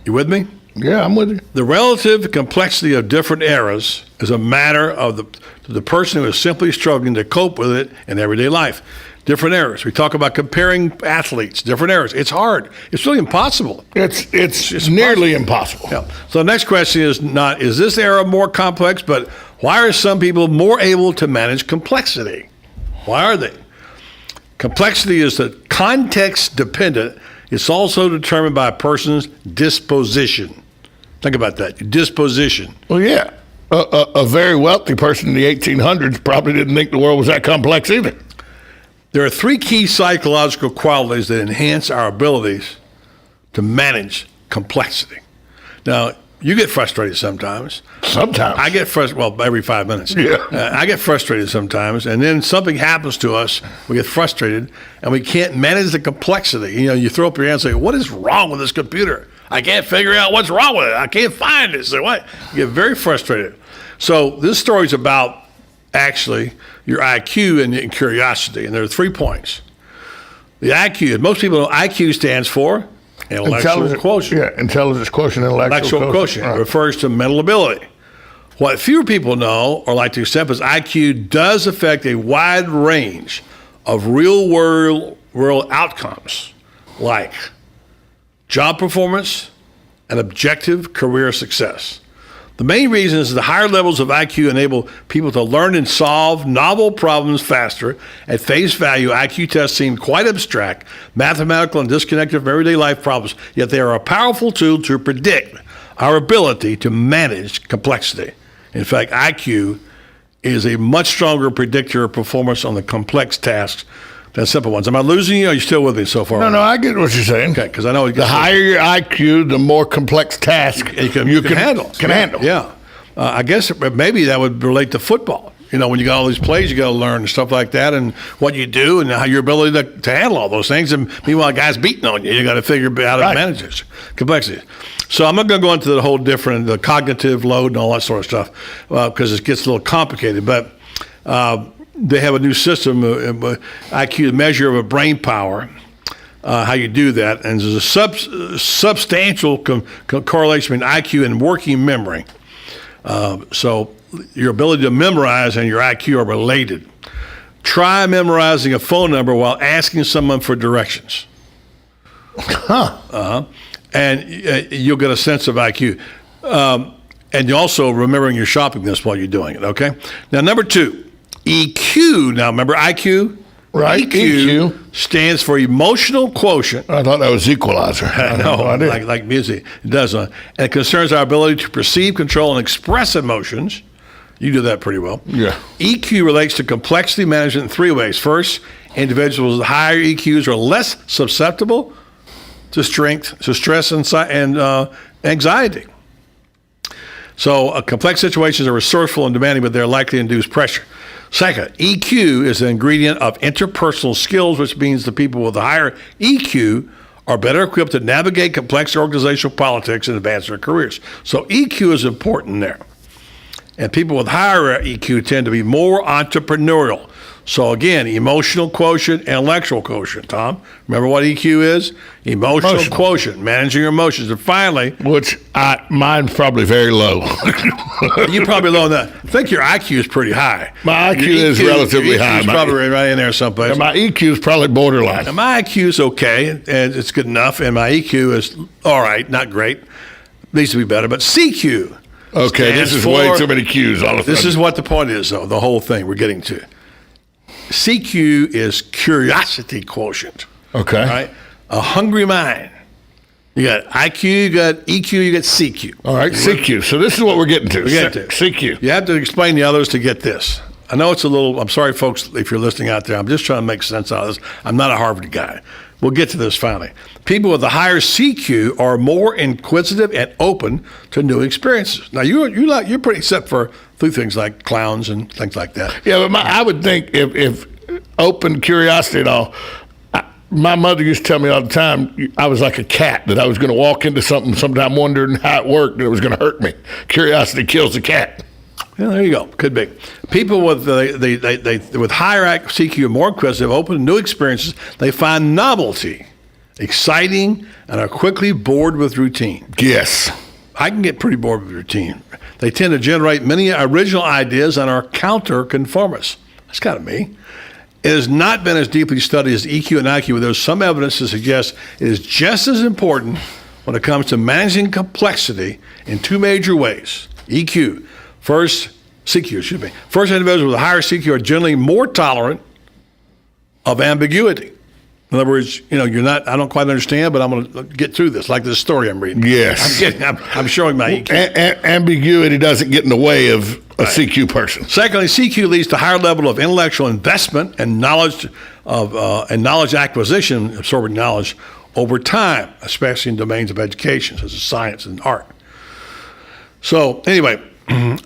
You with me? Yeah, I'm with you. The relative complexity of different eras is a matter of the person who is simply struggling to cope with it in everyday life. Different eras. We talk about comparing athletes, different eras. It's hard. It's really impossible. It's nearly impossible. Yeah. So the next question is not, is this era more complex, but why are some people more able to manage complexity? Why are they? Complexity is the context dependent. It's also determined by a person's disposition. Think about that. Disposition. Well, yeah. A very wealthy person in the 1800s probably didn't think the world was that complex either. There are three key psychological qualities that enhance our abilities to manage complexity. Now, you get frustrated sometimes. Sometimes. I get frustrated, well, every 5 minutes. Yeah. I get frustrated sometimes, and then something happens to us, we get frustrated, and we can't manage the complexity. You know, you throw up your hand and say, what is wrong with this computer? I can't figure out what's wrong with it. I can't find it. So what? You get very frustrated. So this story is about actually your IQ and curiosity, and there are 3 points. The IQ, most people know IQ stands for intellectual quotient. Yeah, intelligence quotient, intellectual quotient. Right. It refers to mental ability. What fewer people know or like to accept is IQ does affect a wide range of real world outcomes, like job performance and objective career success. The main reason is the higher levels of IQ enable people to learn and solve novel problems faster. At face value, IQ tests seem quite abstract, mathematical, and disconnected from everyday life problems, yet they are a powerful tool to predict our ability to manage complexity. In fact, IQ is a much stronger predictor of performance on the complex tasks than simple ones. Am I losing you, or are you still with me so far? No, I get what you're saying. Okay, because I know the higher your IQ, the more complex task you can handle. Yeah. I guess maybe that would relate to football. You know, when you got all these plays, you got to learn and stuff like that, and what you do, and how your ability to handle all those things. And meanwhile, a guy's beating on you. You got to figure out how to manage this complexity. So I'm not going to go into the whole different, the cognitive load and all that sort of stuff, because it gets a little complicated. But they have a new system, IQ, measure of a brain power, how you do that. And there's a substantial correlation between IQ and working memory. So your ability to memorize and your IQ are related. Try memorizing a phone number while asking someone for directions. And you'll get a sense of IQ. And you also remembering your shopping list while you're doing it, okay? Now, number 2. EQ, now remember IQ? Right, EQ stands for emotional quotient. I thought that was equalizer. I know, like music. It does. And it concerns our ability to perceive, control, and express emotions. You do that pretty well. Yeah. EQ relates to complexity management in 3 ways. First, individuals with higher EQs are less susceptible to stress and anxiety. So complex situations are resourceful and demanding, but they're likely to induce pressure. Second, EQ is an ingredient of interpersonal skills, which means the people with a higher EQ are better equipped to navigate complex organizational politics and advance their careers. So EQ is important there. And people with higher EQ tend to be more entrepreneurial. So again, emotional quotient, intellectual quotient. Tom, remember what EQ is? Emotional quotient, managing your emotions. And finally, which mine's probably very low. You're probably low on that. I think your IQ is pretty high. My IQ is relatively high. It's probably right in there someplace. And my EQ is probably borderline. Now, my IQ is okay, and it's good enough, and my EQ is all right, not great. Needs to be better, but CQ. Okay, this is way too many Qs all of a sudden. This is what the point is, though, the whole thing we're getting to. CQ is curiosity quotient. Okay. Right? A hungry mind. You got IQ, you got EQ, you got CQ. All right, CQ. So this is what we're getting to. CQ. You have to explain the others to get this. I know it's a little, I'm sorry, folks, if you're listening out there. I'm just trying to make sense out of this. I'm not a Harvard guy. We'll get to this finally. People with a higher CQ are more inquisitive and open to new experiences. Now, you're pretty, except for through things like clowns and things like that. Yeah, but I would think if open curiosity at all, my mother used to tell me all the time I was like a cat, that I was going to walk into something sometime wondering how it worked and it was going to hurt me. Curiosity kills the cat. Yeah, there you go. Could be. People with with higher CQ are more inquisitive, open to new experiences. They find novelty exciting and are quickly bored with routine. Yes. I can get pretty bored with routine. They tend to generate many original ideas and are counter-conformists. That's kind of me. It has not been as deeply studied as EQ and IQ, but there's some evidence to suggest it is just as important when it comes to managing complexity in two major ways. CQ, excuse me. First, individuals with a higher CQ are generally more tolerant of ambiguity. In other words, you're not, I don't quite understand, but I'm going to get through this, like this story I'm reading. Yes. I'm showing my EQ. Ambiguity doesn't get in the way of a CQ person. Secondly, CQ leads to higher level of intellectual investment and knowledge acquisition, absorbing knowledge over time, especially in domains of education, such as science and art. So anyway,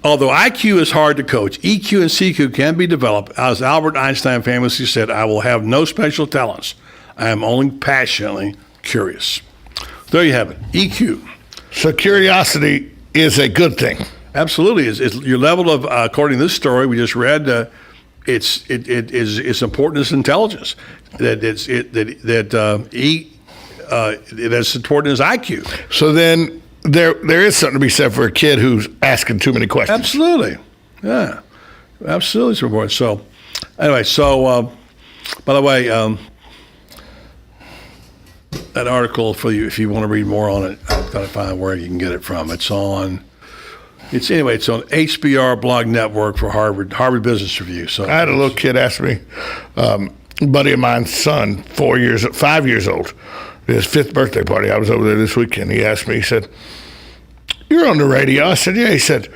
although IQ is hard to coach, EQ and CQ can be developed. As Albert Einstein famously said, "I will have no special talents. I am only passionately curious." There you have it, EQ. So curiosity is a good thing. Absolutely, is your level of according to this story we just read. It's important as intelligence. That it's as important as IQ. So then there is something to be said for a kid who's asking too many questions. Absolutely, yeah, absolutely, it's important. So anyway, by the way. That article for you, if you want to read more on it, I've got to find where you can get it from. It's on HBR Blog Network for Harvard Business Review. So I had a little kid ask me, a buddy of mine's son, 5 years old, his 5th birthday party. I was over there this weekend. He asked me, he said, "You're on the radio?" I said, "Yeah." He said,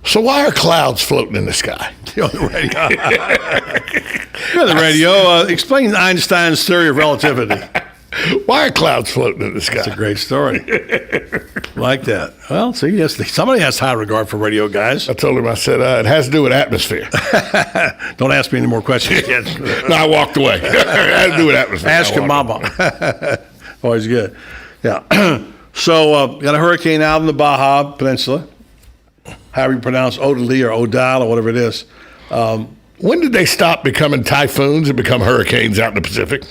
"So why are clouds floating in the sky?" You're on the radio. You're on the radio. Explain Einstein's theory of relativity. Why are clouds floating in the sky? That's a great story. Like that. Well, see, yes, somebody has high regard for radio guys. I told him, I said, it has to do with atmosphere. Don't ask me any more questions yet. No, I walked away. It has to do with atmosphere. Ask your mama. Always good. Yeah. So, got a hurricane out in the Baja Peninsula. However you pronounce Odile or Odile or whatever it is. When did they stop becoming typhoons and become hurricanes out in the Pacific?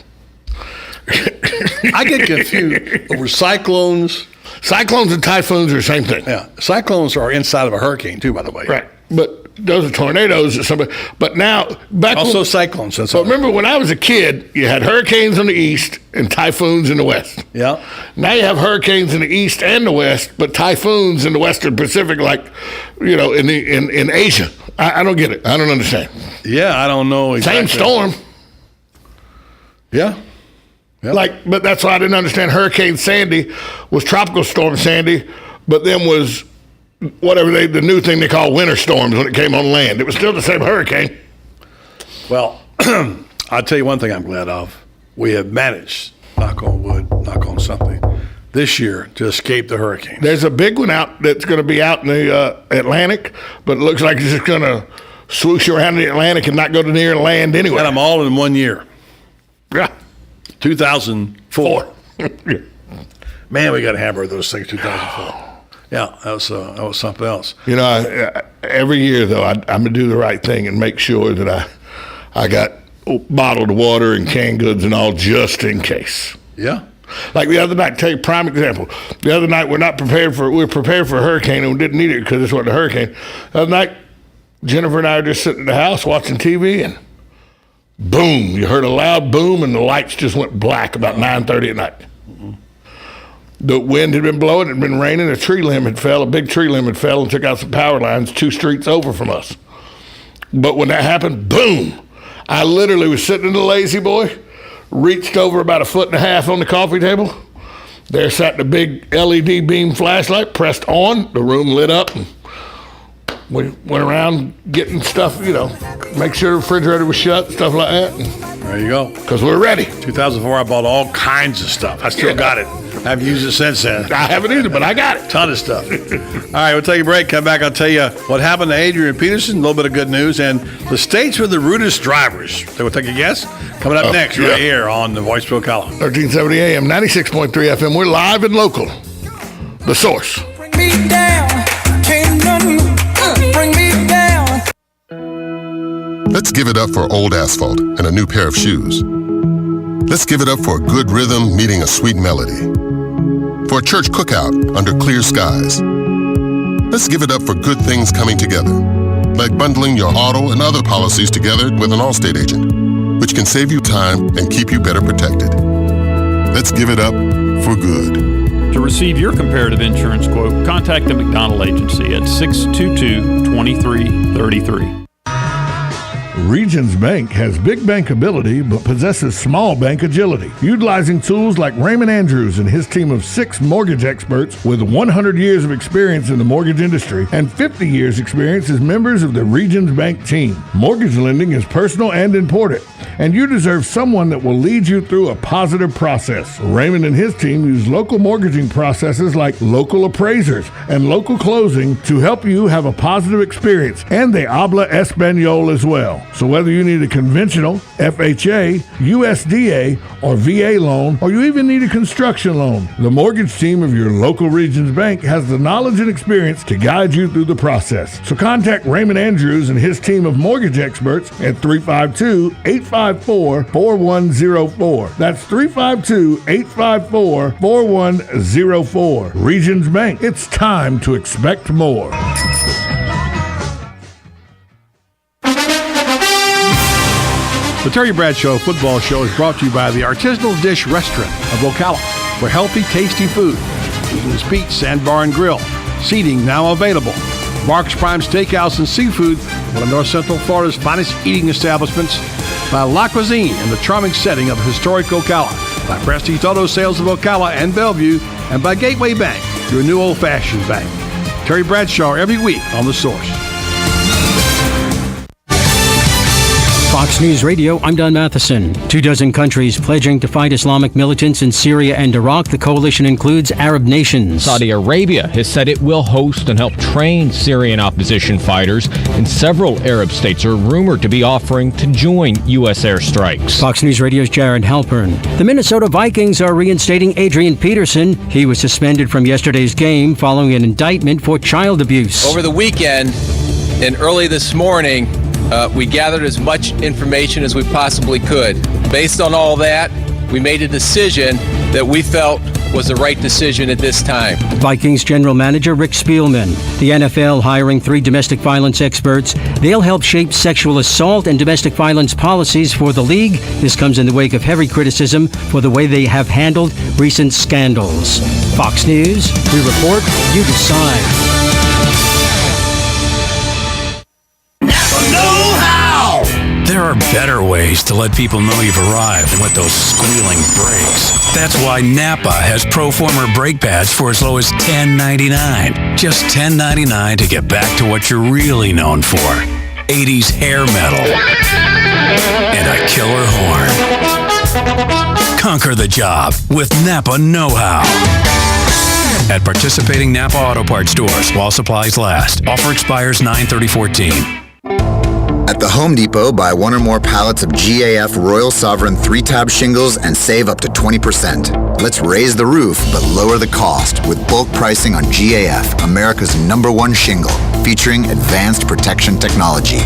I get confused over cyclones. Cyclones and typhoons are the same thing. Yeah, cyclones are inside of a hurricane too, by the way. Right, but those are tornadoes or something. But now, cyclones. But remember, when I was a kid, you had hurricanes in the east and typhoons in the west. Yeah. Now you have hurricanes in the east and the west, but typhoons in the Western Pacific, like in Asia. I don't get it. I don't understand. Yeah, I don't know exactly. Same storm. Yeah. Yep. But that's why I didn't understand. Hurricane Sandy was Tropical Storm Sandy, but then was the new thing they call winter storms when it came on land. It was still the same hurricane. Well, I'll tell you one thing I'm glad of. We have managed, knock on wood, knock on something, this year to escape the hurricane. There's a big one out that's going to be out in the Atlantic, but it looks like it's just going to swoosh around the Atlantic and not go to near land anyway. And I'm all in 1 year. Yeah. 2004. Man, we got to hammer those things. 2004. Yeah, that was something else. Every year though, I'm gonna do the right thing and make sure that I got bottled water and canned goods and all just in case. Yeah. Like the other night, tell you a prime example. The other night, we were prepared for a hurricane and we didn't need it because this wasn't a hurricane. The other night, Jennifer and I were just sitting in the house watching TV and boom, you heard a loud boom and the lights just went black about 9:30 at night. Mm-hmm. The wind had been blowing, it had been raining, a big tree limb had fell and took out some power lines 2 streets over from us. But when that happened, boom, I literally was sitting in the lazy boy, reached over about 1.5 feet on the coffee table. There sat the big LED beam flashlight, pressed on, the room lit up, and we went around getting stuff, make sure the refrigerator was shut, stuff like that. There you go. Because we're ready. 2004, I bought all kinds of stuff. I still got it. I've used it since then. I haven't either, but I got it. Ton of stuff. All right, we'll take a break. Come back. I'll tell you what happened to Adrian Peterson. A little bit of good news. And the states with the rudest drivers. So we'll take a guess. Coming up next, right here on the Voice of Ocala. 1370 AM, 96.3 FM. We're live and local. The Source. Bring me down. Can't nothing bring me down. Let's give it up for old asphalt and a new pair of shoes. Let's give it up for a good rhythm meeting a sweet melody. For a church cookout under clear skies. Let's give it up for good things coming together, like bundling your auto and other policies together with an Allstate agent, which can save you time and keep you better protected. Let's give it up for good. To receive your comparative insurance quote, contact the McDonald Agency at 622-2333. Regions Bank has big bankability but possesses small bank agility. Utilizing tools like Raymond Andrews and his team of 6 mortgage experts with 100 years of experience in the mortgage industry and 50 years experience as members of the Regions Bank team. Mortgage lending is personal and important, and you deserve someone that will lead you through a positive process. Raymond and his team use local mortgaging processes like local appraisers and local closing to help you have a positive experience, and they habla Espanol as well. So whether you need a conventional, FHA, USDA, or VA loan, or you even need a construction loan, the mortgage team of your local Regions Bank has the knowledge and experience to guide you through the process. So contact Raymond Andrews and his team of mortgage experts at 352-854-4104. That's 352-854-4104. Regions Bank, it's time to expect more. The Terry Bradshaw Football Show is brought to you by the Artisanal Dish Restaurant of Ocala for healthy, tasty food. Eaton's Pete Sandbar and Grill. Seating now available. Mark's Prime Steakhouse and Seafood, one of North Central Florida's finest eating establishments. By La Cuisine in the charming setting of historic Ocala. By Prestige Auto Sales of Ocala and Bellevue. And by Gateway Bank, your new old-fashioned bank. Terry Bradshaw every week on The Source. Fox News Radio, I'm Don Matheson. 24 countries pledging to fight Islamic militants in Syria and Iraq. The coalition includes Arab nations. Saudi Arabia has said it will host and help train Syrian opposition fighters, and several Arab states are rumored to be offering to join U.S. airstrikes. Fox News Radio's Jared Halpern. The Minnesota Vikings are reinstating Adrian Peterson. He was suspended from yesterday's game following an indictment for child abuse. Over the weekend and early this morning, we gathered as much information as we possibly could. Based on all that, we made a decision that we felt was the right decision at this time. Vikings General Manager Rick Spielman. The NFL hiring 3 domestic violence experts. They'll help shape sexual assault and domestic violence policies for the league. This comes in the wake of heavy criticism for the way they have handled recent scandals. Fox News, we report, you decide. There are better ways to let people know you've arrived than with those squealing brakes. That's why Napa has Proformer brake pads for as low as $10.99. Just $10.99 to get back to what you're really known for. 80s hair metal and a killer horn. Conquer the job with Napa Know-How. At participating Napa Auto Parts stores while supplies last. Offer expires 9/30/14. At the Home Depot, buy 1 or more pallets of GAF Royal Sovereign 3-tab shingles and save up to 20%. Let's raise the roof but lower the cost with bulk pricing on GAF, America's #1 shingle, featuring advanced protection technology.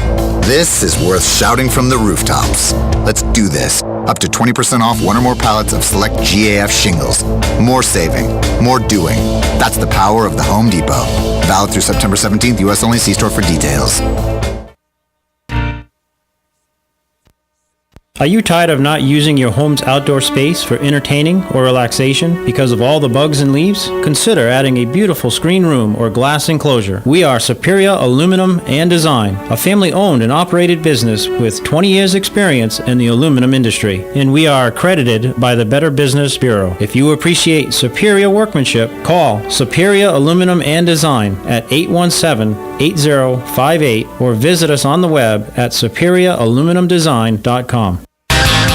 This is worth shouting from the rooftops. Let's do this. Up to 20% off 1 or more pallets of select GAF shingles. More saving, more doing. That's the power of the Home Depot. Valid through September 17th, U.S. only. See store for details. Are you tired of not using your home's outdoor space for entertaining or relaxation because of all the bugs and leaves? Consider adding a beautiful screen room or glass enclosure. We are Superior Aluminum and Design, a family-owned and operated business with 20 years experience in the aluminum industry, and we are accredited by the Better Business Bureau. If you appreciate superior workmanship, call Superior Aluminum and Design at 817-8058 or visit us on the web at superiораluminumdesign.com.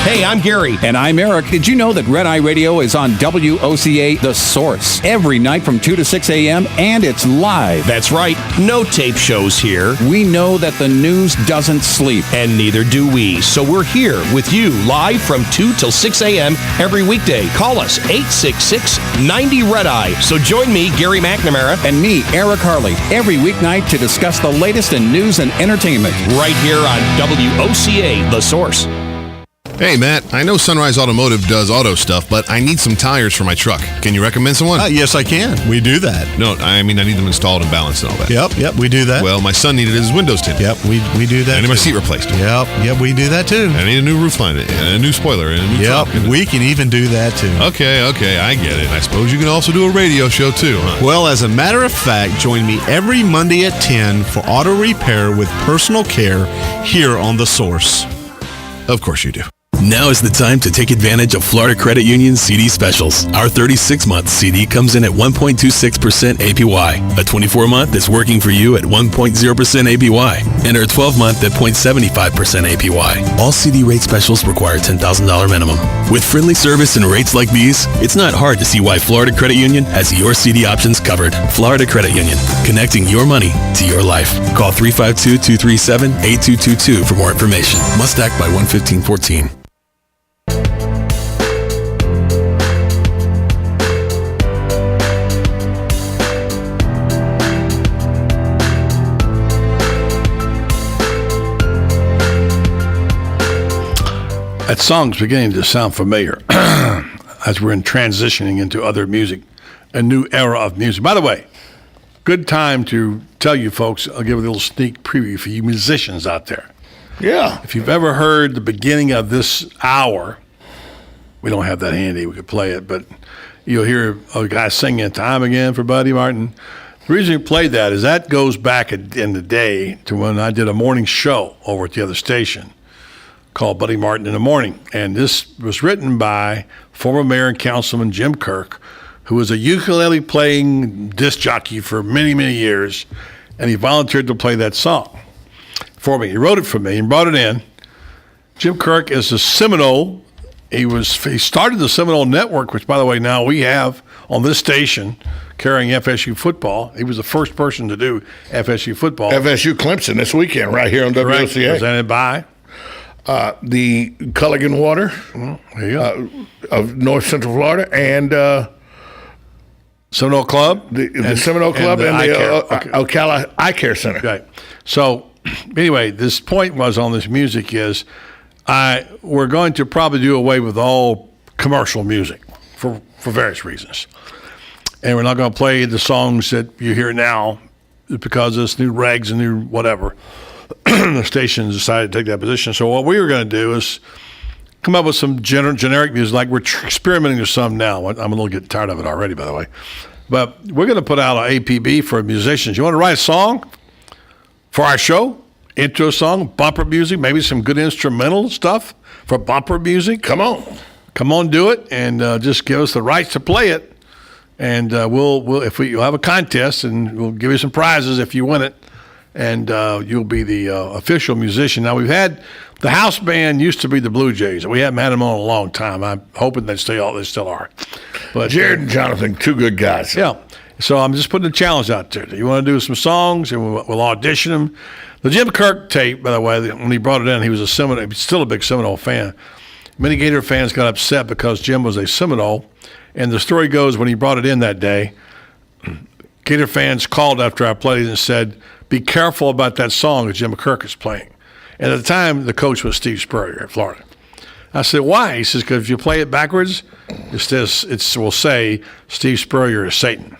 Hey, I'm Gary. And I'm Eric. Did you know that Red Eye Radio is on WOCA The Source every night from 2 to 6 a.m. and it's live? That's right. No tape shows here. We know that the news doesn't sleep. And neither do we. So we're here with you live from 2 till 6 a.m. every weekday. Call us 866-90-RED-EYE. So join me, Gary McNamara. And me, Eric Harley, every weeknight to discuss the latest in news and entertainment. Right here on WOCA The Source. Hey, Matt, I know Sunrise Automotive does auto stuff, but I need some tires for my truck. Can you recommend someone? Yes, I can. We do that. No, I mean, I need them installed and balanced and all that. Yep, we do that. Well, my son needed his windows tinted. Yep, we do that. I need my seat replaced. Yep, we do that too. I need a new roof line and a new spoiler and a new truck. We can even do that too. Okay, I get it. I suppose you can also do a radio show too, huh? Well, as a matter of fact, join me every Monday at 10 for auto repair with personal care here on The Source. Of course you do. Now is the time to take advantage of Florida Credit Union's CD specials. Our 36-month CD comes in at 1.26% APY. A 24-month is working for you at 1.0% APY. And our 12-month at 0.75% APY. All CD rate specials require $10,000 minimum. With friendly service and rates like these, it's not hard to see why Florida Credit Union has your CD options covered. Florida Credit Union, connecting your money to your life. Call 352-237-8222 for more information. Must act by 1/15/14. That song's beginning to sound familiar as we're transitioning into other music, a new era of music. By the way, good time to tell you folks, I'll give a little sneak preview for you musicians out there. Yeah. If you've ever heard the beginning of this hour, we don't have that handy, we could play it, but you'll hear a guy singing Time Again for Buddy Martin. The reason we played that is that goes back in the day to when I did a morning show over at the other station called Buddy Martin in the Morning. And this was written by former mayor and councilman Jim Kirk, who was a ukulele playing disc jockey for many, many years. And he volunteered to play that song for me. He wrote it for me and brought it in. Jim Kirk is a Seminole. He started the Seminole Network, which, by the way, now we have on this station carrying FSU football. He was the first person to do FSU football. FSU Clemson this weekend right here on Correct. WOCA. Presented by the Culligan Water there you go. Of North Central Florida and Seminole Club. The Seminole Club and the Ocala Eye Care Center. Right. So anyway, this point was on this music is we're going to probably do away with all commercial music for various reasons. And we're not going to play the songs that you hear now because it's new regs and new whatever. The station decided to take that position. So what we were going to do is come up with some generic music, like we're experimenting with some now. I'm a little getting tired of it already, by the way. But we're going to put out an APB for musicians. You want to write a song for our show? Intro song, bumper music, maybe some good instrumental stuff for bumper music? Come on, do it, and just give us the rights to play it. And we'll have a contest, and we'll give you some prizes if you win it. And you'll be the official musician. Now, we've had the house band used to be the Blue Jays. We haven't had them on in a long time. I'm hoping they still are. But Jared and Jonathan, two good guys. Yeah. So I'm just putting a challenge out there. You want to do some songs, and we'll audition them. The Jim Kirk tape, by the way, when he brought it in, he was still a big Seminole fan. Many Gator fans got upset because Jim was a Seminole. And the story goes, when he brought it in that day, Gator fans called after I played it and said, be careful about that song that Jim Kirk is playing. And at the time, the coach was Steve Spurrier at Florida. I said, why? He says, because if you play it backwards, it will say Steve Spurrier is Satan.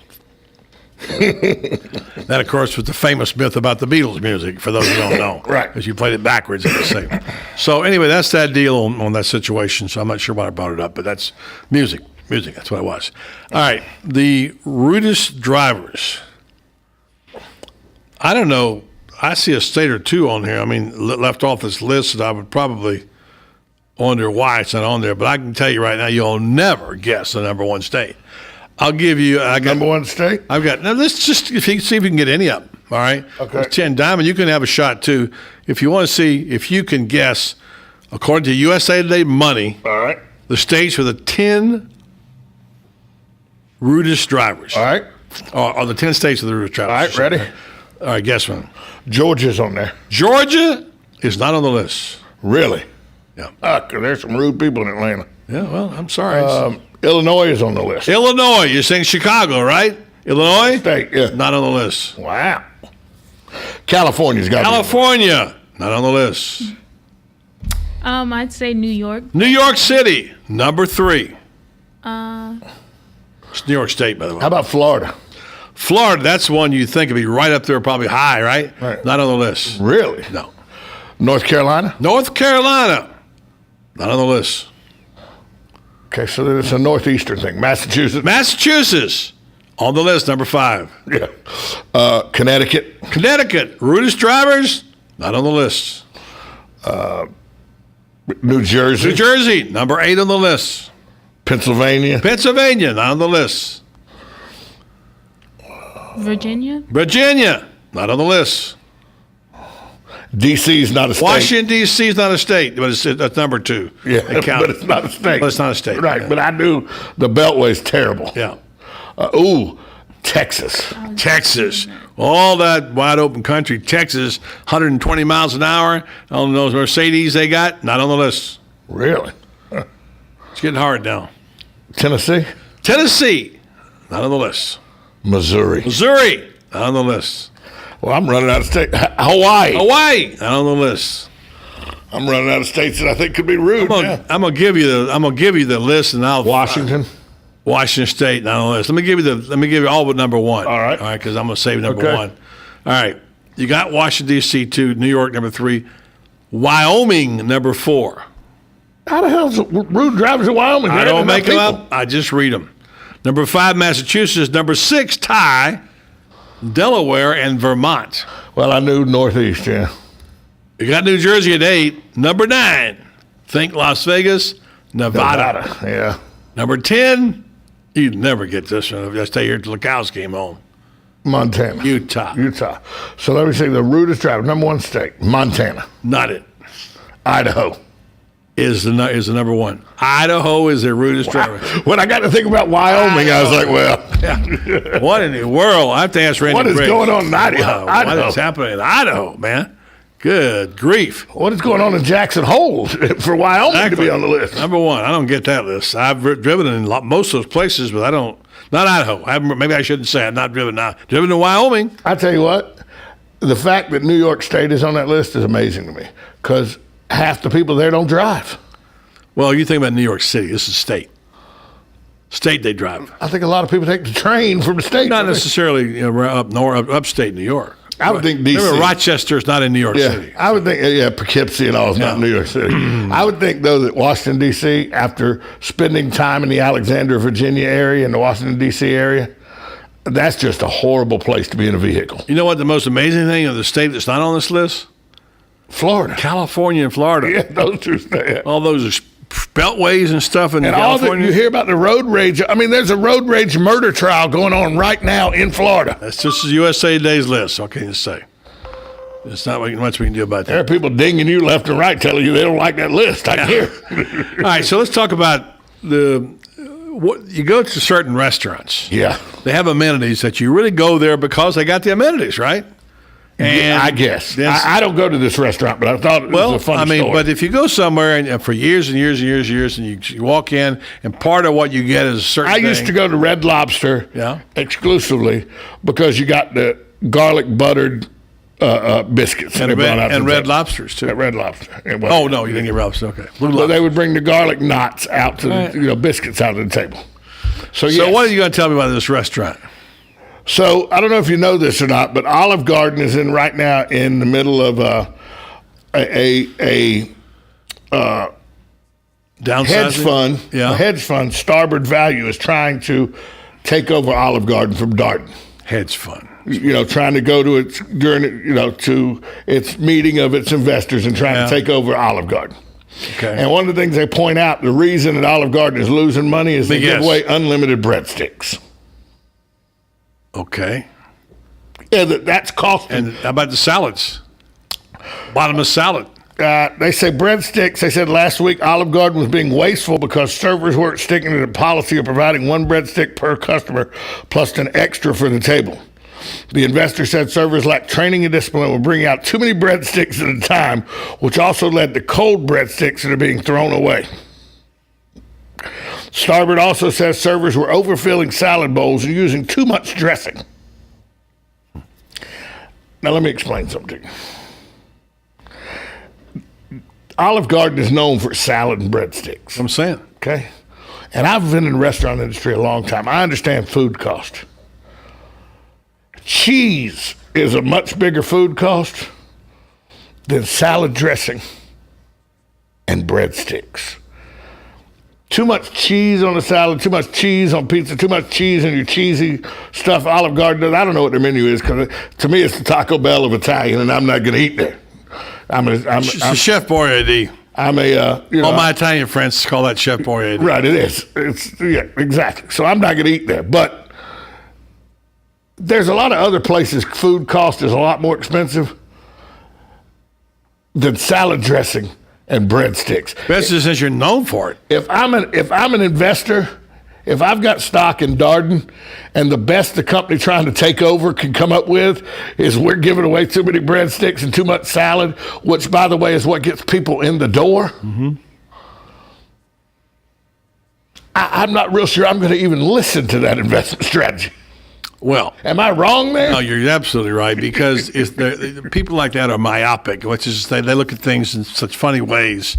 That, of course, was the famous myth about the Beatles music, for those who don't know. Right. Because you played it backwards, it was Satan. So anyway, that's that deal on that situation. So I'm not sure why I brought it up, but that's music. That's what it was. All right, the rudest drivers. I don't know. I see a state or two on here. I mean, left off this list that I would probably wonder why it's not on there. But I can tell you right now, you'll never guess the number one state. I'll give you. Number one state? I've got. Now, let's just see if you can get any of them. All right. Okay. 10 Diamond, you can have a shot too. If you want to see if you can guess According to USA Today Money, All right. the states with the 10 rudest drivers. All right. Or the 10 states with the rudest drivers. All right, ready? All right, guess one. Georgia's on there. Georgia is not on the list. Really? Yeah. 'Cause there's some rude people in Atlanta. Yeah, well, I'm sorry. Illinois is on the list. Illinois, you're saying Chicago, right? Illinois? State, yeah. Not on the list. Wow. California's got California, not on the list. I'd say New York. New York City, number 3. Uh, It's New York State, by the way. How about Florida? Florida, that's one you think would be right up there, probably high, right? Right. Not on the list. Really? No. North Carolina? North Carolina, not on the list. Okay, so it's a northeastern thing. Massachusetts, on the list, number 5. Yeah. Connecticut? Connecticut, rudest drivers, not on the list. New Jersey? New Jersey, number 8 on the list. Pennsylvania? Pennsylvania, not on the list. Virginia. Virginia, not on the list. D.C.'s not a state. Washington, D.C. is not a state, but it's number 2. Yeah, but it's not a state. But it's not a state. Right, yeah. but I knew the Beltway's terrible. Yeah. Texas. Texas. All that wide open country. Texas, 120 miles an hour. All those Mercedes they got, not on the list. Really? It's getting hard now. Tennessee? Tennessee, not on the list. Missouri? Not on the list. Well, I'm running out of state. Hawaii? Not on the list. I'm running out of states that I think could be rude. I'm gonna give you the list, and I'll Washington State, not on the list. Let me give you all but number 1. All right, because I'm gonna save number Okay. 1. All right, you got Washington D.C. 2, New York number 3, Wyoming number 4. How the hell's rude drivers in Wyoming? I don't make them up. I just read them. Number 5, Massachusetts. Number 6, Delaware and Vermont. Well, I knew Northeast, yeah. You got New Jersey at 8. Number 9, think Las Vegas, Nevada. Yeah. Number 10, you'd never get this one if I stay here till the cows came home. Montana. Utah. So let me see the rudest driver. Number 1 state, Montana. Not it. Idaho. Is the number 1. Idaho is the rudest driver. When I got to think about Wyoming, I was like, well. What in the world? I have to ask Randy What is Briggs. going on in Idaho? Wow, what is happening in Idaho, man? Good grief. What is going on in Jackson Hole for Wyoming to be on the list? Number 1, I don't get that list. I've driven in most of those places, but I don't. Not Idaho. Maybe I shouldn't say I've not driven now. Driven to Wyoming. I tell you what, the fact that New York State is on that list is amazing to me because half the people there don't drive. Well, you think about New York City. This is state. State they drive. I think a lot of people take the train from the state. Not necessarily upstate New York. I would think D.C. Remember, Rochester's not in New York City. I would think, Poughkeepsie and all is not in New York City. I would think, though, that Washington, D.C., after spending time in the Alexandria, Virginia area and the Washington, D.C. area, that's just a horrible place to be in a vehicle. You know what the most amazing thing of the state that's not on this list? Florida. California and Florida. Yeah, those two states. All those beltways and stuff in California. All that you hear about the road rage. I mean, there's a road rage murder trial going on right now in Florida. That's just the USA Today's list. What can you say? It's not much we can do about that. There are people dinging you left and right, telling you they don't like that list. I hear. All right, so let's talk about you go to certain restaurants. Yeah. They have amenities that you really go there because they got the amenities, right? And I guess. I don't go to this restaurant, but I thought it was a fun story. But if you go somewhere and for years and years and years and years, and you walk in, and part of what you get is a certain I used to go to Red Lobster exclusively because you got the garlic buttered biscuits. And Red Lobsters, too. At Red Lobster. Oh, no, you didn't get Red Lobster. Okay. So they would bring the garlic knots out to the biscuits out of the table. So what are you going to tell me about this restaurant? So I don't know if you know this or not, but Olive Garden is right now in the middle of a hedge fund. Yeah. A hedge fund, Starboard Value, is trying to take over Olive Garden from Darden. Hedge fund. Trying to go to its to its meeting of its investors and trying to take over Olive Garden. Okay. And one of the things they point out, the reason that Olive Garden is losing money is they give away unlimited breadsticks. Okay. Yeah, that's costing. And how about the salads? Bottomless salad. They say breadsticks. They said last week Olive Garden was being wasteful because servers weren't sticking to the policy of providing one breadstick per customer plus an extra for the table. The investor said servers lacked training and discipline, were bringing out too many breadsticks at a time, which also led to cold breadsticks that are being thrown away. Starboard also says servers were overfilling salad bowls and using too much dressing. Now let me explain something to you. Olive Garden is known for salad and breadsticks. I'm saying. Okay? And I've been in the restaurant industry a long time. I understand food cost. Cheese is a much bigger food cost than salad dressing and breadsticks. Too much cheese on the salad, too much cheese on pizza, too much cheese in your cheesy stuff Olive Garden does. I don't know what their menu is because to me it's the Taco Bell of Italian, and I'm not going to eat there. I'm Chef Boyardee. All my Italian friends call that Chef Boyardee. Right, it is. Yeah, exactly. So I'm not going to eat there. But there's a lot of other places food cost is a lot more expensive than salad dressing and breadsticks. Especially since you're known for it. If I'm an investor, if I've got stock in Darden and the best the company trying to take over can come up with is we're giving away too many breadsticks and too much salad, which, by the way, is what gets people in the door, I'm not real sure I'm going to even listen to that investment strategy. Well, am I wrong there? No, you're absolutely right, because people like that are myopic, which is they look at things in such funny ways.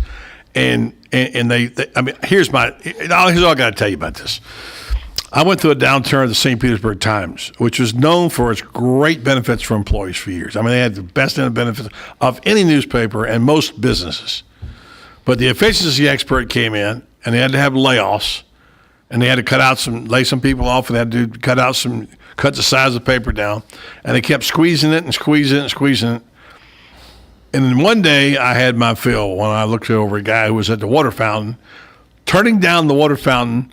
And they I mean, here's all I got to tell you about this. I went through a downturn at the St. Petersburg Times, which was known for its great benefits for employees for years. I mean, they had the best benefits of any newspaper and most businesses. But the efficiency expert came in, and they had to have layoffs, and they had to lay some people off, and they had to cut the size of the paper down, and they kept squeezing it and squeezing it and squeezing it. And then one day I had my fill when I looked over a guy who was at the water fountain, turning down the water fountain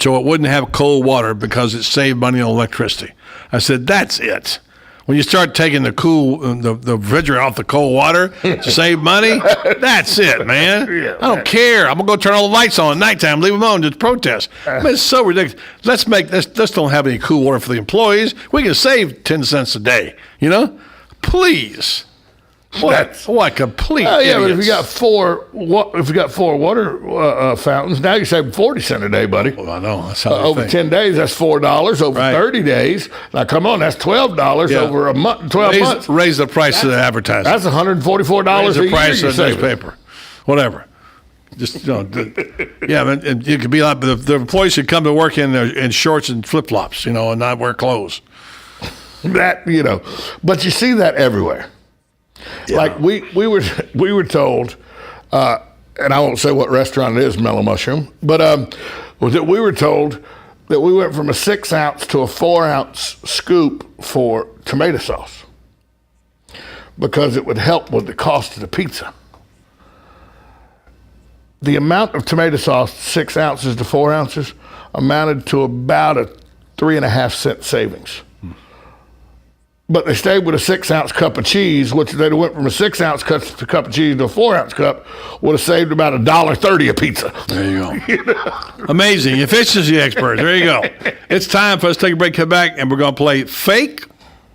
so it wouldn't have cold water because it saved money on electricity. I said, that's it. When you start taking the refrigerator off the cold water to save money, that's it, man. I don't care. I'm going to go turn all the lights on at nighttime, leave them on, just protest. I mean, it's so ridiculous. Let's don't have any cool water for the employees. We can save 10 cents a day, Please. What complete idiots. But if you got four water fountains, now you're saving 40 cents a day, buddy. Well, I know. That's how over 10 days, that's $4. Over 30 days, now come on, that's $12 over a month, 12 months. Raise the price of the advertising. That's $144 raise a year. The price of the newspaper, whatever. Just and it could be like the employees should come to work in shorts and flip flops, and not wear clothes. But you see that everywhere. Yeah. Like we were told, and I won't say what restaurant it is, Mellow Mushroom, but we were told that we went from a 6-ounce to a 4-ounce scoop for tomato sauce because it would help with the cost of the pizza. The amount of tomato sauce, 6 ounces to 4 ounces, amounted to about a 3.5-cent savings. But they stayed with a 6-ounce cup of cheese, which they went from a 6-ounce cup of cheese to a 4-ounce cup, would have saved about $1.30 a pizza. There you go. Amazing. Efficiency expert. There you go. It's time for us to take a break, come back, and we're going to play fake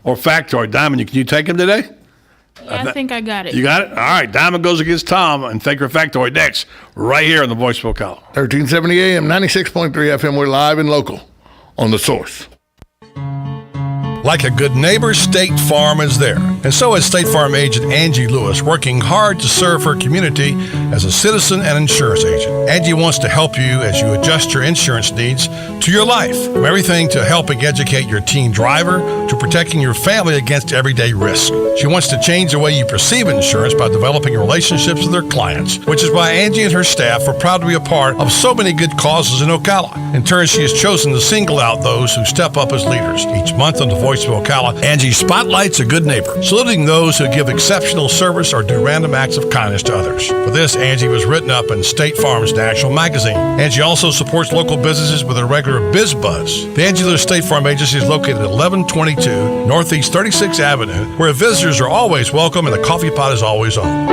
or factoid. Diamond, can you take him today? Yeah, I think I got it. You got it? All right. Diamond goes against Tom and fake or factoid next, right here on the Voice of Ocala. 1370 AM, 96.3 FM. We're live and local on The Source. Like a good neighbor, State Farm is there. And so is State Farm agent Angie Lewis, working hard to serve her community as a citizen and insurance agent. Angie wants to help you as you adjust your insurance needs to your life. From everything to helping educate your teen driver to protecting your family against everyday risk. She wants to change the way you perceive insurance by developing relationships with her clients, which is why Angie and her staff are proud to be a part of so many good causes in Ocala. In turn, she has chosen to single out those who step up as leaders. Each month on the Voice of Ocala, Angie spotlights a good neighbor, saluting those who give exceptional service or do random acts of kindness to others. For this, Angie was written up in State Farm's national magazine. Angie also supports local businesses with a regular Biz Buzz. The Angie Lewis State Farm Agency is located at 1122 Northeast 36th Avenue, where visitors are always welcome and the coffee pot is always on.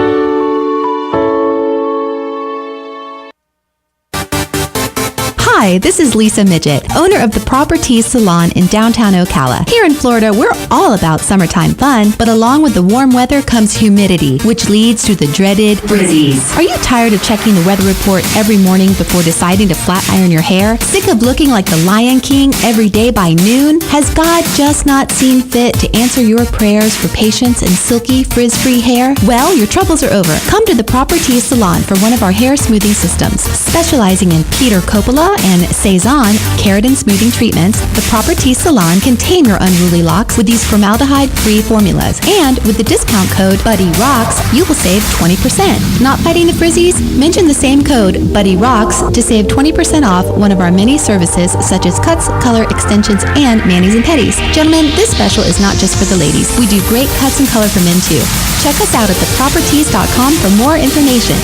Hi, this is Lisa Midget, owner of the Properties Salon in downtown Ocala. Here in Florida, we're all about summertime fun, but along with the warm weather comes humidity, which leads to the dreaded frizzies. Are you tired of checking the weather report every morning before deciding to flat iron your hair? Sick of looking like the Lion King every day by noon? Has God just not seen fit to answer your prayers for patience and silky, frizz-free hair? Well, your troubles are over. Come to the Properties Salon for one of our hair smoothing systems. Specializing in Peter Coppola and Cezanne keratin smoothing treatments, the Properties Salon can tame your unruly locks with these formaldehyde-free formulas. And with the discount code BuddyRocks, you will save 20%. Not fighting the frizzies? Mention the same code BuddyRocks to save 20% off one of our many services such as cuts, color, extensions, and manis and petties. Gentlemen, this special is not just for the ladies. We do great cuts and color for men too. Check us out at theproperties.com for more information.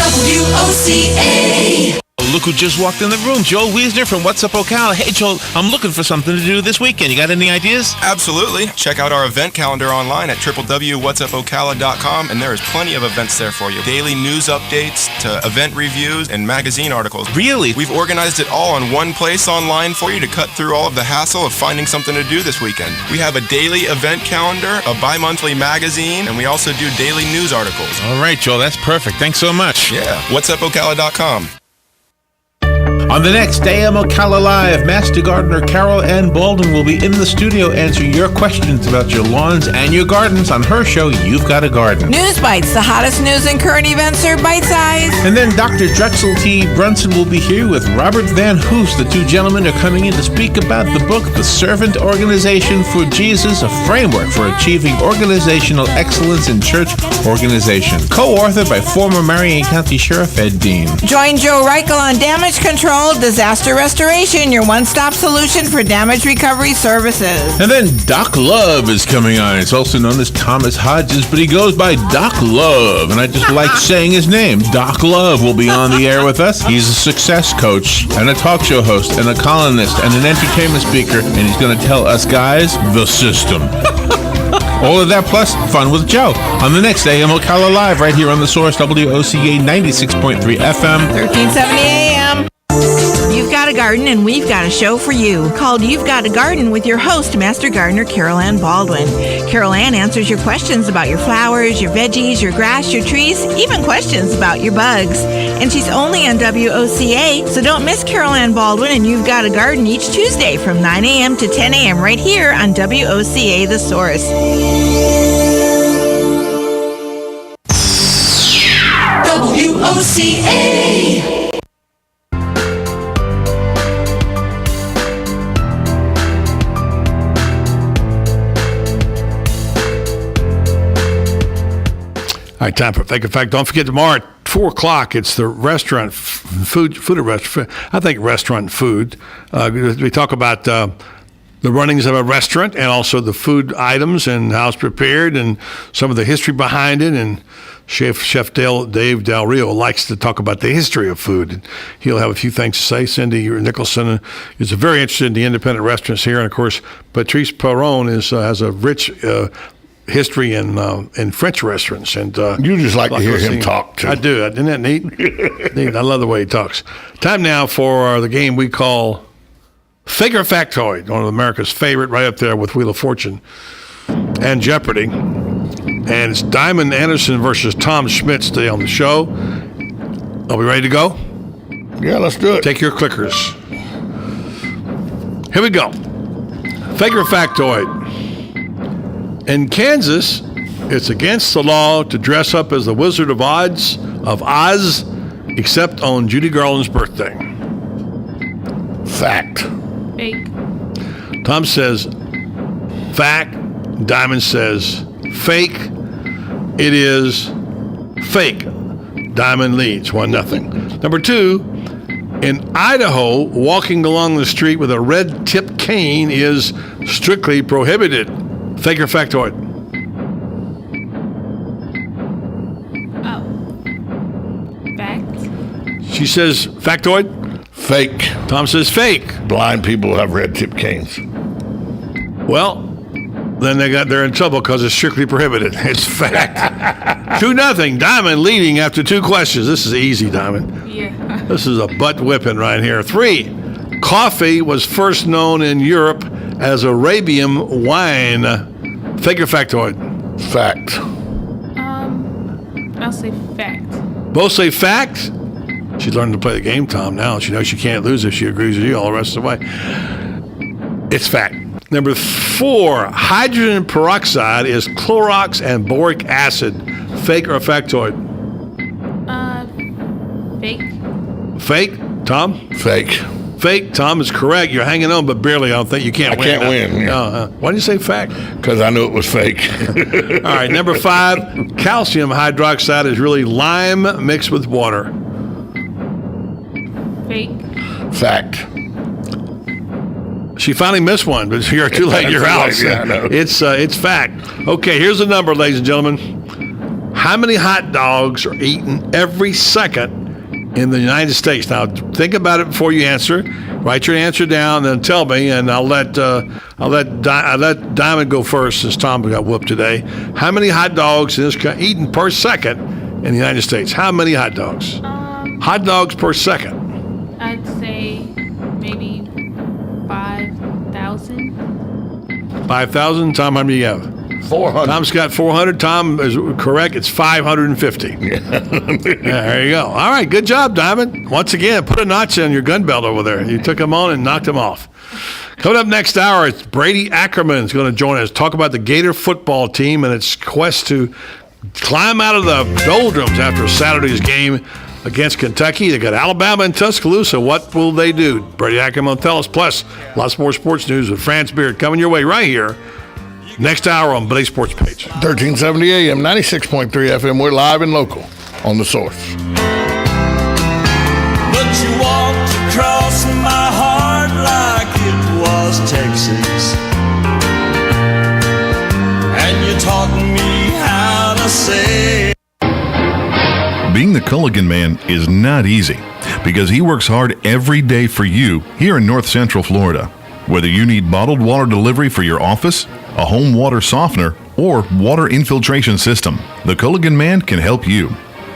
WOCA. Look who just walked in the room. Joel Wiesner from What's Up Ocala. Hey, Joel, I'm looking for something to do this weekend. You got any ideas? Absolutely. Check out our event calendar online at www.whatsupocala.com, and there is plenty of events there for you. Daily news updates to event reviews and magazine articles. Really? We've organized it all in one place online for you to cut through all of the hassle of finding something to do this weekend. We have a daily event calendar, a bi-monthly magazine, and we also do daily news articles. All right, Joel, that's perfect. Thanks so much. Yeah, whatsupocala.com. On the next AM Ocala Live, Master Gardener Carol Ann Baldwin will be in the studio answering your questions about your lawns and your gardens on her show, You've Got a Garden. News Bites, the hottest news and current events are bite-sized. And then Dr. Drexel T. Brunson will be here with Robert Van Hoos. The two gentlemen are coming in to speak about the book, The Servant Organization for Jesus, a framework for achieving organizational excellence in church organization. Co-authored by former Marion County Sheriff Ed Dean. Join Joe Reichel on Damage Control, Disaster Restoration, your one-stop solution for damage recovery services. And then Doc Love is coming on. It's also known as Thomas Hodges, but he goes by Doc Love, and I just like saying his name. Doc Love will be on the air with us. He's a success coach and a talk show host and a columnist and an entertainment speaker, and he's going to tell us guys the system. All of that plus fun with Joe on the next AM Ocala Live right here on The Source, WOCA 96.3 FM. 1370 AM. You've got a garden and we've got a show for you called You've Got a Garden with your host, Master Gardener Carol Ann Baldwin. Carol Ann answers your questions about your flowers, your veggies, your grass, your trees, even questions about your bugs. And she's only on WOCA, so don't miss Carol Ann Baldwin and You've Got a Garden each Tuesday from 9 a.m. to 10 a.m. right here on WOCA The Source. WOCA. All right, time for Fake or Fact. Don't forget tomorrow at 4 o'clock, it's the restaurant food or restaurant. I think restaurant food. We talk about the runnings of a restaurant and also the food items and how it's prepared and some of the history behind it. And Chef Dave Del Rio likes to talk about the history of food. And he'll have a few things to say. Cindy Nicholson is very interested in the independent restaurants here. And, of course, Patrice Perron has a rich history in French restaurants, and you just like to hear him talk too. I do. Isn't that neat? Neat. I love the way he talks. Time now for the game we call Fake or Factoid, one of America's favorite, right up there with Wheel of Fortune and Jeopardy. And it's Diamond Anderson versus Tom Schmitz today on the show. Are we ready to go? Yeah, let's do it. Take your clickers. Here we go. Fake or Factoid. In Kansas, it's against the law to dress up as the Wizard of Oz, except on Judy Garland's birthday. Fact. Fake. Tom says fact. Diamond says fake. It is fake. Diamond leads 1-0. Number 2, in Idaho, walking along the street with a red-tipped cane is strictly prohibited. Fake or factoid? Oh. Fact. She says factoid? Fake. Tom says fake. Blind people have red-tipped canes. Well, then they're in trouble because it's strictly prohibited. It's fact. 2-0. Diamond leading after 2 questions. This is easy, Diamond. Yeah. This is a butt whipping right here. 3. Coffee was first known in Europe as Arabian wine. Fake or factoid? Fact. I'll say fact. Both say fact. She's learning to play the game, Tom, now. She knows she can't lose if she agrees with you all the rest of the way. It's fact. Number 4, hydrogen peroxide is Clorox and boric acid. Fake or factoid? Fake. Fake? Tom? Fake. Fake. Tom is correct. You're hanging on, but barely. I don't think you can't win. I can't win. Yeah. Why did you say fact? Because I knew it was fake. All right, number 5, calcium hydroxide is really lime mixed with water. Fake. Fact. She finally missed one, but you're too late. You're out. Yeah, I know. It's fact. Okay, here's the number, ladies and gentlemen. How many hot dogs are eaten every second in the United States? Now, think about it before you answer. Write your answer down, then tell me, and I'll let Diamond go first since Tom got whooped today. How many hot dogs is eaten per second in the United States? How many hot dogs? Hot dogs per second. I'd say maybe 5,000. 5,000. Tom, how many do you have? 400. Tom's got 400. Tom is correct. It's 550. Yeah, there you go. All right, good job, Diamond. Once again, put a notch on your gun belt over there. You took him on and knocked him off. Coming up next hour, it's Brady Ackerman is going to join us. Talk about the Gator football team and its quest to climb out of the doldrums after Saturday's game against Kentucky. They got Alabama and Tuscaloosa. What will they do? Brady Ackerman will tell us. Plus, lots more sports news with France Beard coming your way right here next hour on Blaze Sports Page. 1370 AM, 96.3 FM. We're live and local on The Source. But you walked across my heart like it was Texas, and you taught me how to say. Being the Culligan Man is not easy because he works hard every day for you here in North Central Florida. Whether you need bottled water delivery for your office, a home water softener, or water infiltration system, the Culligan Man can help you.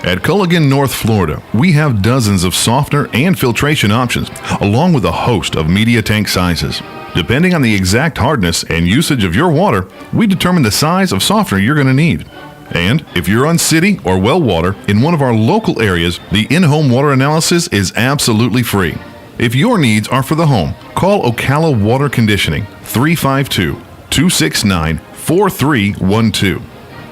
At Culligan, North Florida, we have dozens of softener and filtration options, along with a host of media tank sizes. Depending on the exact hardness and usage of your water, we determine the size of softener you're going to need. And if you're on city or well water in one of our local areas, the in-home water analysis is absolutely free. If your needs are for the home, call Ocala Water Conditioning, 352-269-4312.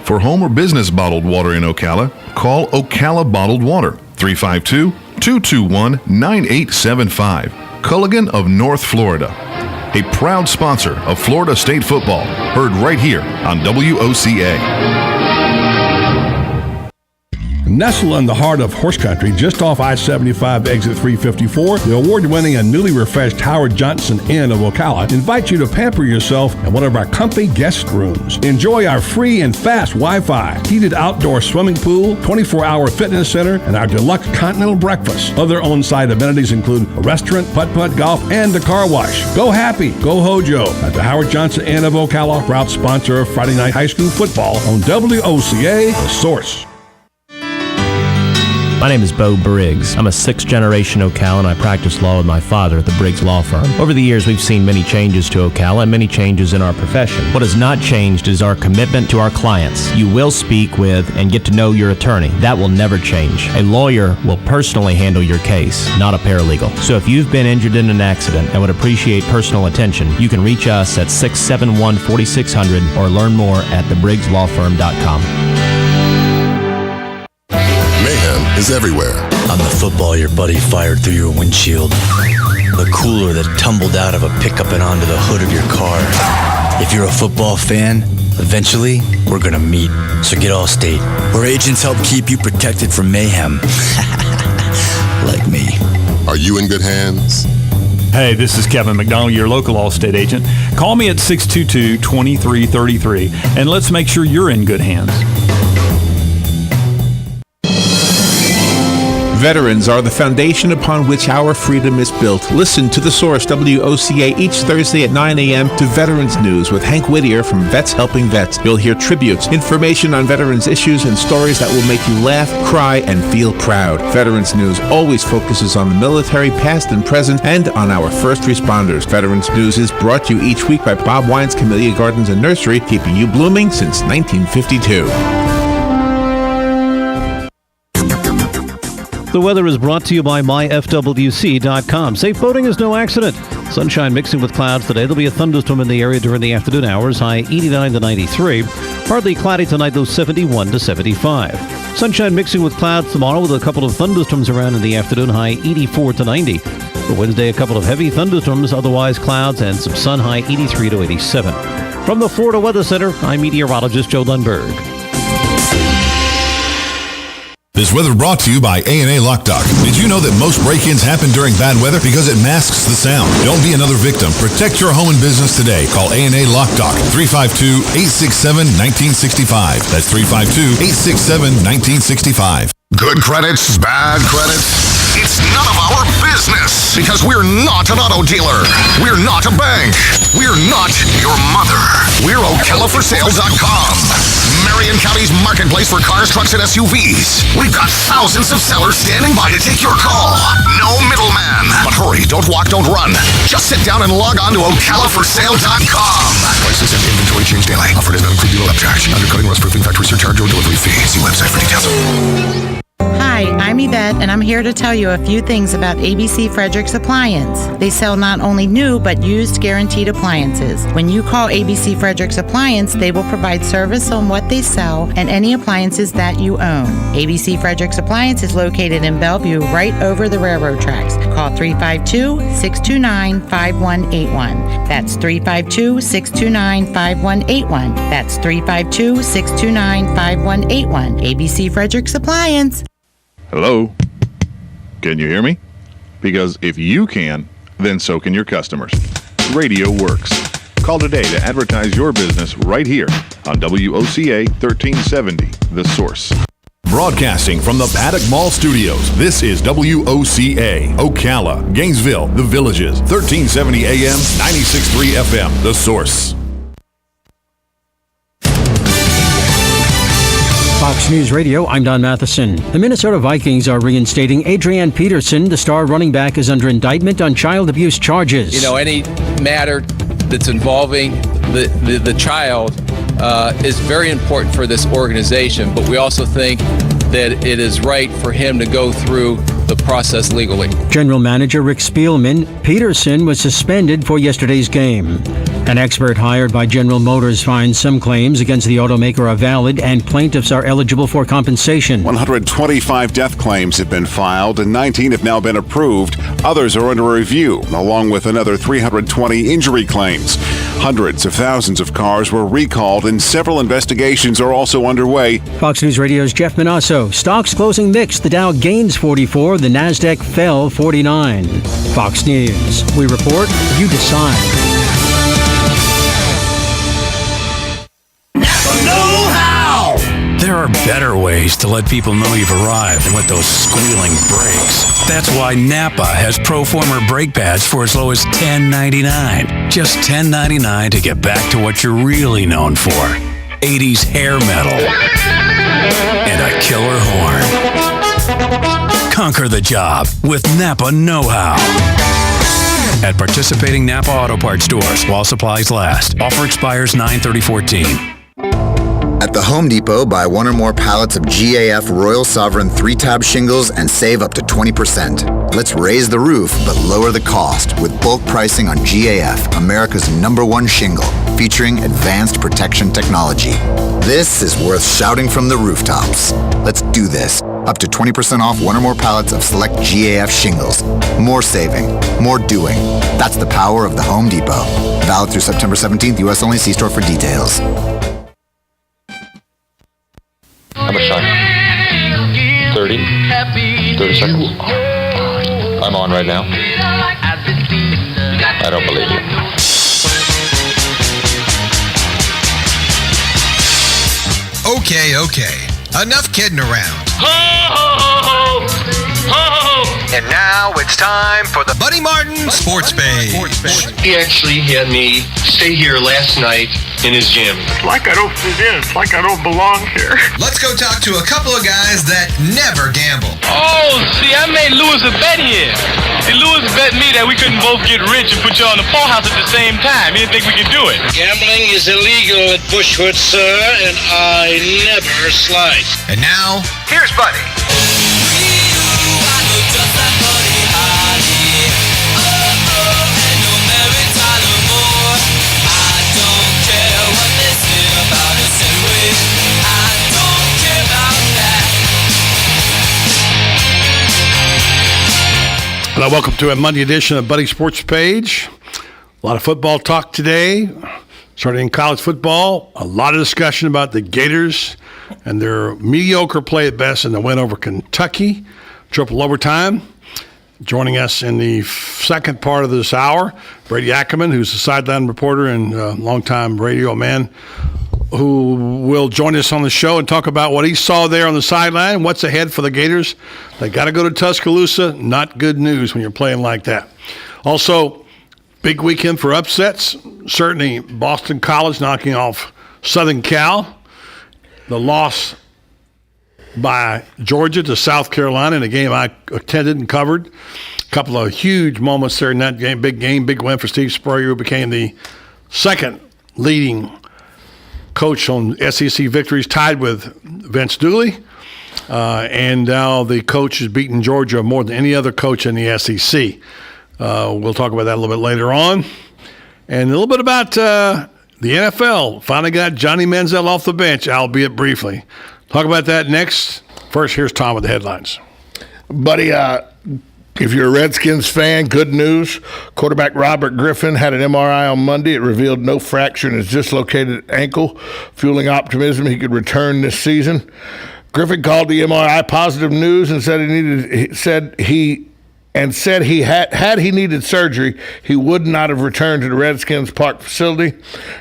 For home or business bottled water in Ocala, call Ocala Bottled Water, 352-221-9875. Culligan of North Florida, a proud sponsor of Florida State football, heard right here on WOCA. Nestled in the heart of horse country, just off I-75 exit 354, the award-winning and newly refreshed Howard Johnson Inn of Ocala invites you to pamper yourself in one of our comfy guest rooms. Enjoy our free and fast Wi-Fi, heated outdoor swimming pool, 24-hour fitness center, and our deluxe continental breakfast. Other on-site amenities include a restaurant, putt-putt golf, and a car wash. Go happy, go Hojo at the Howard Johnson Inn of Ocala, proud sponsor of Friday Night High School football on WOCA, The Source. My name is Bo Briggs. I'm a sixth-generation Ocalan. I practiced law with my father at the Briggs Law Firm. Over the years, we've seen many changes to Ocala and many changes in our profession. What has not changed is our commitment to our clients. You will speak with and get to know your attorney. That will never change. A lawyer will personally handle your case, not a paralegal. So if you've been injured in an accident and would appreciate personal attention, you can reach us at 671-4600 or learn more at thebriggslawfirm.com. Mayhem is everywhere. On the football your buddy fired through your windshield. The cooler that tumbled out of a pickup and onto the hood of your car. If you're a football fan, eventually we're gonna meet. So get Allstate, where agents help keep you protected from mayhem. Like me. Are you in good hands? Hey, this is Kevin McDonald, your local Allstate agent. Call me at 622-2333 and let's make sure you're in good hands. Veterans are the foundation upon which our freedom is built. Listen to The Source, WOCA, each Thursday at 9 a.m. to Veterans News with Hank Whittier from Vets Helping Vets. You'll hear tributes, information on veterans issues, and stories that will make you laugh, cry, and feel proud. Veterans News always focuses on the military, past and present, and on our first responders. Veterans News is brought to you each week by Bob Wine's Camellia Gardens and Nursery, keeping you blooming since 1952. The weather is brought to you by myfwc.com. Safe boating is no accident. Sunshine mixing with clouds today. There'll be a thunderstorm in the area during the afternoon hours, high 89 to 93. Partly cloudy tonight, though 71 to 75. Sunshine mixing with clouds tomorrow with a couple of thunderstorms around in the afternoon, high 84 to 90. For Wednesday, a couple of heavy thunderstorms, otherwise clouds and some sun, high 83 to 87. From the Florida Weather Center, I'm meteorologist Joe Lundberg. This weather brought to you by A&A Lockdock. Did you know that most break-ins happen during bad weather because it masks the sound? Don't be another victim. Protect your home and business today. Call A&A Lockdock, 352-867-1965. That's 352-867-1965. Good credits, bad credits. It's none of our business because we're not an auto dealer. We're not a bank. We're not your mother. We're OcalaForSale.com. Marion County's marketplace for cars, trucks, and SUVs. We've got thousands of sellers standing by to take your call. No middleman. But hurry, don't walk, don't run. Just sit down and log on to OcalaForSale.com. Prices and inventory change daily. Offered at an include dealer upcharge. Undercutting rust proofing factory surcharge or delivery fee. See website for details. Hi, I'm Yvette, and I'm here to tell you a few things about ABC Frederick's Appliance. They sell not only new, but used guaranteed appliances. When you call ABC Frederick's Appliance, they will provide service on what they sell and any appliances that you own. ABC Frederick's Appliance is located in Bellevue, right over the railroad tracks. Call 352-629-5181. That's 352-629-5181. That's 352-629-5181. ABC Frederick's Appliance. Hello? Can you hear me? Because if you can, then so can your customers. Radio works. Call today to advertise your business right here on WOCA 1370, The Source. Broadcasting from the Paddock Mall Studios, this is WOCA, Ocala, Gainesville, The Villages, 1370 AM, 96.3 FM, The Source. Fox News Radio, I'm Don Matheson. The Minnesota Vikings are reinstating Adrian Peterson. The star running back is under indictment on child abuse charges. You know, any matter that's involving the child is very important for this organization, but we also think that it is right for him to go through the process legally. General Manager Rick Spielman, Peterson was suspended for yesterday's game. An expert hired by General Motors finds some claims against the automaker are valid and plaintiffs are eligible for compensation. 125 death claims have been filed and 19 have now been approved. Others are under review, along with another 320 injury claims. Hundreds of thousands of cars were recalled and several investigations are also underway. Fox News Radio's Jeff Manasso. Stocks closing mixed. The Dow gains 44, the Nasdaq fell 49. Fox News. We report, you decide. There are better ways to let people know you've arrived than with those squealing brakes. That's why Napa has Proformer brake pads for as low as $10.99. Just $10.99 to get back to what you're really known for. 80s hair metal and a killer horn. Conquer the job with Napa Know-How. At participating Napa Auto Parts stores while supplies last. Offer expires 9/30/14. At the Home Depot, buy one or more pallets of GAF Royal Sovereign 3-tab shingles and save up to 20%. Let's raise the roof, but lower the cost with bulk pricing on GAF, America's #1 shingle, featuring advanced protection technology. This is worth shouting from the rooftops. Let's do this. Up to 20% off one or more pallets of select GAF shingles. More saving, more doing. That's the power of the Home Depot. Valid through September 17th, U.S. only. See store for details. How much time? 30 seconds. I'm on right now. I don't believe you. Okay. Enough kidding around. And now it's time for the Buddy Martin Sports Page. He actually had me stay here last night in his gym. It's like I don't fit in. It's like I don't belong here. Let's go talk to a couple of guys that never gamble. Oh, see, I made Lewis a bet here. See, Lewis bet me that we couldn't both get rich and put you on the poorhouse at the same time. He didn't think we could do it. Gambling is illegal at Bushwood, sir, and I never slide. And now, here's Buddy. Well, welcome to a Monday edition of Buddy Sports Page. A lot of football talk today, starting in college football. A lot of discussion about the Gators and their mediocre play at best in the win over Kentucky, triple overtime. Joining us in the second part of this hour, Brady Ackerman, who's a sideline reporter and longtime radio man, who will join us on the show and talk about what he saw there on the sideline, what's ahead for the Gators. They got to go to Tuscaloosa. Not good news when you're playing like that. Also, big weekend for upsets. Certainly Boston College knocking off Southern Cal. The loss by Georgia to South Carolina in a game I attended and covered. A couple of huge moments there in that game, big win for Steve Spurrier, who became the second leading coach on SEC victories, tied with Vince Dooley. And now the coach has beaten Georgia more than any other coach in the SEC. We'll talk about that a little bit later on. And a little bit about the NFL. Finally got Johnny Manziel off the bench, albeit briefly. Talk about that next. First, here's Tom with the headlines. Buddy, if you're a Redskins fan, good news. Quarterback Robert Griffin had an MRI on Monday. It revealed no fracture in his dislocated ankle, fueling optimism he could return this season. Griffin called the MRI positive news and said he had he needed surgery, he would not have returned to the Redskins Park facility.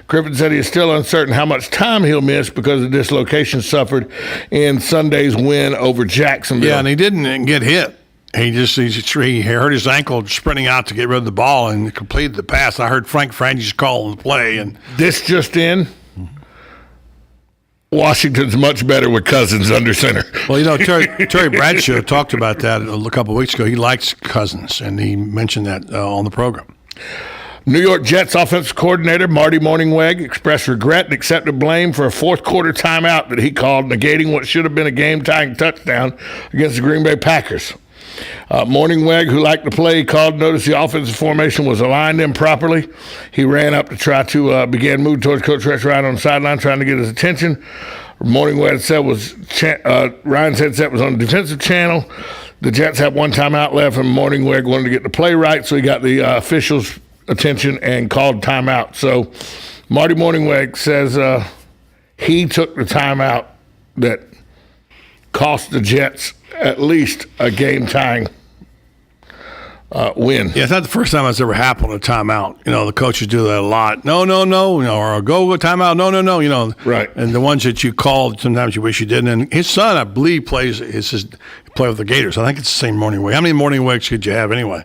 Griffin said he is still uncertain how much time he'll miss because of the dislocation suffered in Sunday's win over Jacksonville. Yeah, and he didn't get hit. He hurt his ankle sprinting out to get rid of the ball and completed the pass. I heard Frank Frangi's call on the play. And this just in, Washington's much better with Cousins under center. Well, you know, Terry Bradshaw talked about that a couple of weeks ago. He likes Cousins, and he mentioned that on the program. New York Jets offensive coordinator Marty Mornhinweg expressed regret and accepted blame for a fourth-quarter timeout that he called, negating what should have been a game-tying touchdown against the Green Bay Packers. Mornhinweg, who liked the play, called, noticed the offensive formation was aligned improperly. He ran up to try to began moving towards Coach Rex Ryan on the sideline, trying to get his attention. Mornhinweg said Ryan's headset was on the defensive channel. The Jets had one timeout left, and Mornhinweg wanted to get the play right, so he got the officials' attention and called timeout. So Marty Mornhinweg says he took the timeout that cost the Jets at least a game-tying win. Yeah, it's not the first time it's ever happened, a timeout. You know, the coaches do that a lot. No, or go timeout. No. You know, right. And the ones that you called, sometimes you wish you didn't. And his son, I believe, play with the Gators. I think it's the same Mornhinweg. How many Mornhinwegs could you have anyway?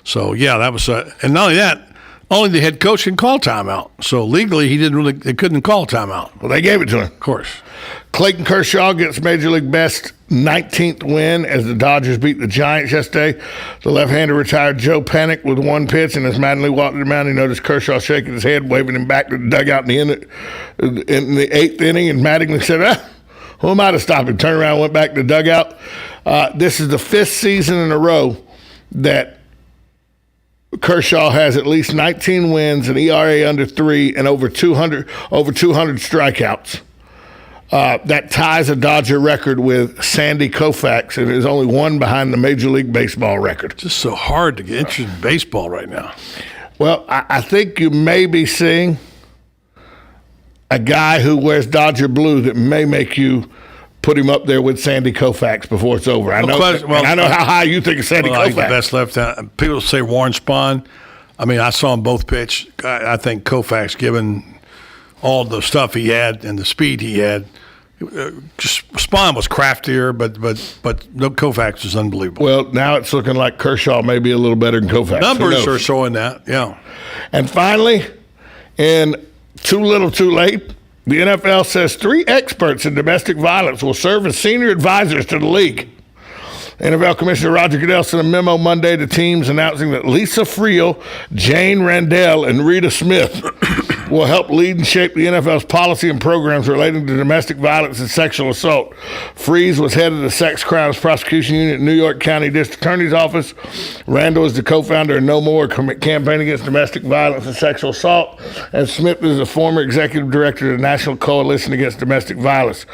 So yeah, that was. And not only that, only the head coach can call timeout. So legally, they couldn't call timeout. Well, they gave it to him. Of course. Clayton Kershaw gets Major League Best 19th win as the Dodgers beat the Giants yesterday. The left-hander retired Joe Panik with one pitch, and as Mattingly walked to the mound, he noticed Kershaw shaking his head, waving him back to the dugout in the eighth inning, and Mattingly said, who am I to stop him? Turned around, went back to the dugout. This is the fifth season in a row that Kershaw has at least 19 wins, an ERA under 3, and over 200 strikeouts. That ties a Dodger record with Sandy Koufax, and is only one behind the Major League Baseball record. Just so hard to get interested in baseball right now. Well, I think you may be seeing a guy who wears Dodger blue that may make you put him up there with Sandy Koufax before it's over. I know how high you think of Sandy Koufax. I think the best left-hand. People say Warren Spahn. I mean, I saw him both pitch. I think Koufax, given all the stuff he had and the speed he had, just Spawn was craftier, but no, Koufax was unbelievable. Well, now it's looking like Kershaw may be a little better than Koufax. Numbers are showing that, yeah. And finally, in too little, too late, the NFL says 3 experts in domestic violence will serve as senior advisors to the league. NFL Commissioner Roger Goodell sent a memo Monday to teams announcing that Lisa Friel, Jane Randell, and Rita Smith will help lead and shape the NFL's policy and programs relating to domestic violence and sexual assault. Fries was head of the Sex Crimes Prosecution Unit in New York County District Attorney's Office. Randall is the co-founder of No More, campaign against domestic violence and sexual assault. And Smith is a former executive director of the National Coalition Against Domestic Violence.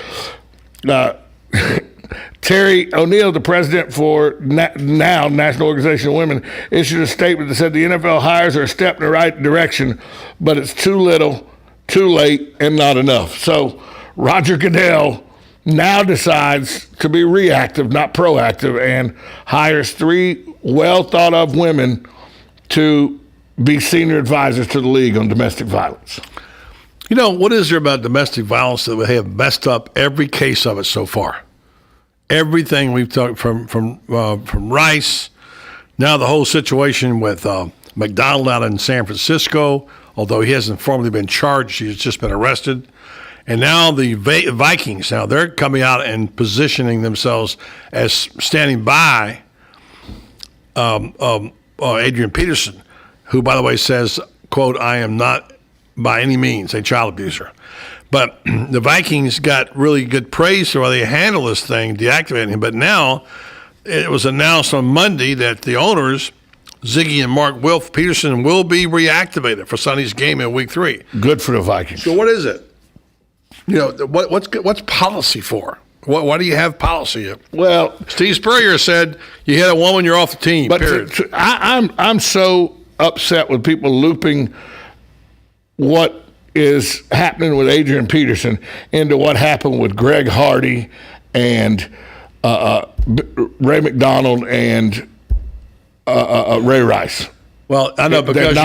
Terry O'Neill, the president for now National Organization of Women, issued a statement that said the NFL hires are a step in the right direction, but it's too little, too late, and not enough. So Roger Goodell now decides to be reactive, not proactive, and hires 3 well-thought-of women to be senior advisors to the league on domestic violence. You know, what is there about domestic violence that we have messed up every case of it so far? Everything we've talked from Rice, now the whole situation with McDonald out in San Francisco, although he hasn't formally been charged, he's just been arrested. And now the Vikings, now they're coming out and positioning themselves as standing by Adrian Peterson, who, by the way, says, quote, "I am not by any means a child abuser." But the Vikings got really good praise for how they handled this thing, deactivating him. But now it was announced on Monday that the owners, Ziggy and Mark Peterson, will be reactivated for Sunday's game in Week 3. Good for the Vikings. So what is it? You know, what's policy for? Why do you have policy? Well, Steve Spurrier said you hit a woman, you're off the team. But period. I'm so upset with people looping what is happening with Adrian Peterson into what happened with Greg Hardy and Ray McDonald and Ray Rice. Well, I know because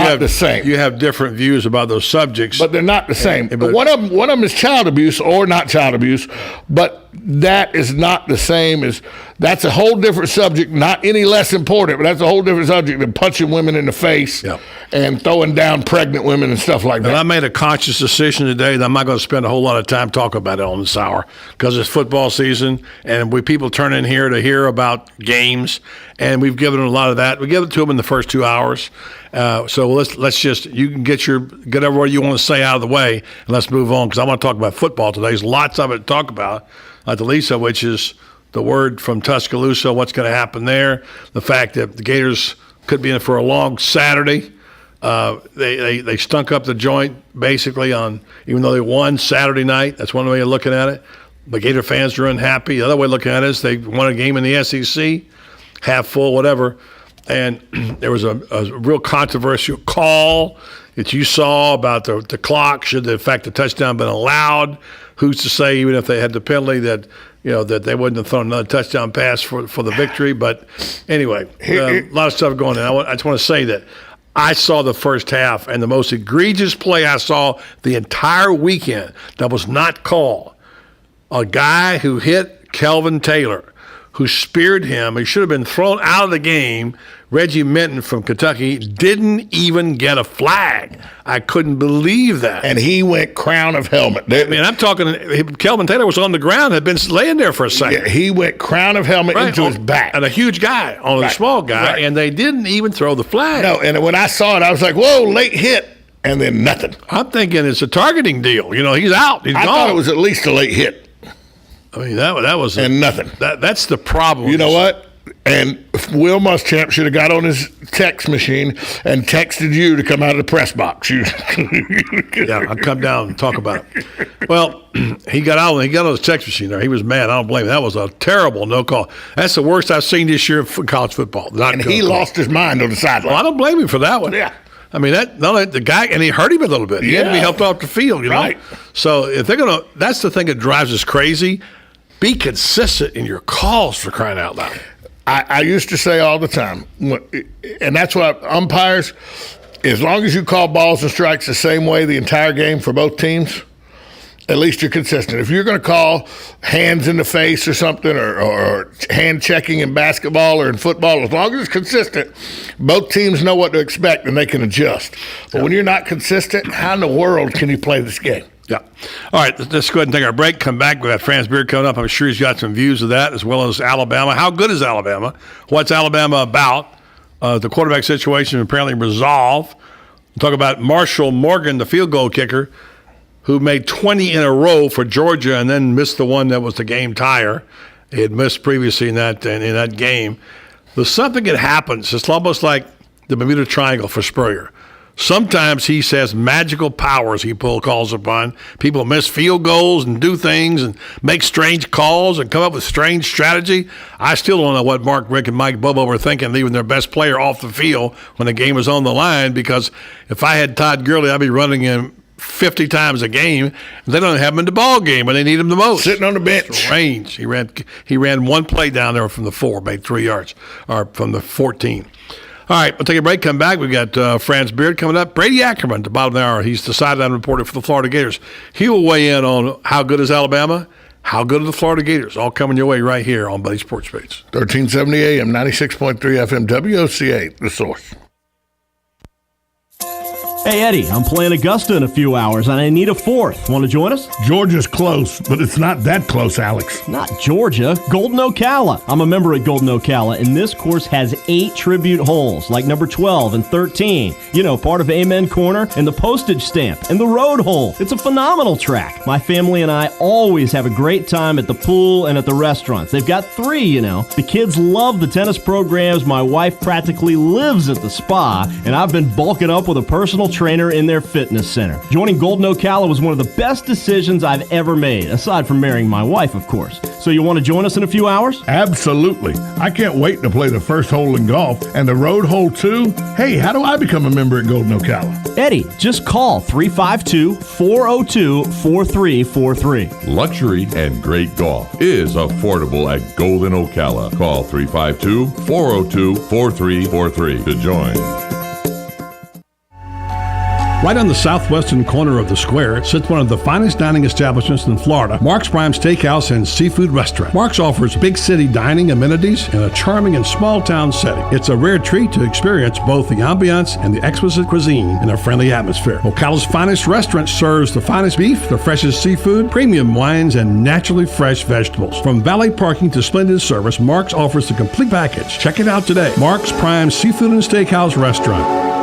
you have different views about those subjects, but they're not the same. But one of them is child abuse or not child abuse, but that is not the same as that's a whole different subject. Not any less important, but that's a whole different subject than punching women in the face and throwing down pregnant women and stuff like that. And I made a conscious decision today that I'm not going to spend a whole lot of time talking about it on this hour because it's football season and people turn in here to hear about games, and we've given them a lot of that. We give it to them in the first 2 hours. So let's just, you can get whatever you want to say out of the way, and let's move on because I want to talk about football today. There's lots of it to talk about, like the Lisa, which is the word from Tuscaloosa, what's going to happen there, the fact that the Gators could be in for a long Saturday. They stunk up the joint basically even though they won Saturday night. That's one way of looking at it. The Gator fans are unhappy. The other way of looking at it is they won a game in the SEC, half full, whatever. And there was a real controversial call that you saw about the clock. Should the touchdown been allowed? Who's to say, even if they had the penalty, that that they wouldn't have thrown another touchdown pass for the victory? But anyway, a lot of stuff going on. I just want to say that I saw the first half, and the most egregious play I saw the entire weekend that was not called. A guy who hit Kelvin Taylor, who speared him. He should have been thrown out of the game. Reggie Minton from Kentucky didn't even get a flag. I couldn't believe that. And he went crown of helmet. I'm talking, Kelvin Taylor was on the ground, had been laying there for a second. Yeah, he went crown of helmet into his back. And a huge guy on a small guy, and they didn't even throw the flag. No, and when I saw it, I was like, whoa, late hit. And then nothing. I'm thinking it's a targeting deal. He's out. He's gone. I thought it was at least a late hit. I mean, that was and nothing. That's the problem. You know what? And Will Muschamp should have got on his text machine and texted you to come out of the press box. Yeah, I'll come down and talk about it. Well, he got on his text machine there. He was mad. I don't blame him. That was a terrible no call. That's the worst I've seen this year in college football. He lost his mind on the sideline. Well, I don't blame him for that one. Yeah. I mean, the guy, and he hurt him a little bit. He had to be helped off the field, Right. So if they're going to, that's the thing that drives us crazy. Be consistent in your calls, for crying out loud. I used to say all the time, and that's why umpires, as long as you call balls and strikes the same way the entire game for both teams, At least you're consistent. If you're going to call hands in the face or something, or hand checking in basketball or in football, as long as it's consistent, both teams know what to expect and they can adjust. But when you're not consistent, how in the world can you play this game? Yeah. All right, let's go ahead and take our break. Come back. We've got Franz Beard coming up. I'm sure he's got some views of that, as well as Alabama. How good is Alabama? What's Alabama about? The quarterback situation apparently resolved. We'll talk about Marshall Morgan, the field goal kicker, who made 20 in a row for Georgia and then missed the one that was the game tire. He had missed previously in that game. There's something that happens. It's almost like the Bermuda Triangle for Spurrier. Sometimes he says magical powers he calls upon. People miss field goals and do things and make strange calls and come up with strange strategy. I still don't know what Mark Rick and Mike Bobo were thinking, leaving their best player off the field when the game was on the line, because if I had Todd Gurley, I'd be running him 50 times a game. They don't have him in the ball game when they need him the most. Sitting on the bench. Strange. He ran one play down there from the 4, made 3 yards, or from the 14. All right, we'll take a break, come back. We've got Franz Beard coming up. Brady Ackerman at the bottom of the hour. He's the sideline reporter for the Florida Gators. He will weigh in on how good is Alabama, how good are the Florida Gators, all coming your way right here on Buddy Sports Page. 1370 AM, 96.3 FM, WOCA, The Source. Hey, Eddie, I'm playing Augusta in a few hours, and I need a 4th. Want to join us? Georgia's close, but it's not that close, Alex. Not Georgia. Golden Ocala. I'm a member at Golden Ocala, and this course has 8 tribute holes, like number 12 and 13. You know, part of Amen Corner and the postage stamp and the road hole. It's a phenomenal track. My family and I always have a great time at the pool and at the restaurants. They've got 3, you know. The kids love the tennis programs. My wife practically lives at the spa, and I've been bulking up with a personal trainer in their fitness center. Joining Golden Ocala was one of the best decisions I've ever made, aside from marrying my wife, of course. So you want to join us in a few hours? Absolutely. I can't wait to play the first hole in golf and the road hole too. Hey, how do I become a member at Golden Ocala? Eddie, just call 352-402-4343. Luxury and great golf is affordable at Golden Ocala. Call 352-402-4343 to join. Right on the southwestern corner of the square sits one of the finest dining establishments in Florida, Mark's Prime Steakhouse and Seafood Restaurant. Mark's offers big city dining amenities in a charming and small town setting. It's a rare treat to experience both the ambiance and the exquisite cuisine in a friendly atmosphere. Ocala's finest restaurant serves the finest beef, the freshest seafood, premium wines, and naturally fresh vegetables. From valet parking to splendid service, Mark's offers the complete package. Check it out today. Mark's Prime Seafood and Steakhouse Restaurant.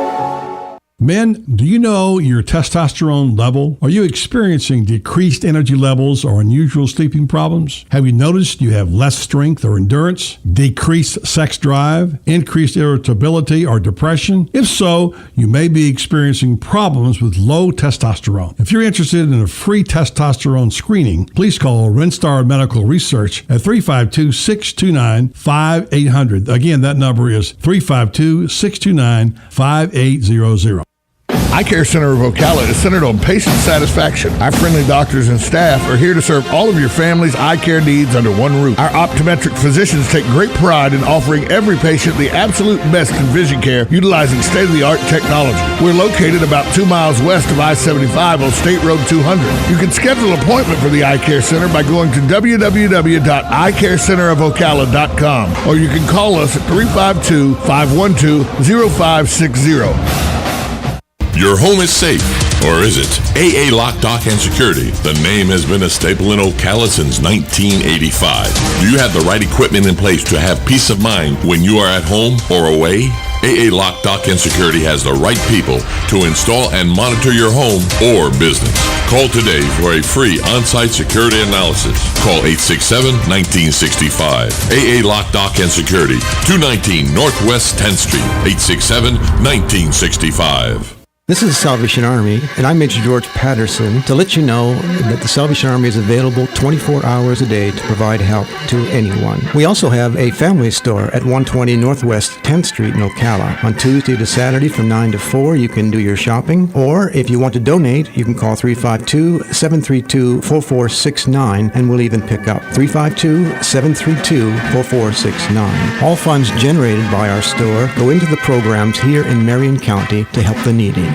Men, do you know your testosterone level? Are you experiencing decreased energy levels or unusual sleeping problems? Have you noticed you have less strength or endurance, decreased sex drive, increased irritability or depression? If so, you may be experiencing problems with low testosterone. If you're interested in a free testosterone screening, please call Rinstar Medical Research at 352-629-5800. Again, that number is 352-629-5800. Eye Care Center of Ocala is centered on patient satisfaction. Our friendly doctors and staff are here to serve all of your family's eye care needs under one roof. Our optometric physicians take great pride in offering every patient the absolute best in vision care utilizing state-of-the-art technology. We're located about 2 miles west of I-75 on State Road 200. You can schedule an appointment for the Eye Care Center by going to www.eyecarecenterofocala.com, or you can call us at 352-512-0560. Your home is safe, or is it? AA Lock, Dock, and Security. The name has been a staple in Ocala since 1985. Do you have the right equipment in place to have peace of mind when you are at home or away? AA Lock, Dock, and Security has the right people to install and monitor your home or business. Call today for a free on-site security analysis. Call 867-1965. AA Lock, Dock, and Security, 219 Northwest 10th Street, 867-1965. This is the Salvation Army, and I'm Major George Patterson to let you know that the Salvation Army is available 24 hours a day to provide help to anyone. We also have a family store at 120 Northwest 10th Street in Ocala. On Tuesday to Saturday from 9 to 4, you can do your shopping, or if you want to donate, you can call 352-732-4469, and we'll even pick up 352-732-4469. All funds generated by our store go into the programs here in Marion County to help the needy.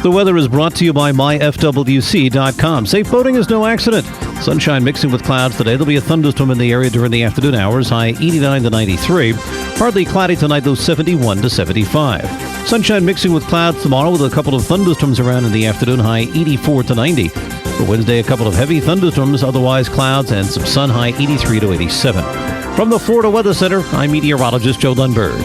The weather is brought to you by myfwc.com. Safe boating is no accident. Sunshine mixing with clouds today. There'll be a thunderstorm in the area during the afternoon hours, high 89 to 93. Partly cloudy tonight, though 71 to 75. Sunshine mixing with clouds tomorrow with a couple of thunderstorms around in the afternoon, high 84 to 90. For Wednesday, a couple of heavy thunderstorms, otherwise clouds and some sun, high 83 to 87. From the Florida Weather Center, I'm meteorologist Joe Dunberg.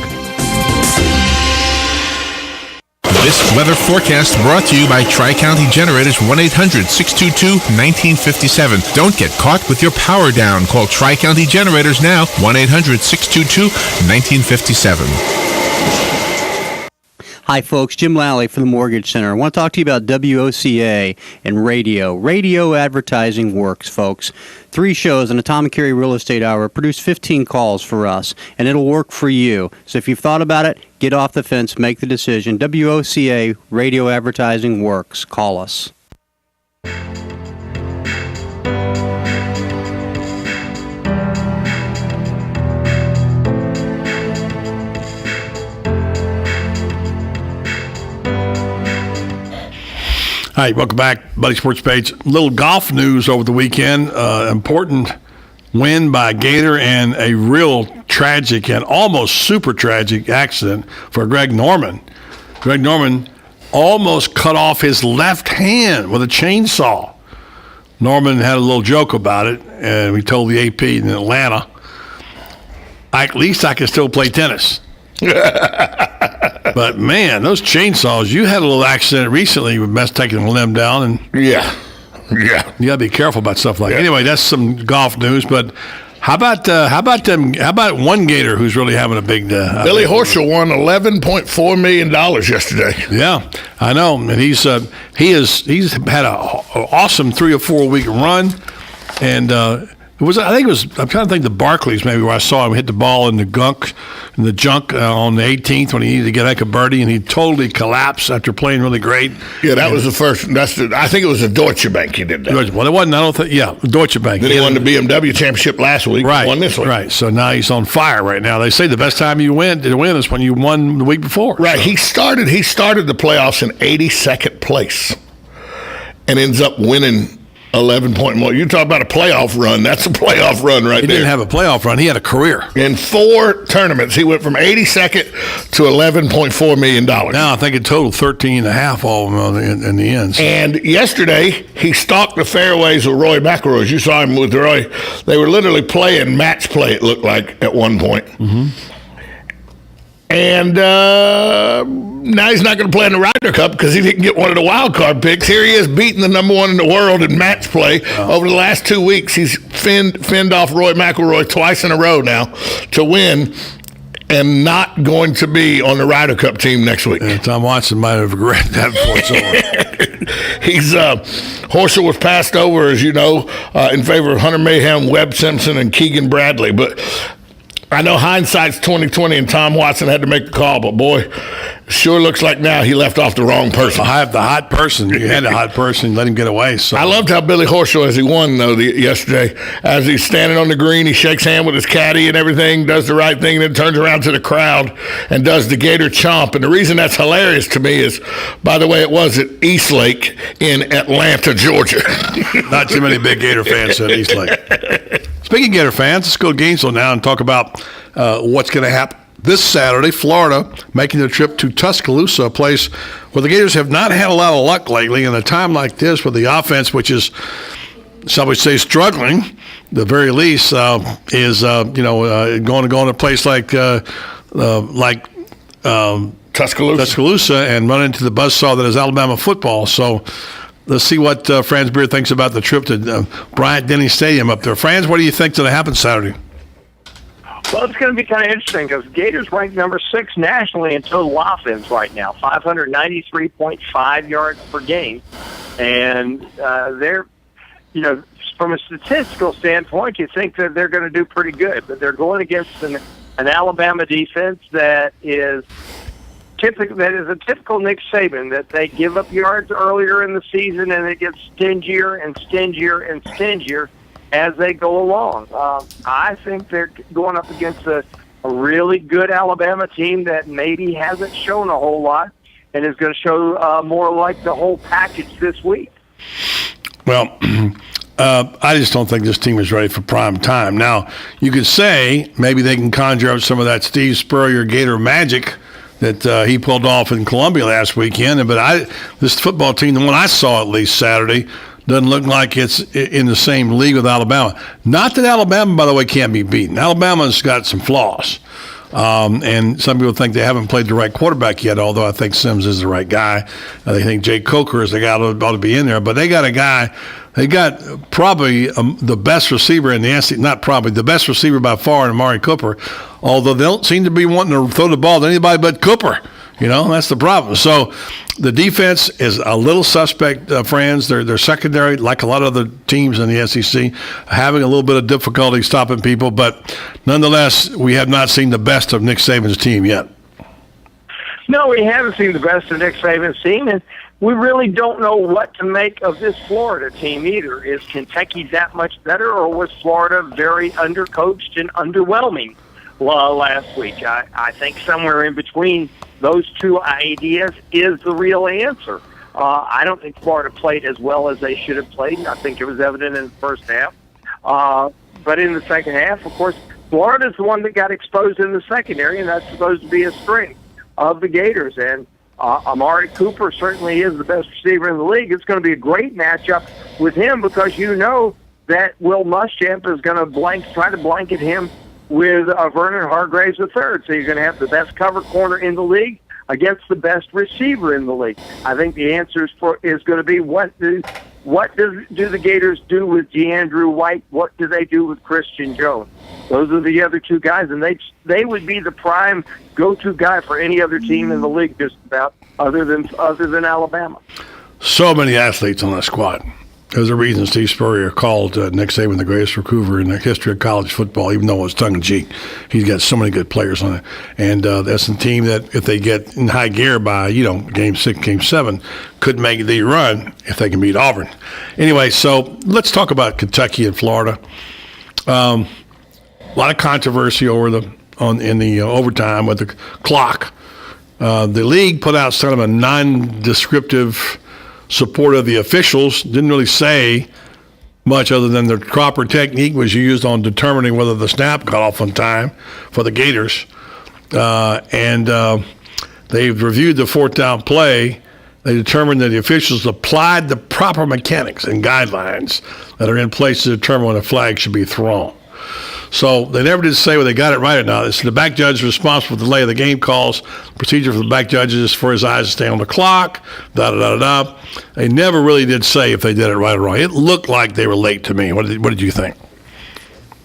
This weather forecast brought to you by Tri-County Generators 1-800-622-1957. Don't get caught with your power down. Call Tri-County Generators now, 1-800-622-1957. Hi, folks. Jim Lally from the Mortgage Center. I want to talk to you about WOCA and radio. Radio advertising works, folks. 3 shows on the Tom and Kerry Real Estate Hour produce 15 calls for us, and it'll work for you. So if you've thought about it, get off the fence, make the decision. WOCA, radio advertising works. Call us. All right, welcome back, Buddy Sports Page. Little golf news over the weekend. Important win by Gator and a real tragic and almost super tragic accident for Greg Norman. Greg Norman almost cut off his left hand with a chainsaw. Norman had a little joke about it, and we told the AP in Atlanta, at least I can still play tennis. But man, those chainsaws! You had a little accident recently with taking a limb down, and yeah, you gotta be careful about stuff like that. Anyway, that's some golf news. But how about one Gator who's really having a big Billy Horschel won $11.4 million yesterday. Yeah, I know, and he's had an awesome 3 or 4 week run, and I'm trying to think the Barclays maybe where I saw him hit the ball in the junk on the 18th when he needed to get a birdie, and he totally collapsed after playing really great. Yeah, that was the first. I think it was the Deutsche Bank he did that. Well, it wasn't. I don't think. Yeah, Deutsche Bank. Then he won the BMW championship last week. Right. Won this week. Right. So now he's on fire right now. They say the best time you win is when you won the week before. Right. So. He started the playoffs in 82nd place, and ends up winning 11 point more. You talk about a playoff run. That's a playoff run right there. He didn't have a playoff run. He had a career. In 4 tournaments, he went from 82nd to $11.4 million. Now I think it totaled 13.5 all of them in the end. So. And yesterday, he stalked the fairways with Roy McIlroy. You saw him with Roy. They were literally playing match play, it looked like, at one point. Mm-hmm. And now he's not going to play in the Ryder Cup because he didn't get one of the wild card picks. Here he is beating the number 1 in the world in match play. Over the last 2 weeks, he's fended off Roy McIlroy twice in a row now to win, and not going to be on the Ryder Cup team next week. Yeah, Tom Watson might have regretted that before it's over. Horschel was passed over, as you know, in favor of Hunter Mayhem, Webb Simpson, and Keegan Bradley, but I know hindsight's 20/20, and Tom Watson had to make the call, but boy, sure looks like now he left off the wrong person. I have the hot person. You had a hot person, let him get away. So I loved how Billy Horschel, as he won though yesterday, as he's standing on the green, he shakes hand with his caddy and everything, does the right thing, and then turns around to the crowd and does the Gator chomp. And the reason that's hilarious to me is, by the way, it was at Eastlake in Atlanta, Georgia. Not too many big Gator fans at Eastlake. Speaking of Gator fans, let's go to Gainesville now and talk about what's going to happen this Saturday. Florida making the trip to Tuscaloosa, a place where the Gators have not had a lot of luck lately. In a time like this, with the offense, which is, shall we say, struggling, the very least, is going to go in a place like Tuscaloosa and run into the buzzsaw that is Alabama football. So let's see what Franz Beer thinks about the trip to Bryant-Denny Stadium up there. Franz, what do you think is going to happen Saturday? Well, it's going to be kind of interesting because Gators ranked number 6 nationally in total offense right now, 593.5 yards per game. And they're, from a statistical standpoint, you think that they're going to do pretty good. But they're going against an Alabama defense that is a typical Nick Saban, that they give up yards earlier in the season and it gets stingier and stingier and stingier as they go along. I think they're going up against a really good Alabama team that maybe hasn't shown a whole lot. and is going to show more like the whole package this week. Well, I just don't think this team is ready for prime time. Now, you could say maybe they can conjure up some of that Steve Spurrier Gator magic that he pulled off in Columbia last weekend. But this football team, the one I saw at least Saturday, doesn't look like it's in the same league with Alabama. Not that Alabama, by the way, can't be beaten. Alabama's got some flaws. And some people think they haven't played the right quarterback yet, although I think Sims is the right guy. They think Jay Coker is the guy that ought to be in there. But they got a guy, they got probably the best receiver in the SEC, not probably, the best receiver by far in Amari Cooper, although they don't seem to be wanting to throw the ball to anybody but Cooper. You know, that's the problem. So the defense is a little suspect, friends. They're secondary, like a lot of other teams in the SEC, having a little bit of difficulty stopping people. But nonetheless, we have not seen the best of Nick Saban's team yet. No, we haven't seen the best of Nick Saban's team, and we really don't know what to make of this Florida team either. Is Kentucky that much better, or was Florida very undercoached and underwhelming last week? I think somewhere in between those two ideas is the real answer. I don't think Florida played as well as they should have played. I think it was evident in the first half. But in the second half, of course, Florida's the one that got exposed in the secondary, and that's supposed to be a strength of the Gators. And Amari Cooper certainly is the best receiver in the league. It's going to be a great matchup with him because you know that Will Muschamp is going to try to blanket him with Vernon Hargraves III. So you're going to have the best cover corner in the league against the best receiver in the league. I think the answer is going to be what do the Gators do with DeAndrew White? What do they do with Christian Jones? Those are the other two guys, and they would be the prime go-to guy for any other team in the league, just about, other than Alabama. So many athletes on that squad. There's a reason Steve Spurrier called Nick Saban the greatest recruiter in the history of college football, even though it was tongue-in-cheek. He's got so many good players on it. And that's a team that if they get in high gear by, Game 6, Game 7, could make the run if they can beat Auburn. Anyway, so let's talk about Kentucky and Florida. A lot of controversy in the overtime with the clock. The league put out sort of a non-descriptive support of the officials, didn't really say much other than the proper technique was used on determining whether the snap got off on time for the Gators. And they've reviewed the fourth down play. They determined that the officials applied the proper mechanics and guidelines that are in place to determine when a flag should be thrown. So they never did say whether they got it right or not. It's the back judge responsible for the delay of the game calls. Procedure for the back judges is for his eyes to stay on the clock, da-da-da-da-da. They never really did say if they did it right or wrong. It looked like they were late to me. What did you think?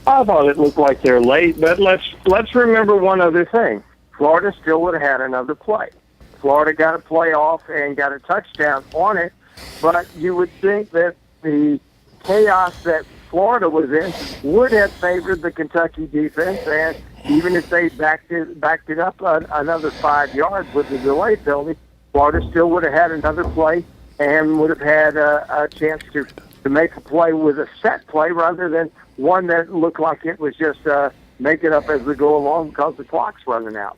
I thought it looked like they're late, but let's remember one other thing. Florida still would have had another play. Florida got a play off and got a touchdown on it, but you would think that the chaos that Florida was in would have favored the Kentucky defense, and even if they backed it up another 5 yards with the delay penalty, Florida still would have had another play and would have had a chance to make a play with a set play rather than one that looked like it was just make it up as we go along because the clock's running out.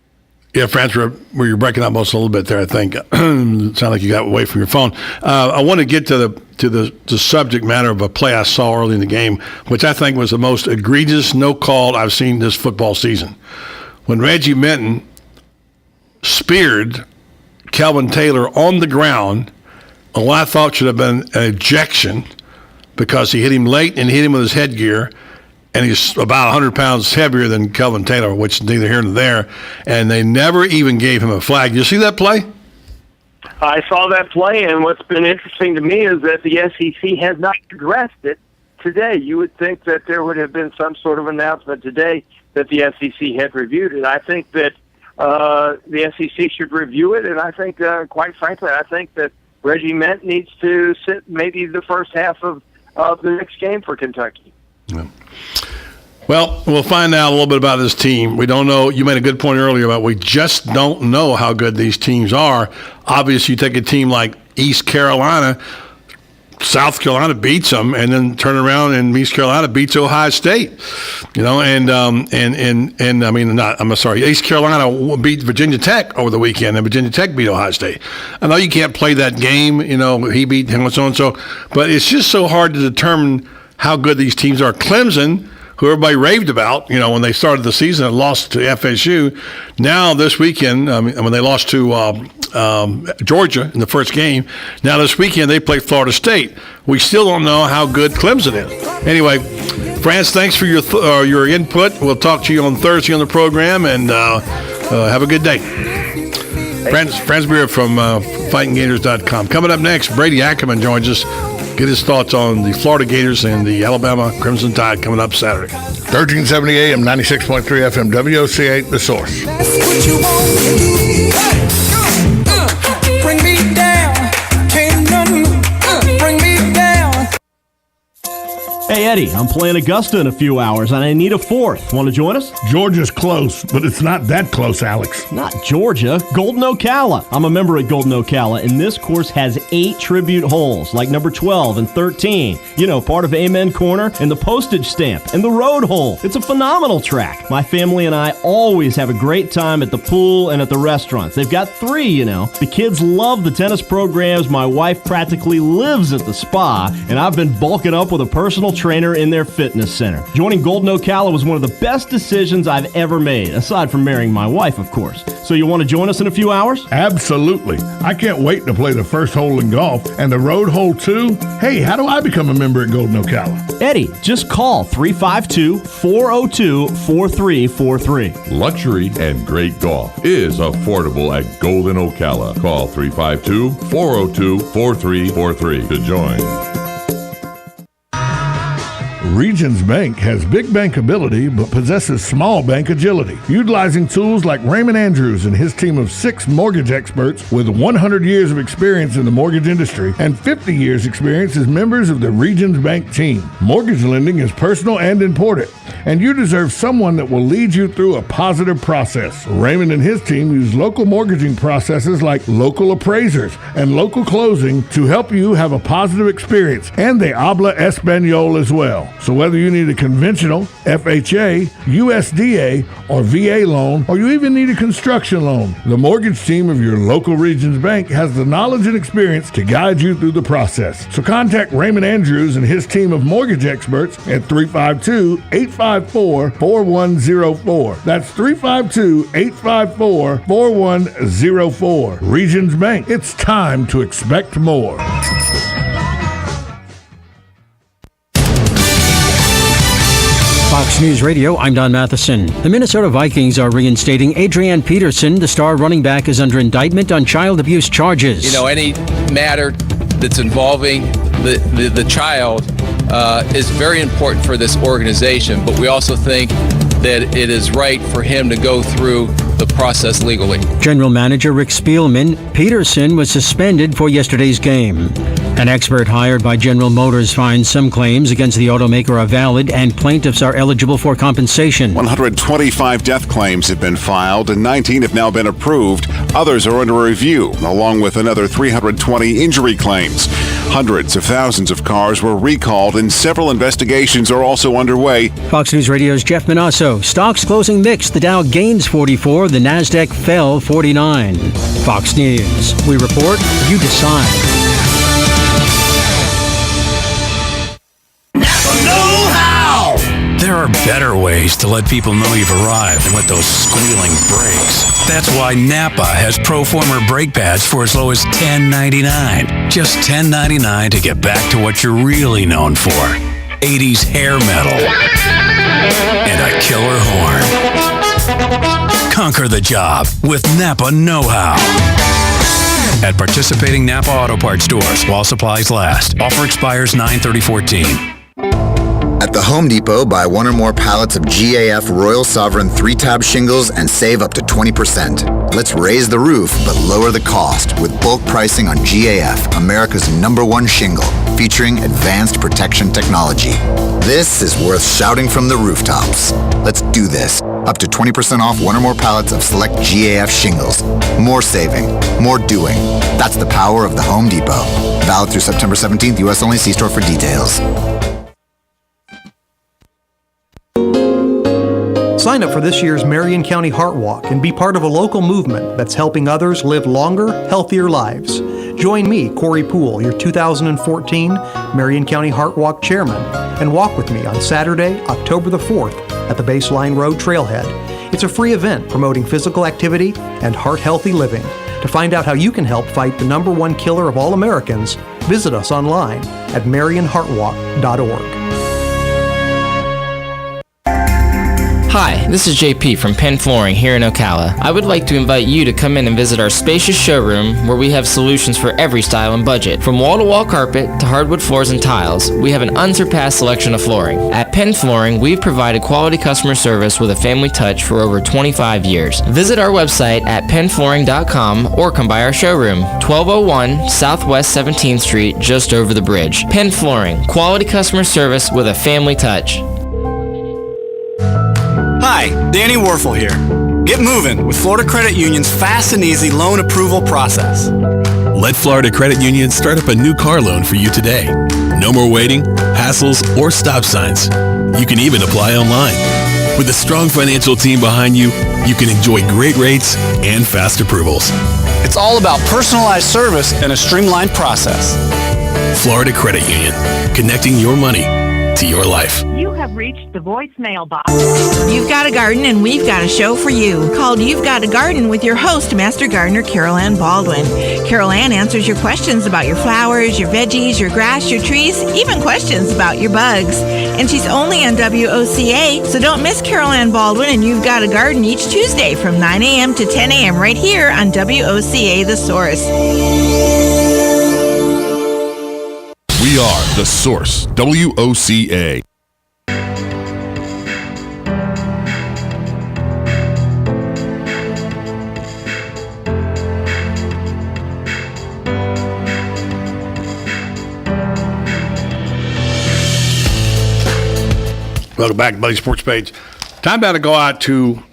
Yeah, Francis, where you're breaking up most a little bit there, I think. It sounded like you got away from your phone. I want to get to the subject matter of a play I saw early in the game, which I think was the most egregious no call I've seen this football season. When Reggie Minton speared Kelvin Taylor on the ground on what I thought should have been an ejection because he hit him late and hit him with his headgear, and he's about 100 pounds heavier than Kelvin Taylor, which is neither here nor there, and they never even gave him a flag. Did you see that play? I saw that play, and what's been interesting to me is that the SEC has not addressed it today. You would think that there would have been some sort of announcement today that the SEC had reviewed it. I think that the SEC should review it, and I think, quite frankly, I think that Reggie Minton needs to sit maybe the first half of the next game for Kentucky. Yeah. Well, we'll find out a little bit about this team. We don't know. You made a good point earlier about we just don't know how good these teams are. Obviously, you take a team like East Carolina, South Carolina beats them, and then turn around and East Carolina beats Ohio State. East Carolina beat Virginia Tech over the weekend, and Virginia Tech beat Ohio State. I know you can't play that game, he beat him and so and so, but it's just so hard to determine how good these teams are. Clemson, who everybody raved about, when they started the season and lost to FSU. Now this weekend, when they lost to Georgia in the first game, now this weekend they play Florida State. We still don't know how good Clemson is. Anyway, France, thanks for your input. We'll talk to you on Thursday on the program, and have a good day. Franz Beer from FightingGators.com. Coming up next, Brady Ackerman joins us. Get his thoughts on the Florida Gators and the Alabama Crimson Tide coming up Saturday. 1370 AM, 96.3 FM, WOCA, The Source. Bring me down. Can't nothing bring me down. Hey, Eddie, I'm playing Augusta in a few hours, and I need a fourth. Want to join us? Georgia's close, but it's not that close, Alex. Not Georgia. Golden Ocala. I'm a member at Golden Ocala, and this course has 8 tribute holes, like number 12 and 13. Part of Amen Corner and the postage stamp and the road hole. It's a phenomenal track. My family and I always have a great time at the pool and at the restaurants. They've got 3, The kids love the tennis programs. My wife practically lives at the spa, and I've been bulking up with a personal trainer in their fitness center. Joining Golden Ocala was one of the best decisions I've ever made, aside from marrying my wife, of course. So you want to join us in a few hours? Absolutely. I can't wait to play the first hole in golf and the road hole too. Hey, how do I become a member at Golden Ocala? Eddie, just call 352-402-4343. Luxury and great golf is affordable at Golden Ocala. Call 352-402-4343 to join. Regions Bank has big bank ability but possesses small bank agility. Utilizing tools like Raymond Andrews and his team of 6 mortgage experts with 100 years of experience in the mortgage industry and 50 years experience as members of the Regions Bank team. Mortgage lending is personal and important, and you deserve someone that will lead you through a positive process. Raymond and his team use local mortgaging processes like local appraisers and local closing to help you have a positive experience, and they habla Espanol as well. So whether you need a conventional, FHA, USDA, or VA loan, or you even need a construction loan, the mortgage team of your local Regions Bank has the knowledge and experience to guide you through the process. So contact Raymond Andrews and his team of mortgage experts at 352-854-4104. That's 352-854-4104. Regions Bank, it's time to expect more. Fox News Radio, I'm Don Matheson. The Minnesota Vikings are reinstating Adrian Peterson. The star running back is under indictment on child abuse charges. Any matter that's involving the child is very important for this organization, but we also think that it is right for him to go through the process legally. General Manager Rick Spielman, Peterson was suspended for yesterday's game. An expert hired by General Motors finds some claims against the automaker are valid and plaintiffs are eligible for compensation. 125 death claims have been filed and 19 have now been approved. Others are under review, along with another 320 injury claims. Hundreds of thousands of cars were recalled and several investigations are also underway. Fox News Radio's Jeff Manasso. Stocks closing mixed. The Dow gains 44, the Nasdaq fell 49. Fox News. We report, you decide. There are better ways to let people know you've arrived than with those squealing brakes. That's why Napa has Proformer brake pads for as low as $10.99. Just $10.99 to get back to what you're really known for. 80s hair metal and a killer horn. Conquer the job with Napa Know-How. At participating Napa Auto Parts stores while supplies last. Offer expires 9/30/14. At the Home Depot, buy 1 or more pallets of GAF Royal Sovereign 3-tab shingles and save up to 20%. Let's raise the roof, but lower the cost with bulk pricing on GAF, America's #1 shingle, featuring advanced protection technology. This is worth shouting from the rooftops. Let's do this. Up to 20% off 1 or more pallets of select GAF shingles. More saving, more doing. That's the power of the Home Depot. Valid through September 17th. U.S. only. See store for details. Sign up for this year's Marion County Heart Walk and be part of a local movement that's helping others live longer, healthier lives. Join me, Corey Poole, your 2014 Marion County Heart Walk Chairman, and walk with me on Saturday, October the 4th at the Baseline Road Trailhead. It's a free event promoting physical activity and heart-healthy living. To find out how you can help fight the #1 killer of all Americans, visit us online at marionheartwalk.org. Hi, this is JP from Penn Flooring here in Ocala. I would like to invite you to come in and visit our spacious showroom where we have solutions for every style and budget. From wall-to-wall carpet to hardwood floors and tiles, we have an unsurpassed selection of flooring. At Penn Flooring, we've provided quality customer service with a family touch for over 25 years. Visit our website at pennflooring.com or come by our showroom, 1201 Southwest 17th Street, just over the bridge. Penn Flooring, quality customer service with a family touch. Hi, Danny Warfel here. Get moving with Florida Credit Union's fast and easy loan approval process. Let Florida Credit Union start up a new car loan for you today. No more waiting, hassles, or stop signs. You can even apply online. With a strong financial team behind you, you can enjoy great rates and fast approvals. It's all about personalized service and a streamlined process. Florida Credit Union, connecting your money to your life. You have reached the voicemail box. You've got a garden and we've got a show for you called You've Got a Garden with your host, Master Gardener Carol Ann Baldwin. Carol Ann answers your questions about your flowers, your veggies, your grass, your trees, even questions about your bugs. And she's only on WOCA, so don't miss Carol Ann Baldwin and You've Got a Garden each Tuesday from 9 a.m. to 10 a.m. right here on WOCA The Source. We are The Source, WOCA. Welcome back to Buddy Sports Page. Time now to go out to an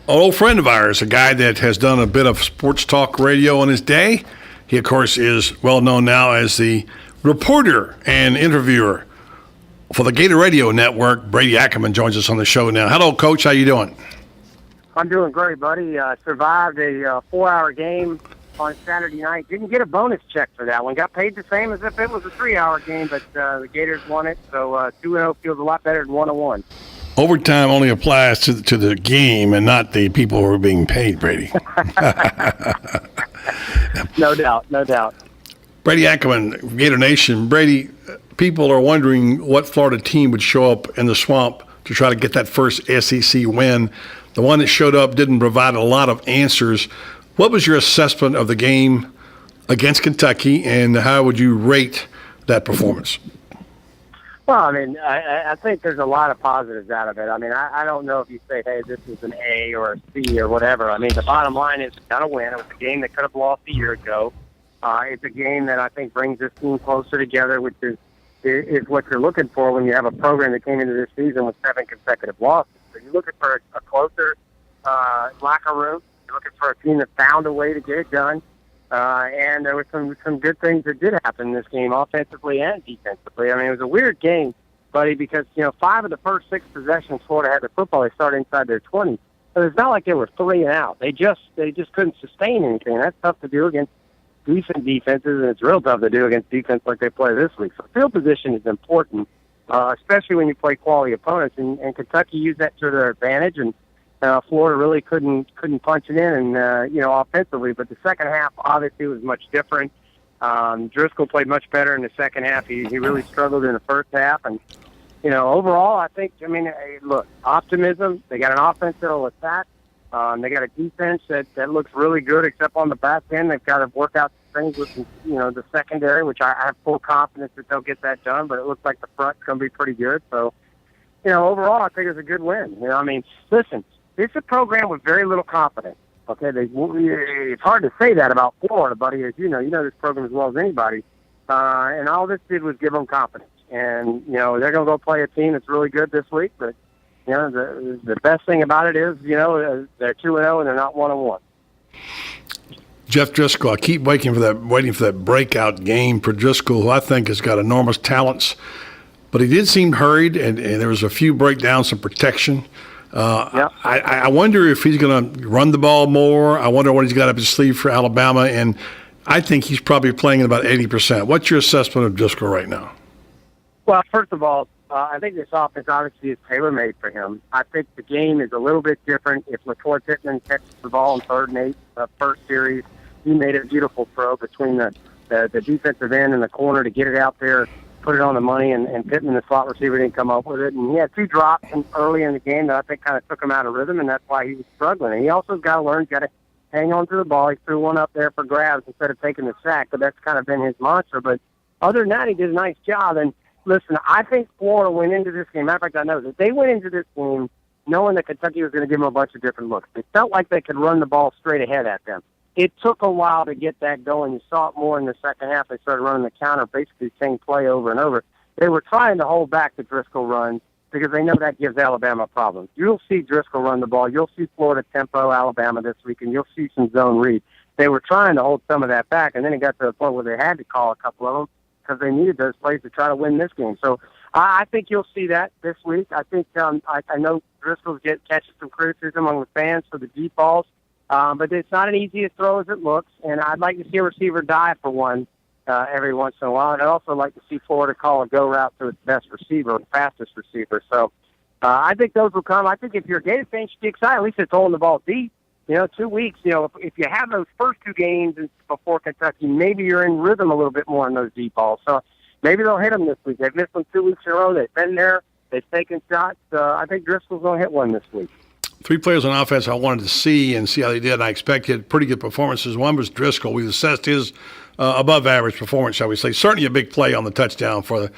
old friend of ours, a guy that has done a bit of sports talk radio in his day. He, of course, is well known now as the reporter and interviewer for the Gator Radio Network. Brady Ackerman joins us on the show now. Hello, Coach. How you doing? I'm doing great, buddy. Survived a 4-hour game on Saturday night. Didn't get a bonus check for that one. Got paid the same as if it was a 3-hour game, but the Gators won it. So 2-0 feels a lot better than 1-1. Overtime only applies to the game and not the people who are being paid, Brady. No doubt, no doubt. Brady Ackerman, Gator Nation. Brady, people are wondering what Florida team would show up in the swamp to try to get that first SEC win. The one that showed up didn't provide a lot of answers. What was your assessment of the game against Kentucky, and how would you rate that performance? Well, I mean, I think there's a lot of positives out of it. I mean, I don't know if you say, hey, this is an A or a C or whatever. I mean, the bottom line is got to win. It was a game that could have lost a year ago. It's a game that I think brings this team closer together, which is what you're looking for when you have a program that came into this season with 7 consecutive losses. So you're looking for a closer locker room. You're looking for a team that found a way to get it done. And there were some good things that did happen in this game, offensively and defensively. I mean, it was a weird game, buddy, because 5 of the first 6 possessions Florida had the football, they started inside their 20. So it's not like they were 3 and out. They just couldn't sustain anything. That's tough to do against decent defenses, and it's real tough to do against defense like they play this week. So field position is important, especially when you play quality opponents. And Kentucky used that to their advantage, and Florida really couldn't punch it in, and offensively. But the second half obviously was much different. Driscoll played much better in the second half. He really struggled in the first half, and overall, I think. I mean, look, optimism. They got an offense that'll attack. They got a defense that looks really good, except on the back end. They've got to work out things with the secondary, which I have full confidence that they'll get that done. But it looks like the front's going to be pretty good. So, overall, I think it's a good win. I mean, listen. This is a program with very little confidence. Okay, it's hard to say that about Florida, buddy. As you know this program as well as anybody. And all this did was give them confidence. And they're going to go play a team that's really good this week. But the best thing about it is they're 2-0 and they're not 1-1. Jeff Driscoll. I keep waiting for that breakout game for Driscoll, who I think has got enormous talents. But he did seem hurried, and there was a few breakdowns of protection. I wonder if he's going to run the ball more. I wonder what he's got up his sleeve for Alabama, and I think he's probably playing at about 80%. What's your assessment of Driscoll right now? Well, first of all, I think this offense obviously is tailor-made for him. I think the game is a little bit different. If LaToy Pittman catches the ball in 3rd and 8, first series, he made a beautiful throw between the defensive end and the corner to get it out there, put it on the money, and Pittman, the slot receiver, didn't come up with it. And he had 2 drops early in the game that I think kind of took him out of rhythm, and that's why he was struggling. And he also got to learn, got to hang on to the ball. He threw one up there for grabs instead of taking the sack, but that's kind of been his mantra. But other than that, he did a nice job. And listen, I think Florida went into this game. Matter of fact, I know that they went into this game knowing that Kentucky was going to give them a bunch of different looks. It felt like they could run the ball straight ahead at them. It took a while to get that going. You saw it more in the second half. They started running the counter, basically the same play over and over. They were trying to hold back the Driscoll run because they know that gives Alabama problems. You'll see Driscoll run the ball. You'll see Florida tempo Alabama this week, and you'll see some zone read. They were trying to hold some of that back, and then it got to the point where they had to call a couple of them because they needed those plays to try to win this game. So I think you'll see that this week. I think I know Driscoll's catching some criticism among the fans for the deep balls, but it's not an easy to throw as it looks, and I'd like to see a receiver dive for one every once in a while. And I'd also like to see Florida call a go route to its best receiver, the fastest receiver. So I think those will come. I think if you're a Gator fan, you should be excited. At least it's holding the ball deep. 2 weeks, if you have those first 2 games before Kentucky, maybe you're in rhythm a little bit more on those deep balls. So maybe they'll hit them this week. They've missed them 2 weeks in a row. They've been there. They've taken shots. I think Driscoll's going to hit one this week. 3 players on offense I wanted to see how they did. And I expected pretty good performances. One was Driscoll. We assessed his above average performance, shall we say. Certainly a big play on the touchdown for the,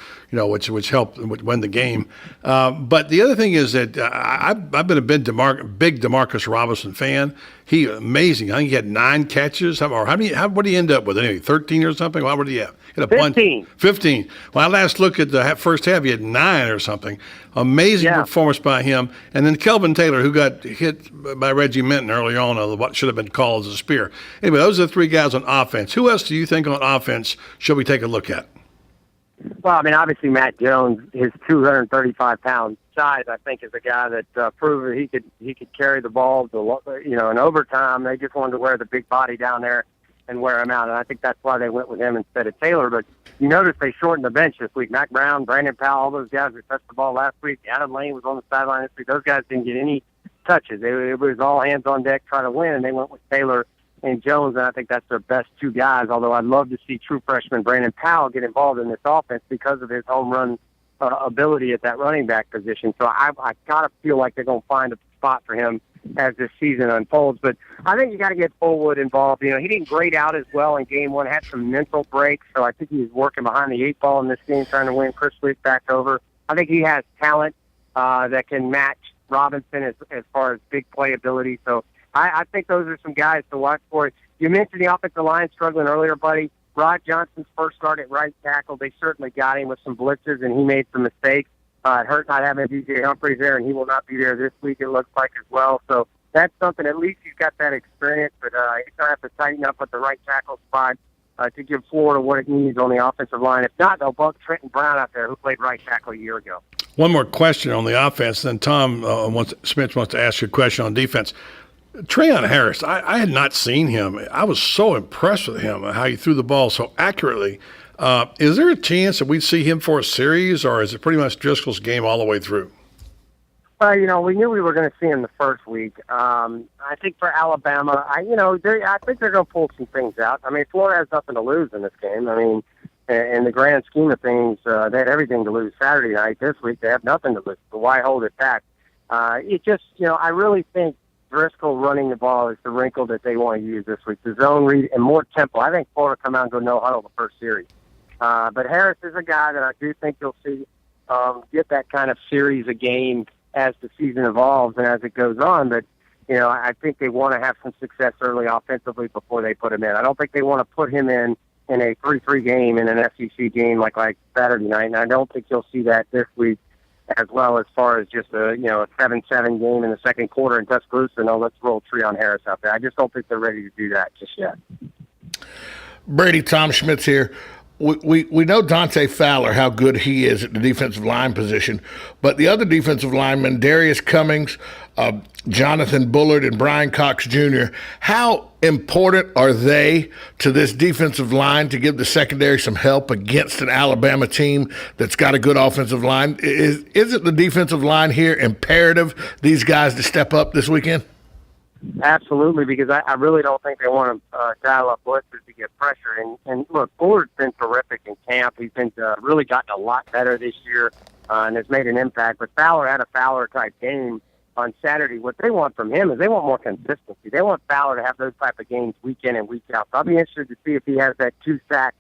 which helped win the game. But the other thing is that I've been a big DeMarcus Robinson fan. He amazing. I think he had 9 catches. What did he end up with? Anyway, 13 or something? What did he have? He had 15. 15. When I last looked at the first half, he had 9 or something. Amazing performance by him. And then Kelvin Taylor, who got hit by Reggie Minton early on what should have been called as a spear. Anyway, those are the 3 guys on offense. Who else do you think on offense should we take a look at? Well, I mean, obviously Matt Jones, his 235-pound size, I think, is a guy that proved that he could carry the ball. In overtime, they just wanted to wear the big body down there and wear him out, and I think that's why they went with him instead of Taylor. But you notice they shortened the bench this week. Mac Brown, Brandon Powell, all those guys who touched the ball last week. Adam Lane was on the sideline this week. Those guys didn't get any touches. It was all hands on deck trying to win, and they went with Taylor and Jones, and I think that's their best 2 guys, although I'd love to see true freshman Brandon Powell get involved in this offense because of his home run ability at that running back position. So I got to feel like they're going to find a spot for him as this season unfolds. But I think you got to get Fullwood involved. He didn't grade out as well in game 1, had some mental breaks, so I think he was working behind the 8 ball in this game, trying to win Chris Leak back over. I think he has talent that can match Robinson as far as big playability. So I think those are some guys to watch for. You mentioned the offensive line struggling earlier, buddy. Rod Johnson's first start at right tackle, they certainly got him with some blitzes, and he made some mistakes. It hurt not having DJ Humphries there, and he will not be there this week, it looks like, as well. So that's something. At least he's got that experience, but he's going to have to tighten up at the right tackle spot to give Florida what it needs on the offensive line. If not, they'll bump Trenton Brown out there, who played right tackle a year ago. One more question on the offense, then Tom Smith wants to ask you a question on defense. Trayon Harris, I had not seen him. I was so impressed with him, how he threw the ball so accurately. Is there a chance that we'd see him for a series, or is it pretty much Driscoll's game all the way through? We knew we were going to see him the first week. I think for Alabama, I think they're going to pull some things out. I mean, Florida has nothing to lose in this game. I mean, in the grand scheme of things, they had everything to lose Saturday night. This week, they have nothing to lose. So why hold it back? I really think Driscoll running the ball is the wrinkle that they want to use this week. The zone read and more tempo. I think Florida come out and go no huddle the first series. But Harris is a guy that I do think you'll see get that kind of series a game as the season evolves and as it goes on. But, I think they want to have some success early offensively before they put him in. I don't think they want to put him in a 3-3 game in an SEC game like Saturday night, and I don't think you'll see that this week. as well as far as just a 7-7 game in the second quarter in Tuscaloosa. No, let's roll Treon Harris out there. I just don't think they're ready to do that just yet. Brady, Tom Schmitz here. We know Dante Fowler, how good he is at the defensive line position, but the other defensive linemen, Darius Cummings, Jonathan Bullard, and Brian Cox Jr., how important are they to this defensive line to give the secondary some help against an Alabama team that's got a good offensive line? Isn't the defensive line here imperative, these guys to step up this weekend? Absolutely, because I really don't think they want to dial up blitzers to get pressure. And look, Bullard's been terrific in camp. He's been really gotten a lot better this year and has made an impact. But Fowler had a Fowler-type game on Saturday. What they want from him is they want more consistency. They want Fowler to have those type of games week in and week out. So I'll be interested to see if he has that 2-sack,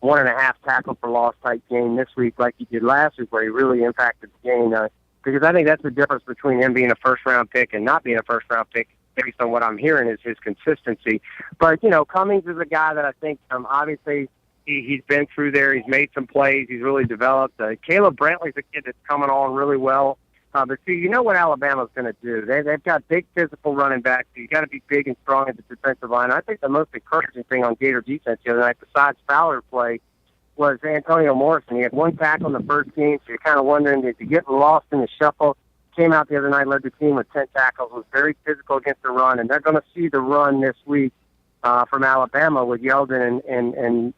1.5 tackle for loss type game this week like he did last week, where he really impacted the game. Because I think that's the difference between him being a first-round pick and not being a first-round pick, based on what I'm hearing, is his consistency. But, Cummings is a guy that I think, obviously, he's been through there. He's made some plays. He's really developed. Caleb Brantley's a kid that's coming on really well. But, see, you know what Alabama's going to do. They've got big physical running backs. So you got to be big and strong at the defensive line. I think the most encouraging thing on Gator defense the other night, besides Fowler play, was Antonio Morrison. He had one tackle in the first game, so you're kind of wondering if you're getting lost in the shuffle. Came out the other night, led the team with 10 tackles, was very physical against the run, and they're going to see the run this week from Alabama with Yeldon and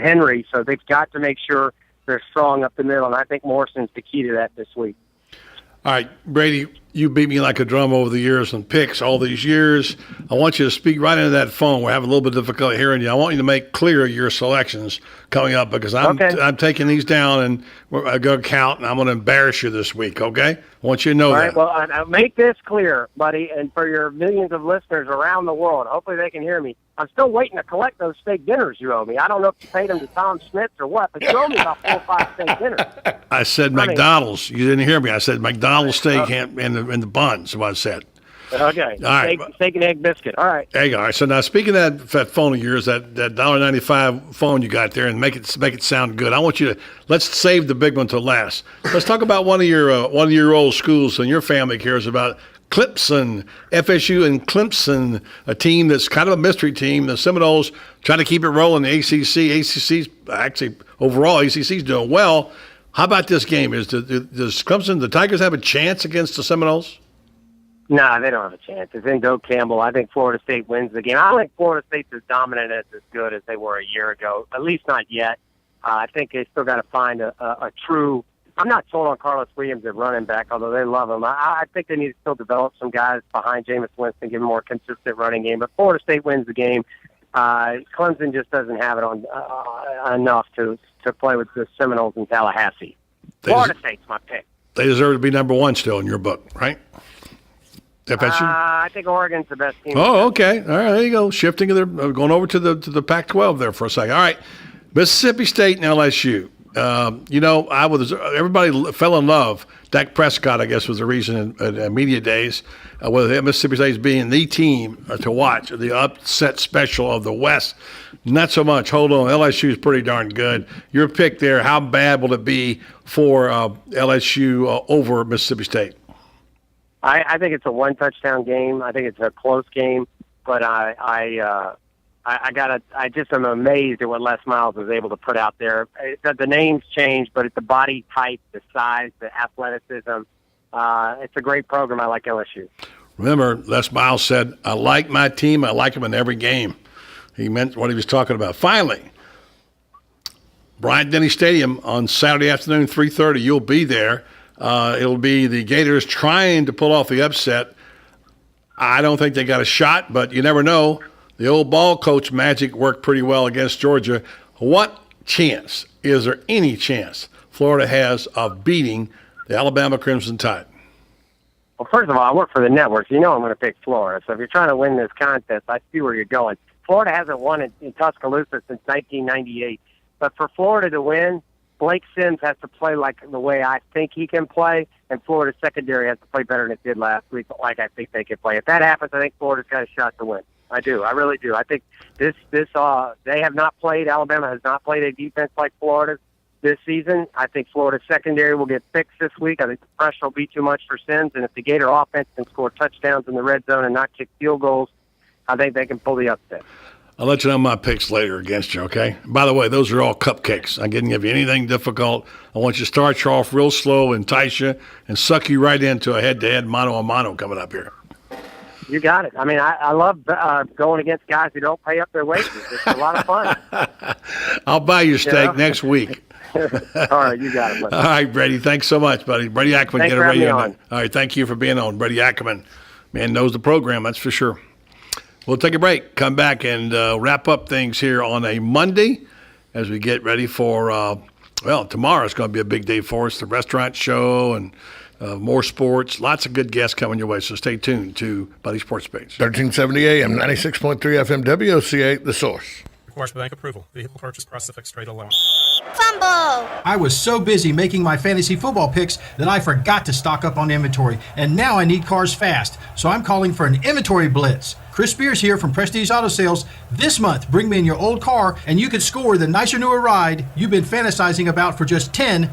Henry. So they've got to make sure they're strong up the middle, and I think Morrison's the key to that this week. All right, Brady, you beat me like a drum over the years on picks all these years. I want you to speak right into that phone. We're having a little bit of difficulty hearing you. I want you to make clear your selections coming up, because I'm taking these down, and I'm going to count, and I'm going to embarrass you this week, okay? I want you to know that. All right, well, I'll make this clear, buddy, and for your millions of listeners around the world, hopefully they can hear me. I'm still waiting to collect those steak dinners you owe me. I don't know if you paid them to Tom Schmitz or what, but you owe me about 4 or 5 steak dinners. I said McDonald's. You didn't hear me. I said McDonald's steak and the buns, is what I said. Okay. All right. Steak and egg biscuit. All right. There you go. All right. So now, speaking of that phone of yours, that $1.95 phone you got there, and make it sound good. I want you to let's save the big one till last. Let's talk about one of your old schools and your family cares about. Clemson, FSU and Clemson, a team that's kind of a mystery team. The Seminoles trying to keep it rolling. The ACC's actually overall ACC's doing well. How about this game? Does Clemson, the Tigers, have a chance against the Seminoles? No, they don't have a chance. It's in Doak Campbell. I think Florida State wins the game. I don't think Florida State's as dominant as good as they were a year ago, at least not yet. I think they still got to find a true – I'm not sold on Carlos Williams at running back, although they love him. I think they need to still develop some guys behind Jameis Winston, give him a more consistent running game. But Florida State wins the game. Clemson just doesn't have it on enough to play with the Seminoles in Tallahassee. Florida State's my pick. They deserve to be number one still in your book, right? FSU? I think Oregon's the best team. Oh, okay. All right, there you go. Shifting going over to the Pac-12 there for a second. All right, Mississippi State and LSU. Everybody fell in love. Dak Prescott, I guess, was the reason in media days with Mississippi State being the team to watch, the upset special of the West. Not so much. Hold on. LSU is pretty darn good. Your pick there, how bad will it be for LSU over Mississippi State? I think it's a one-touchdown game. I think it's a close game, but I just am amazed at what Les Miles was able to put out there. The names changed, but it's the body type, the size, the athleticism. It's a great program. I like LSU. Remember, Les Miles said, I like my team. I like them in every game. He meant what he was talking about. Finally, Bryant-Denny Stadium on Saturday afternoon, 3:30. You'll be there. It'll be the Gators trying to pull off the upset. I don't think they got a shot, but you never know. The old ball coach Magic worked pretty well against Georgia. What chance, is there any chance, Florida has of beating the Alabama Crimson Tide? Well, first of all, I work for the network. You know I'm going to pick Florida. So if you're trying to win this contest, I see where you're going. Florida hasn't won in Tuscaloosa since 1998. But for Florida to win, Blake Sims has to play like the way I think he can play, and Florida's secondary has to play better than it did last week, like I think they can play. If that happens, I think Florida's got a shot to win. I do. I really do. I think they have not played. Alabama has not played a defense like Florida's. this season. I think Florida's secondary will get fixed this week. I think the pressure will be too much for Sims, and if the Gator offense can score touchdowns in the red zone and not kick field goals, I think they can pull the upset. I'll let you know my picks later against you, okay? By the way, those are all cupcakes. I didn't give you anything difficult. I want you to start you off real slow, entice you, and suck you right into a head-to-head mano-a-mano coming up here. You got it. I mean, I love going against guys who don't pay up their wages. It's a lot of fun. I'll buy you steak next week. All right, you got it. All right, Brady. Thanks so much, buddy. Brady Ackerman, Thanks get for a having radio. me on. All right, thank you for being on. Brady Ackerman, man, knows the program, that's for sure. We'll take a break, come back, and wrap up things here on a Monday as we get ready for, tomorrow's going to be a big day for us, the restaurant show and more sports. Lots of good guests coming your way, so stay tuned to Buddy Sports Page. 1370 AM, 96.3 FM, WOCA, The Source. Requires bank approval. Vehicle purchase process a fixed rate allowance. Fumble! I was so busy making my fantasy football picks that I forgot to stock up on inventory, and now I need cars fast, so I'm calling for an inventory blitz. Chris Spears here from Prestige Auto Sales. This month, bring me in your old car, and you could score the nicer, newer ride you've been fantasizing about for just $10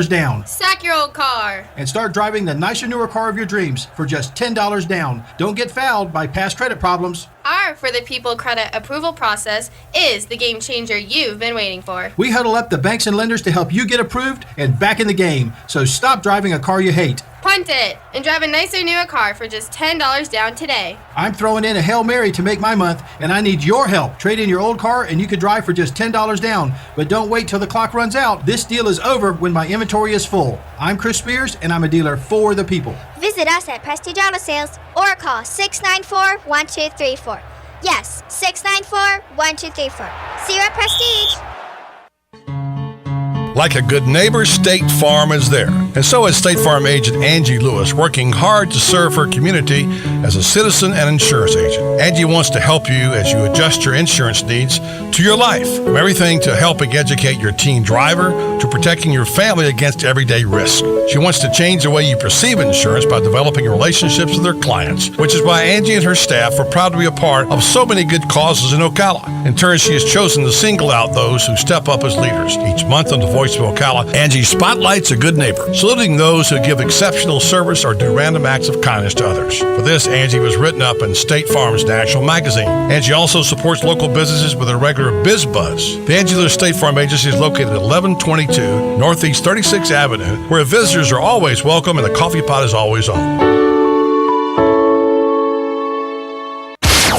down. Sack your old car. And start driving the nicer, newer car of your dreams for just $10 down. Don't get fouled by past credit problems. Our For the People credit approval process is the game changer you've been waiting for. We huddle up the banks and lenders to help you get approved and back in the game. So stop driving a car you hate. Punt it and drive a nicer, newer car for just $10 down today. I'm throwing in a Hail Mary to make my month, and I need your help. Trade in your old car, and you could drive for just $10 down. But don't wait till the clock runs out. This deal is over when my inventory is full. I'm Chris Spears, and I'm a dealer for the people. Visit us at Prestige Auto Sales or call 694-1234. Yes, 694-1234. See you at Prestige. Like a good neighbor, State Farm is there. And so is State Farm agent Angie Lewis, working hard to serve her community as a citizen and insurance agent. Angie wants to help you as you adjust your insurance needs to your life. From everything to helping educate your teen driver to protecting your family against everyday risk. She wants to change the way you perceive insurance by developing relationships with her clients, which is why Angie and her staff are proud to be a part of so many good causes in Ocala. In turn, she has chosen to single out those who step up as leaders. Each month on the Voice of Ocala, Angie spotlights a good neighbor, saluting those who give exceptional service or do random acts of kindness to others. For this, Angie was written up in State Farm's National Magazine. Angie also supports local businesses with a regular Biz Buzz. The Angie Lewis State Farm Agency is located at 1122 Northeast 36th Avenue, where visitors are always welcome and the coffee pot is always on.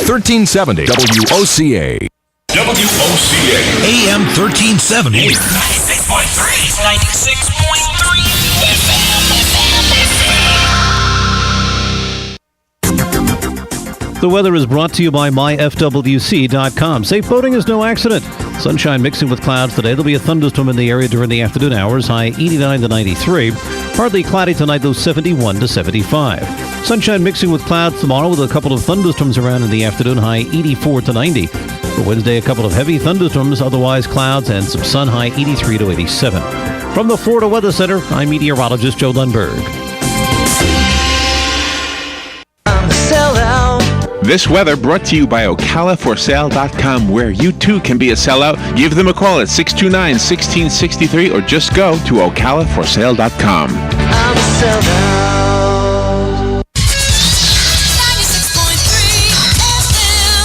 1370 WOCA. WOCA. AM 1370. 96.3. 96.3 The weather is brought to you by myfwc.com. Safe boating is no accident. Sunshine mixing with clouds today. There'll be a thunderstorm in the area during the afternoon hours, high 89 to 93. Partly cloudy tonight, though 71 to 75. Sunshine mixing with clouds tomorrow with a couple of thunderstorms around in the afternoon, high 84 to 90. For Wednesday, a couple of heavy thunderstorms, otherwise clouds and some sun, high 83 to 87. From the Florida Weather Center, I'm meteorologist Joe Lundberg. This weather brought to you by OcalaForSale.com, where you too can be a sellout. Give them a call at 629-1663 or just go to OcalaForSale.com. I'm a sellout. 96.3 FM.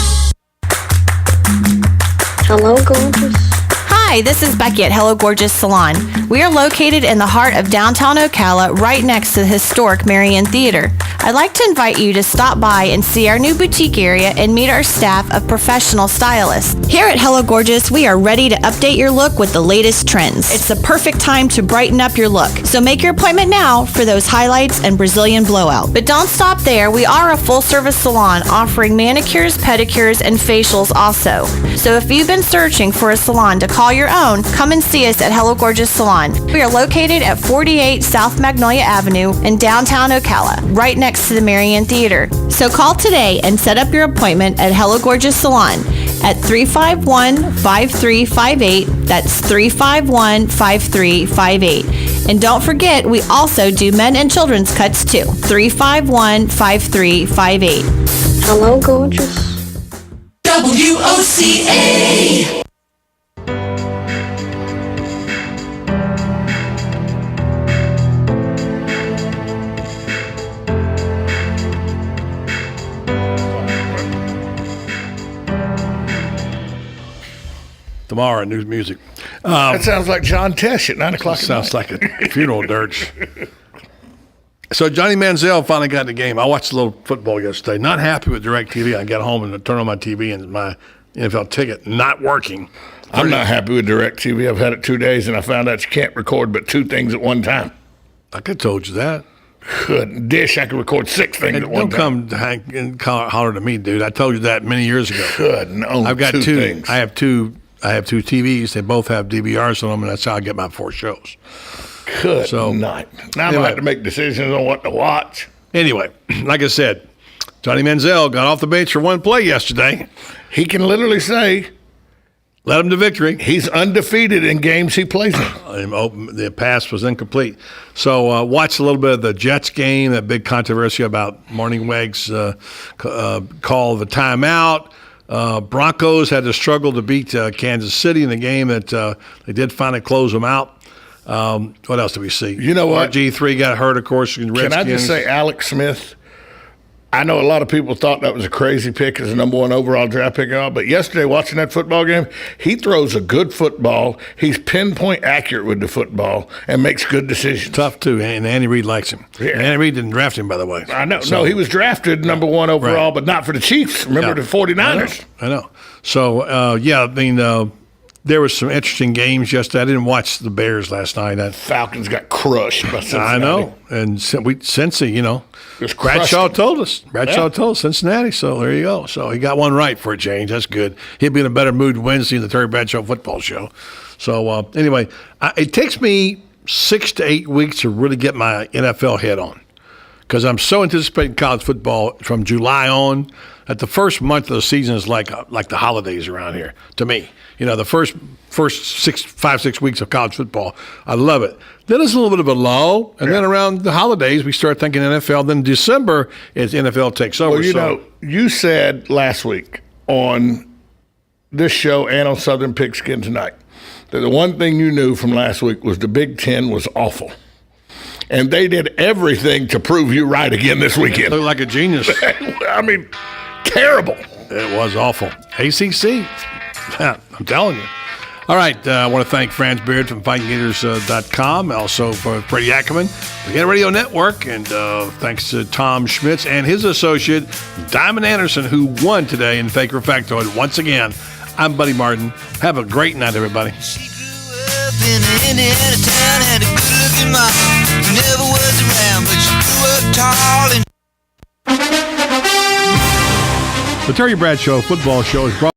Hello, gorgeous. Hi, this is Becky at Hello Gorgeous Salon. We are located in the heart of downtown Ocala, right next to the historic Marion Theater. I'd like to invite you to stop by and see our new boutique area and meet our staff of professional stylists. Here at Hello Gorgeous, we are ready to update your look with the latest trends. It's the perfect time to brighten up your look. So make your appointment now for those highlights and Brazilian blowout. But don't stop there. We are a full-service salon offering manicures, pedicures, and facials also. So if you've been searching for a salon to call your own, come and see us at Hello Gorgeous Salon. We are located at 48 South Magnolia Avenue in downtown Ocala, right next to the Marion Theater. So call today and set up your appointment at Hello Gorgeous Salon at 351-5358. That's 351-5358. And don't forget, we also do men and children's cuts too. 351-5358. Hello Gorgeous. WOCA. tomorrow at New Music. That sounds like John Tesh at 9 o'clock. Sounds like a funeral dirge. So Johnny Manziel finally got in the game. I watched a little football yesterday. Not happy with DirecTV. I got home and turned on my TV and my NFL ticket not working. I'm not happy with DirecTV. I've had it 2 days, and I found out you can't record but 2 things at one time. I could have told you that. Good. Dish, I can record 6 things at one time. Don't come and holler to me, dude. I told you that many years ago. Good. No, I've got 2 two. things. I have two TVs. They both have DVRs on them, and that's how I get my 4 shows. Good So, night. Now I'm going to have to make decisions on what to watch. Anyway, like I said, Johnny Manziel got off the bench for one play yesterday. He can literally say, led him to victory. He's undefeated in games he plays in. The pass was incomplete. So watch a little bit of the Jets game, that big controversy about Morningweg's call of a timeout. Broncos had to struggle to beat Kansas City in the game that they did finally close them out. What else did we see? You know what? RG3 got hurt, of course, in Redskins. Can I just say Alex Smith? I know a lot of people thought that was a crazy pick as a number 1 overall draft pick and all, but yesterday watching that football game, he throws a good football. He's pinpoint accurate with the football and makes good decisions. Tough, too, and Andy Reid likes him. Yeah. And Andy Reid didn't draft him, by the way. I know. No, he was drafted number 1 overall, but not for the Chiefs. Remember the 49ers? I know. So, there was some interesting games yesterday. I didn't watch the Bears last night. Falcons got crushed by Cincinnati. I know. And Cincy, Bradshaw told us. Told Cincinnati. So there you go. So he got one right for a change. That's good. He'll be in a better mood Wednesday in the Terry Bradshaw football show. So anyway, it takes me 6 to 8 weeks to really get my NFL head on because I'm so anticipating college football from July on that the first month of the season is like the holidays around here to me. The first 5-6 weeks of college football, I love it. Then it's a little bit of a lull, and then around the holidays we start thinking NFL. Then December is NFL takes over. Well, you said last week on this show and on Southern Pigskin Tonight that the one thing you knew from last week was the Big Ten was awful. And they did everything to prove you right again this weekend. Looked like a genius. I mean, terrible. It was awful. ACC. I'm telling you. All right. I want to thank Franz Beard from FightingGators.com. Also for Freddie Ackerman, the Get Radio Network. And thanks to Tom Schmitz and his associate, Diamond Anderson, who won today in Fake or Factoid. Once again, I'm Buddy Martin. Have a great night, everybody. In a Indiana town, had a good-looking mom who never was around, but she grew up tall and... The Terry Bradshaw Football Show is brought